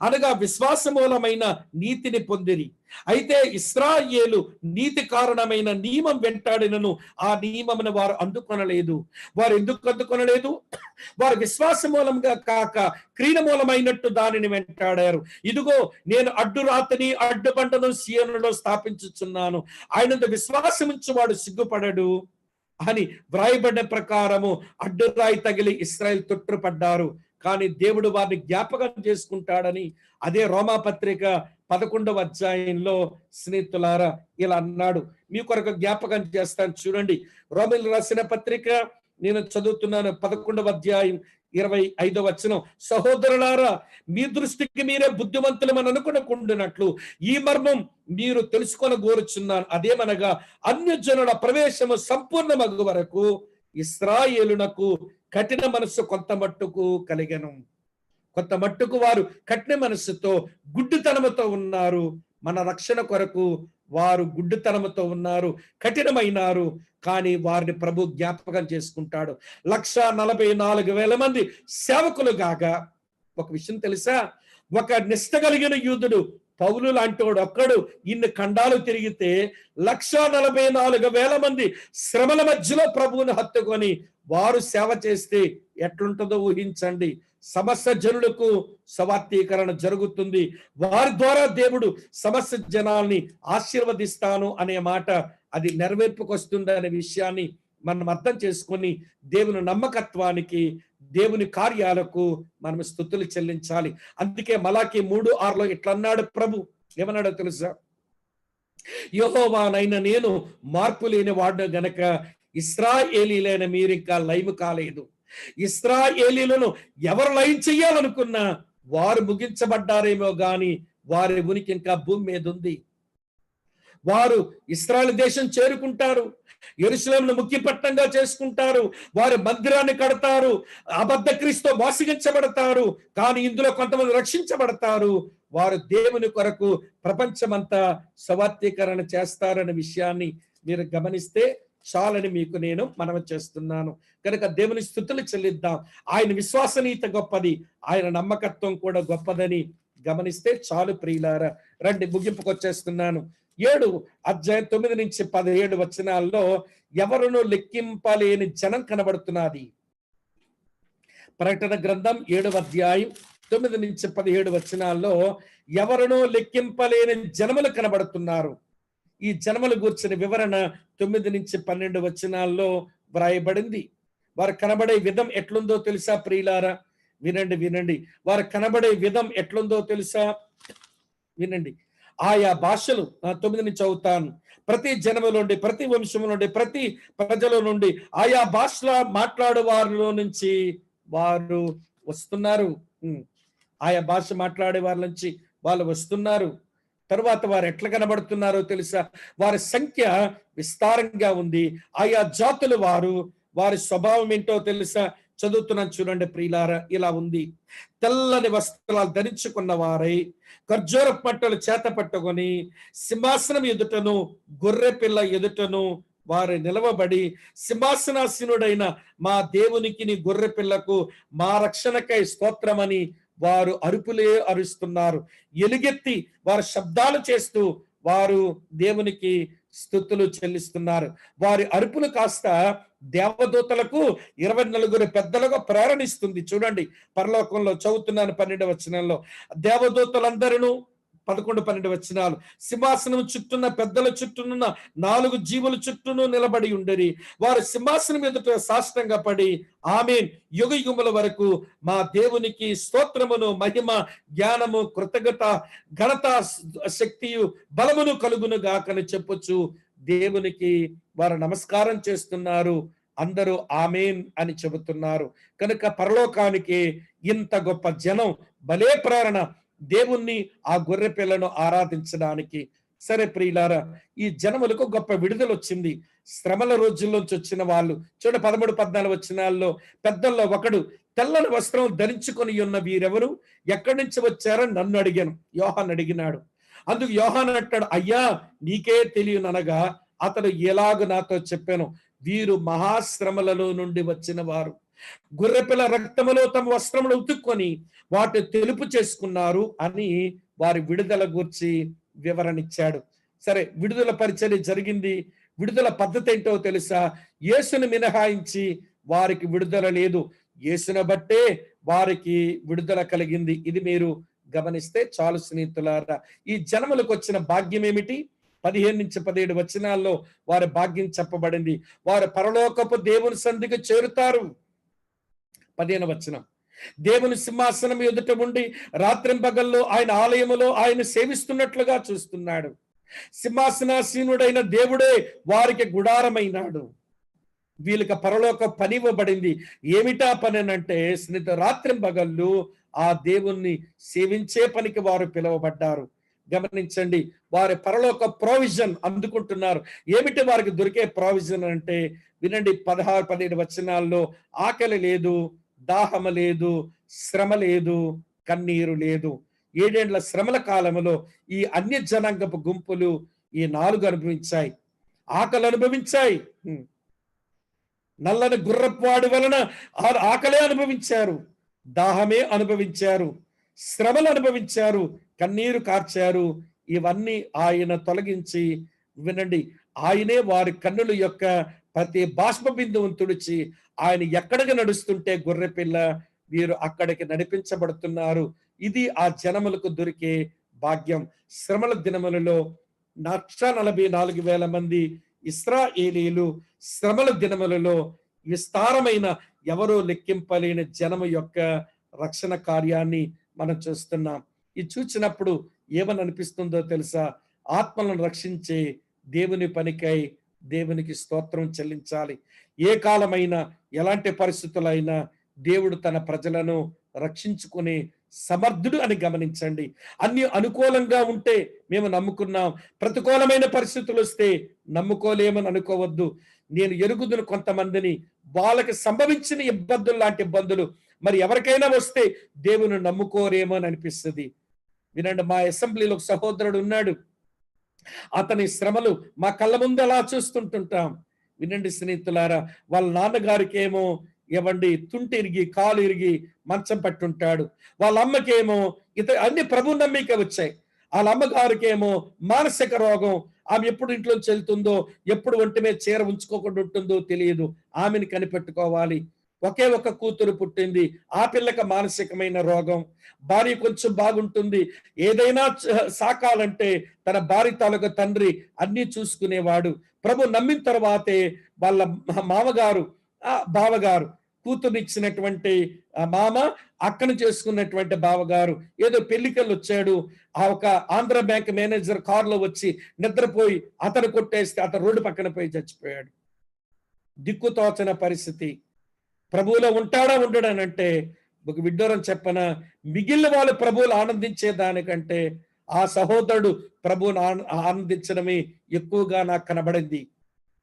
అనగా విశ్వాసమూలమైన నీతిని పొందిరి. అయితే ఇశ్రాయేలు నీతి కారణమైన నియమం వెంటాడినను ఆ నియమమును వారు అందుకొనలేదు. వారు ఎందుకు అందుకొనలేదు? వారు విశ్వాసమూలంగా కాక క్రియమూలమైనట్టు దానిని వెంటాడారు. ఇదిగో నేను అడ్డురాతిని అడ్డుబండను సీయోనులో స్థాపించుచున్నాను, ఆయనందు విశ్వాసముంచు వాడు సిగ్గుపడడు అని వ్రాయబడిన ప్రకారము అడ్డురాయి తగిలి ఇశ్రాయేలు తొట్టుపడ్డారు. కానీ దేవుడు వారిని జ్ఞాపకం చేసుకుంటాడని అదే రోమా పత్రిక 11వ అధ్యాయంలో స్నేహితులారా ఇలా అన్నాడు. మీ కొరకు జ్ఞాపకం చేస్తాను చూడండి. రోమీయులకు రాసిన పత్రిక నేను చదువుతున్నాను 11వ అధ్యాయం 25వ వచనం. సహోదరులారా, మీ దృష్టికి మీరే బుద్ధిమంతులమని అనుకునకుండునట్లు ఈ మర్మం మీరు తెలుసుకొని కోరుచున్నాను. అదేమనగా అన్యజనుల ప్రవేశము సంపూర్ణమగు వరకు ఇశ్రాయేలునకు కఠిన మనస్సు కొంత మట్టుకు కలిగెను. కొంత మట్టుకు వారు కఠిన మనస్సుతో గుడ్డితనముతో ఉన్నారు. మన రక్షణ కొరకు వారు గుడ్డితనముతో ఉన్నారు, కఠినమైనారు. కానీ వారిని ప్రభు జ్ఞాపకం చేసుకుంటాడు. 144,000 మంది సేవకులు కాగా ఒక విషయం తెలుసా? ఒక నిష్ట కలిగిన యూదుడు పౌలు లాంటి వాడు ఒక్కడు ఇన్ని ఖండాలు తిరిగితే 144,000 మంది శ్రమల మధ్యలో ప్రభువుని హత్తుకొని వారు సేవ చేస్తే ఎట్లుంటుందో ఊహించండి. సమస్త జనులకు సవార్థీకరణ జరుగుతుంది. వారి ద్వారా దేవుడు సమస్త జనాల్ని ఆశీర్వదిస్తాను అనే మాట అది నెరవేర్పుకు వస్తుంది అనే విషయాన్ని మనం అర్థం చేసుకొని దేవుని నమ్మకత్వానికి, దేవుని కార్యాలకు మనం స్తుతులు చెల్లించాలి. అందుకే మలాకి 3:6లో ఇట్లా అన్నాడు ప్రభు. ఏమన్నాడో తెలుసా? యెహోవానైన నేను మార్పు లేని వాడు గనక ఇశ్రాయేలీలైన మీరు ఇంకా లయము కాలేదు. ఇశ్రాయేలీలను ఎవరు లయం చెయ్యాలనుకున్నా వారు ముగించబడ్డారేమో గాని వారి ఉనికి ఇంకా భూమి మీద ఉంది. వారు ఇశ్రాయేలు దేశం చేరుకుంటారు, యెరూషలేమును ముఖ్య పట్టణంగా చేసుకుంటారు, వారి మందిరాన్ని కడతారు, అబద్ధ క్రీస్తు మోసగించబడతారు. కానీ ఇందులో కొంతమంది రక్షించబడతారు. వారు దేవుని కొరకు ప్రపంచమంతా సవార్థీకరణ చేస్తారనే విషయాన్ని మీరు గమనిస్తే చాలని మీకు నేను మనవి చేస్తున్నాను. కనుక దేవుని స్తుతులు చెల్లిద్దాం. ఆయన విశ్వాసనీయత గొప్పది, ఆయన నమ్మకత్వం కూడా గొప్పదని గమనిస్తే చాలు ప్రియులారా. రండి ముగింపుకు వచ్చేస్తున్నాను. 7 అధ్యాయం 9 నుంచి 17 వచనాల్లో ఎవరును లెక్కింపలేని జనం కనబడుతున్నది. ప్రకటన గ్రంథం 7వ అధ్యాయం 9 నుంచి 17 వచనాల్లో ఎవరును లెక్కింపలేని జనములు కనబడుతున్నారు. ఈ జనముల గురించిన వివరణ 9 నుంచి 12 వచనాల్లో వ్రాయబడింది. వారు కనబడే విధం ఎట్లుందో తెలుసా ప్రియులారా? వినండి. వారు కనబడే విధం ఎట్లుందో తెలుసా? వినండి. ఆయా భాషలు 9 నుంచి చదువుతాను. ప్రతి జనము నుండి, ప్రతి వంశము నుండి, ప్రతి ప్రజల నుండి, ఆయా భాషల మాట్లాడే వారిలో నుంచి వారు వస్తున్నారు. ఆయా భాష మాట్లాడే వారి నుంచి వాళ్ళు వస్తున్నారు. తరువాత వారు ఎట్లా కనబడుతున్నారో తెలుసా? వారి సంఖ్య విస్తారంగా ఉంది. ఆయా జాతులు వారి స్వభావం ఏంటో తెలుసా? చదువుతున్నాను చూడండి ప్రియులారా. ఇలా ఉంది. తెల్లని వస్త్రాలు ధరించుకున్న వారై ఖర్జూర పట్టలు చేత పట్టుకొని సింహాసనం ఎదుటను గొర్రె పిల్ల ఎదుటను వారు నిలవబడి, సింహాసనాసీనుడైన మా దేవునికి నీ గొర్రె పిల్లకు మా రక్షణకై స్తోత్రమని వారు అరుపులే అరుస్తున్నారు. ఎలుగెత్తి వారు శబ్దాలు చేస్తూ వారు దేవునికి స్తుతులు చెల్లిస్తున్నారు. వారి అరుపులు కాస్త దేవదూతలకు 24 పెద్దలుగా ప్రేరణిస్తుంది. చూడండి, పరలోకంలో చదువుతున్నాను 12వ వచనంలో. దేవదూతలందరూ 11, 12 వచనాలు. సింహాసనం చుట్టూన్న పెద్దల చుట్టూనున్న 4 జీవుల చుట్టూను నిలబడి ఉండేది. వారు సింహాసనం ఎదుట సాష్టాంగపడి ఆమేన్, యుగయుగముల వరకు మా దేవునికి స్తోత్రమును, మహిమ, జ్ఞానము, కృతజ్ఞత, ఘనత, శక్తియు, బలమును కలుగును గాకని చెప్పొచ్చు దేవునికి వారు నమస్కారం చేస్తున్నారు. అందరూ ఆమేన్ అని చెబుతున్నారు. కనుక పరలోకానికి ఇంత గొప్ప జనం, భలే ప్రేరణ దేవుణ్ణి, ఆ గొర్రె పిల్లను ఆరాధించడానికి. సరే ప్రియులారా, ఈ జనములకు గొప్ప విడుదల వచ్చింది. శ్రమల రోజుల్లోంచి వచ్చిన వాళ్ళు చూడ 13, 14 వచనాల్లో పెద్దల్లో ఒకడు తెల్లని వస్త్రం ధరించుకొని ఉన్న వీరెవరు, ఎక్కడి నుంచి వచ్చారని నన్ను అడిగాను. యోహాను అడిగినాడు. అందుకు యోహాను అంటాడు, అయ్యా నీకే తెలియననగా అతడు ఎలాగ నాతో చెప్పాను, వీరు మహాశ్రమలలో నుండి వచ్చిన వారు, గొర్రెపిల్ల రక్తములో తమ వస్త్రములు ఉతుక్కొని వాటి తెలుపు చేసుకున్నారు అని వారి విడుదల గూర్చి వివరణ ఇచ్చాడు. సరే, విడుదల పరిచర్య జరిగింది. విడుదల పద్ధతి ఏంటో తెలుసా? యేసును మినహాయించి వారికి విడుదల లేదు. యేసును బట్టే వారికి విడుదల కలిగింది. ఇది మీరు గమనిస్తే చాలు స్నేహితులారా. ఈ జనములకు వచ్చిన భాగ్యం ఏమిటి? 15 నుంచి 17 వచనాల్లో వారి భాగ్యం చెప్పబడింది. వారు పరలోకపు దేవుని సంధికి చేరుతారు. 15వ వచనం, దేవుని సింహాసనం ఎదుట ఉండి రాత్రింపగల్లో ఆయన ఆలయములో ఆయన సేవిస్తున్నట్లుగా చూస్తున్నాడు. సింహాసనాసీనుడైన దేవుడే వారికి గుడారమైనాడు. వీళ్ళకి పరలోక పని ఇవ్వబడింది. ఏమిటా పని అంటే రాత్రింపగళ్ళు ఆ దేవుణ్ణి సేవించే పనికి వారు పిలువబడ్డారు. గమనించండి, వారి పరలోక ప్రొవిజన్ అందుకుంటున్నారు. ఏమిటి వారికి దొరికే ప్రొవిజన్ అంటే వినండి, 16, 17 వచనాల్లో ఆకలి లేదు, దాహము లేదు, శ్రమ లేదు, కన్నీరు లేదు. 7 ఏండ్ల శ్రమల కాలంలో ఈ అన్య జనాంగపు గుంపులు ఈ 4 అనుభవించాయి. ఆకలి అనుభవించాయి, నల్లని గుర్రపువాడి వలన ఆకలే అనుభవించారు, దాహమే అనుభవించారు, శ్రమలు అనుభవించారు, కన్నీరు కార్చారు. ఇవన్నీ ఆయన తొలగించి, వినండి, ఆయనే వారి కన్నుల యొక్క ప్రతి బాష్ప బిందువును తుడిచి ఆయన ఎక్కడికి నడుస్తుంటే గొర్రెపిల్ల వీరు అక్కడికి నడిపించబడుతున్నారు. ఇది ఆ జనములకు దొరికే భాగ్యం. శ్రమల దినములలో 144,000 మంది ఇశ్రాయేలీలు శ్రమల దినములలో విస్తారమైన ఎవరో లెక్కింపలేని జనము యొక్క రక్షణ కార్యాన్ని మనం చూస్తున్నాం. ఇది చూసినప్పుడు ఏమని అనిపిస్తుందో తెలుసా? ఆత్మలను రక్షించే దేవుని పనికై దేవునికి స్తోత్రం చెల్లించాలి. ఏ కాలమైనా, ఎలాంటి పరిస్థితులైనా దేవుడు తన ప్రజలను రక్షించుకునే సమర్థుడు అని గమనించండి. అన్ని అనుకూలంగా ఉంటే మేము నమ్ముకున్నాం, ప్రతికూలమైన పరిస్థితులు వస్తే నమ్ముకోలేమని అనుకోవద్దు. నేను ఎరుగుదును కొంతమందిని, వాళ్ళకి సంభవించిన ఇబ్బందులు లాంటి ఇబ్బందులు మరి ఎవరికైనా వస్తే దేవుని నమ్ముకోరేమో అని అనిపిస్తుంది. వినండి, మా అసెంబ్లీలో ఒక సహోదరుడు ఉన్నాడు. అతని శ్రమలు మా కళ్ళ ముందు అలా చూస్తుంటుంటాం. వినండి స్నేహితులారా, వాళ్ళ నాన్నగారికి ఏమో ఏవండి తుంటి ఇరిగి, కాలు ఇరిగి మంచం పట్టుంటాడు. వాళ్ళ అమ్మకేమో అన్ని ప్రభు నమ్మిక వచ్చాయి. వాళ్ళ అమ్మగారికి ఏమో మానసిక రోగం. ఆమె ఎప్పుడు ఇంట్లో వెళ్తుందో, ఎప్పుడు ఒంటి మీద చీర ఉంచుకోకుండా ఉంటుందో తెలియదు. ఆమెను కనిపెట్టుకోవాలి. ఒకే ఒక కూతురు పుట్టింది, ఆ పిల్లకి మానసికమైన రోగం. భార్య కొంచెం బాగుంటుంది, ఏదైనా సాకాలంటే తన భార్య తాలూకా తండ్రి అన్ని చూసుకునేవాడు. ప్రభు నమ్మిన తర్వాతే వాళ్ళ మామగారు, బావగారు, కూతురునిచ్చినటువంటి మామ అక్కను చేసుకున్నటువంటి బావగారు ఏదో పెళ్లికెళ్ళి వచ్చాడు. ఆ ఒక ఆంధ్ర బ్యాంక్ మేనేజర్ కారులో వచ్చి నిద్రపోయి అతను కొట్టేస్తే అతను రోడ్డు పక్కన పోయి చచ్చిపోయాడు. దిక్కుతోచన పరిస్థితి. ప్రభువులో ఉంటాడా ఉండడానంటే ఒక విడ్డూరం చెప్పన, మిగిలిన వాళ్ళు ప్రభువులు ఆనందించే దానికంటే ఆ సహోదరుడు ప్రభువును ఆనందించడమే ఎక్కువగా నాకు కనబడింది.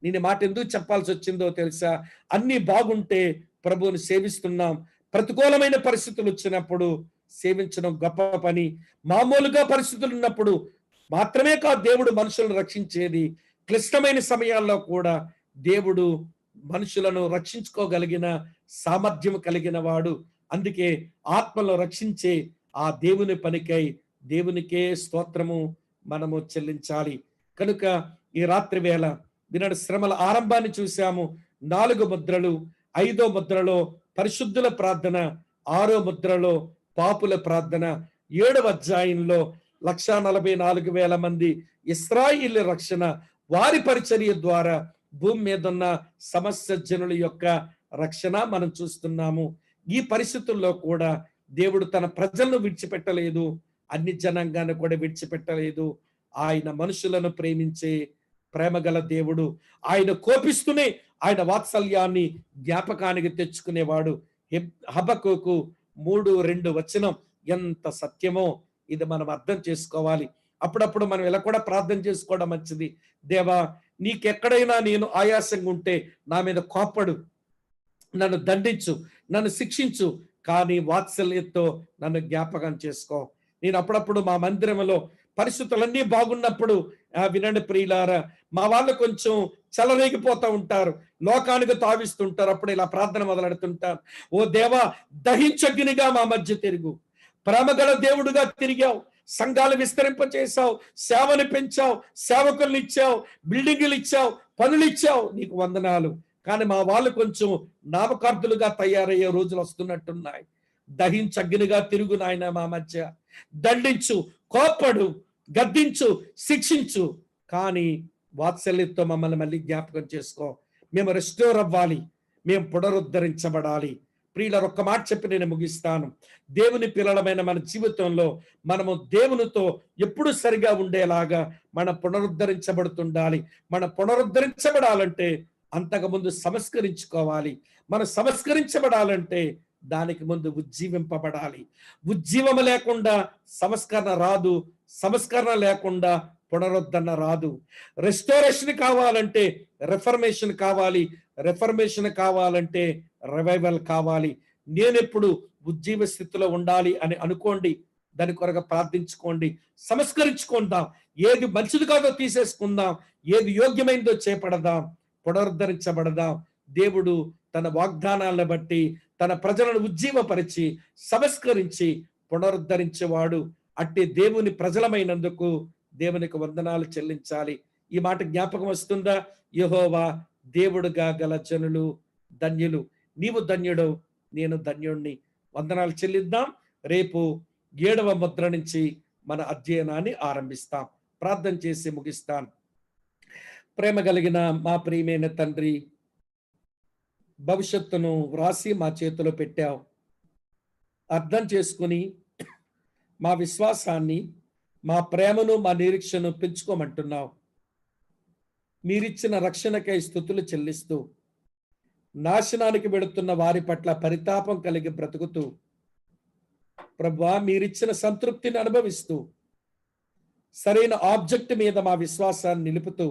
నేను మాట ఎందుకు చెప్పాల్సి వచ్చిందో తెలుసా? అన్ని బాగుంటే ప్రభువుని సేవిస్తున్నాం, ప్రతికూలమైన పరిస్థితులు వచ్చినప్పుడు సేవించడం గొప్ప పని. మామూలుగా పరిస్థితులు ఉన్నప్పుడు మాత్రమే కాదు దేవుడు మనుషులను రక్షించేది, క్లిష్టమైన సమయాల్లో కూడా దేవుడు మనుషులను రక్షించుకోగలిగిన సామర్థ్యం కలిగిన వాడు. అందుకే ఆత్మలో రక్షించే ఆ దేవుని పనికై దేవునికే స్తోత్రము మనము చెల్లించాలి. కనుక ఈ రాత్రి వేళ వినడు శ్రమల ఆరంభాన్ని చూసాము. 4 ముద్రలు, 5వ ముద్రలో పరిశుద్ధుల ప్రార్థన, 6వ ముద్రలో పాపుల ప్రార్థన, 7వ అధ్యాయంలో 1,44,000 మంది ఇశ్రాయేలు రక్షణ, వారి పరిచర్య ద్వారా భూమి మీద ఉన్న సమస్త జనుల యొక్క రక్షణ మనం చూస్తున్నాము. ఈ పరిస్థితుల్లో కూడా దేవుడు తన ప్రజలను విడిచిపెట్టలేదు, అన్ని జనాంగాన్ని కూడా విడిచిపెట్టలేదు. ఆయన మనుషులను ప్రేమించే ప్రేమగల దేవుడు. ఆయన కోపిస్తూనే ఆయన వాత్సల్యాన్ని జ్ఞాపకానికి తెచ్చుకునేవాడు. హబక్కూకు 3:2 వచనం ఎంత సత్యమో ఇది మనం అర్థం చేసుకోవాలి. అప్పుడప్పుడు మనం ఇలా కూడా ప్రార్థన చేసుకోవడం మంచిది. దేవా, నీకెక్కడైనా నేను ఆయాసంగా ఉంటే నా మీద కోప్పడు, నన్ను దండించు, నన్ను శిక్షించు, కానీ వాత్సల్యంతో నన్ను జ్ఞాపకం చేసుకో. నేను అప్పుడప్పుడు మా మందిరంలో పరిస్థితులన్నీ బాగున్నప్పుడు, వినండి ప్రియులారా, మా వాళ్ళు కొంచెం చెలరేగిపోతూ ఉంటారు, లోకానికి తావిస్తుంటారు. అప్పుడు ఇలా ప్రార్థన మొదలెడుతుంటారు. ఓ దేవా, దహించగ్నిగా మా మధ్య తిరుగు. ప్రేమగల దేవుడుగా తిరిగావు, సంఘాలు విస్తరింపచేశావు, సేవను పెంచావు, సేవకులను ఇచ్చావు, బిల్డింగులు ఇచ్చావు, పనులు ఇచ్చావు, నీకు వందనాలు. కానీ మా వాళ్ళు కొంచెం నామకార్థులుగా తయారయ్యే రోజులు వస్తున్నట్టున్నాయి. దహించగ్నిగా తిరుగు నాయన మా మధ్య. దండించు, కోప్పడు, గద్దించు, శిక్షించు, కానీ వాత్సల్యంతో మమ్మల్ని మళ్ళీ జ్ఞాపకం చేసుకో. మేము రెస్టోర్ అవ్వాలి, మేము పునరుద్ధరించబడాలి. ప్రియులారా, ఒక్క మాట చెప్పి నేను ముగిస్తాను. దేవుని పిల్లలమైన మన జీవితంలో మనము దేవునితో ఎప్పుడు సరిగా ఉండేలాగా మనం పునరుద్ధరించబడుతుండాలి. మనం పునరుద్ధరించబడాలంటే అంతకుముందు సంస్కరించుకోవాలి. మనం సంస్కరించబడాలంటే దానికి ముందు ఉజ్జీవింపబడాలి. ఉజ్జీవము లేకుండా సంస్కరణ రాదు, సంస్కరణ లేకుండా పునరుద్ధరణ రాదు. రెస్టోరేషన్ కావాలంటే రెఫర్మేషన్ కావాలి, రెఫర్మేషన్ కావాలంటే రివైవల్ కావాలి. నేనెప్పుడు ఉజ్జీవ స్థితిలో ఉండాలి అని అనుకోండి, దాని కొరకు ప్రార్థించుకోండి, సంస్కరించుకుందాం. ఏది మంచిది కాదో తీసేసుకుందాం, ఏది యోగ్యమైందో చేపడదాం, పునరుద్ధరించబడదాం. దేవుడు తన వాగ్దానాలను బట్టి తన ప్రజలను ఉజ్జీవపరిచి సంస్కరించి పునరుద్ధరించేవాడు. అట్టి దేవుని ప్రజలమైనందుకు దేవునికి వందనాలు చెల్లించాలి. ఈ మాట జ్ఞాపకం వస్తుందా? యెహోవా దేవుడుగా గల జనులు ధన్యులు. నీవు ధన్యుడు, నేను ధన్యుణ్ణి. వందనాలు చెల్లిద్దాం. రేపు 7వ ముద్ర నుంచి మన అధ్యయనాన్ని ఆరంభిస్తాం. ప్రార్థన చేసి ముగిస్తాను. ప్రేమ కలిగిన మా ప్రియమైన తండ్రి, భవిష్యత్తును వ్రాసి మా చేతిలో పెట్టావు. అర్థం చేసుకుని మా విశ్వాసాన్ని, మా ప్రేమను, మా నిరీక్షను పెంచుకోమంటున్నావు. మీరిచ్చిన రక్షణకై స్తుతులు చెల్లిస్తూ, నాశనానికి వెళుతున్న వారి పట్ల పరితాపం కలిగి బ్రతుకుతూ, ప్రభువా, మీరిచ్చిన సంతృప్తిని అనుభవిస్తూ, సరైన ఆబ్జెక్ట్ మీద మా విశ్వాసాన్ని నిలుపుతూ,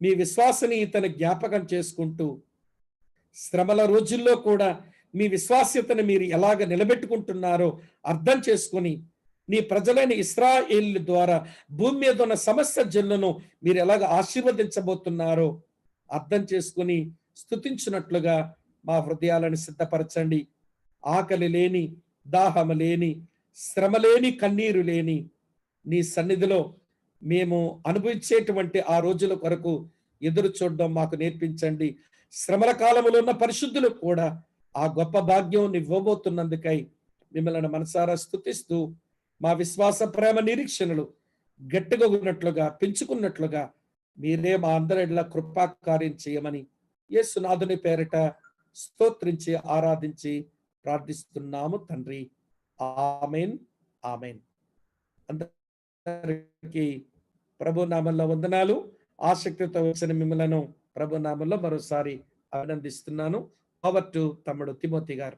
మీ విశ్వసనీయతను జ్ఞాపకం చేసుకుంటూ, శ్రమల రోజుల్లో కూడా మీ విశ్వాస్యతను మీరు ఎలాగ నిలబెట్టుకుంటున్నారో అర్థం చేసుకొని, నీ ప్రజలైన ఇశ్రాయేలు ద్వారా భూమి మీద ఉన్న సమస్త జనులను మీరు ఎలాగ ఆశీర్వదించబోతున్నారో అర్థం చేసుకుని స్తుతించినట్లుగా మా హృదయాలను సిద్ధపరచండి. ఆకలి లేని, దాహము లేని, శ్రమ లేని, కన్నీరు లేని నీ సన్నిధిలో మేము అనుభవించేటువంటి ఆ రోజుల కొరకు ఎదురు చూడడం మాకు నేర్పించండి. శ్రమల కాలంలో ఉన్న పరిశుద్ధులు కూడా ఆ గొప్ప భాగ్యం ఇవ్వబోతున్నందుకై మిమ్మల్ని మనసారా స్తుతిస్తూ, మా విశ్వాస, ప్రేమ, నిరీక్షణలు గట్టిగా ఉన్నట్లుగా, పెంచుకున్నట్లుగా మీరే మా అందరిలా కృపాకార్యం చేయమని యేసునాథుని పేరిట స్తోత్రించి ఆరాధించి ప్రార్థిస్తున్నాము తండ్రి. ఆమేన్, ఆమేన్. అందరికీ ప్రభు నామంలో వందనాలు. ఆసక్తితో వచ్చిన మిమ్మలను ప్రభు నామంలో మరోసారి అభినందిస్తున్నాను. ఓవర్ టు తమ్ముడు తిమోతి గారు.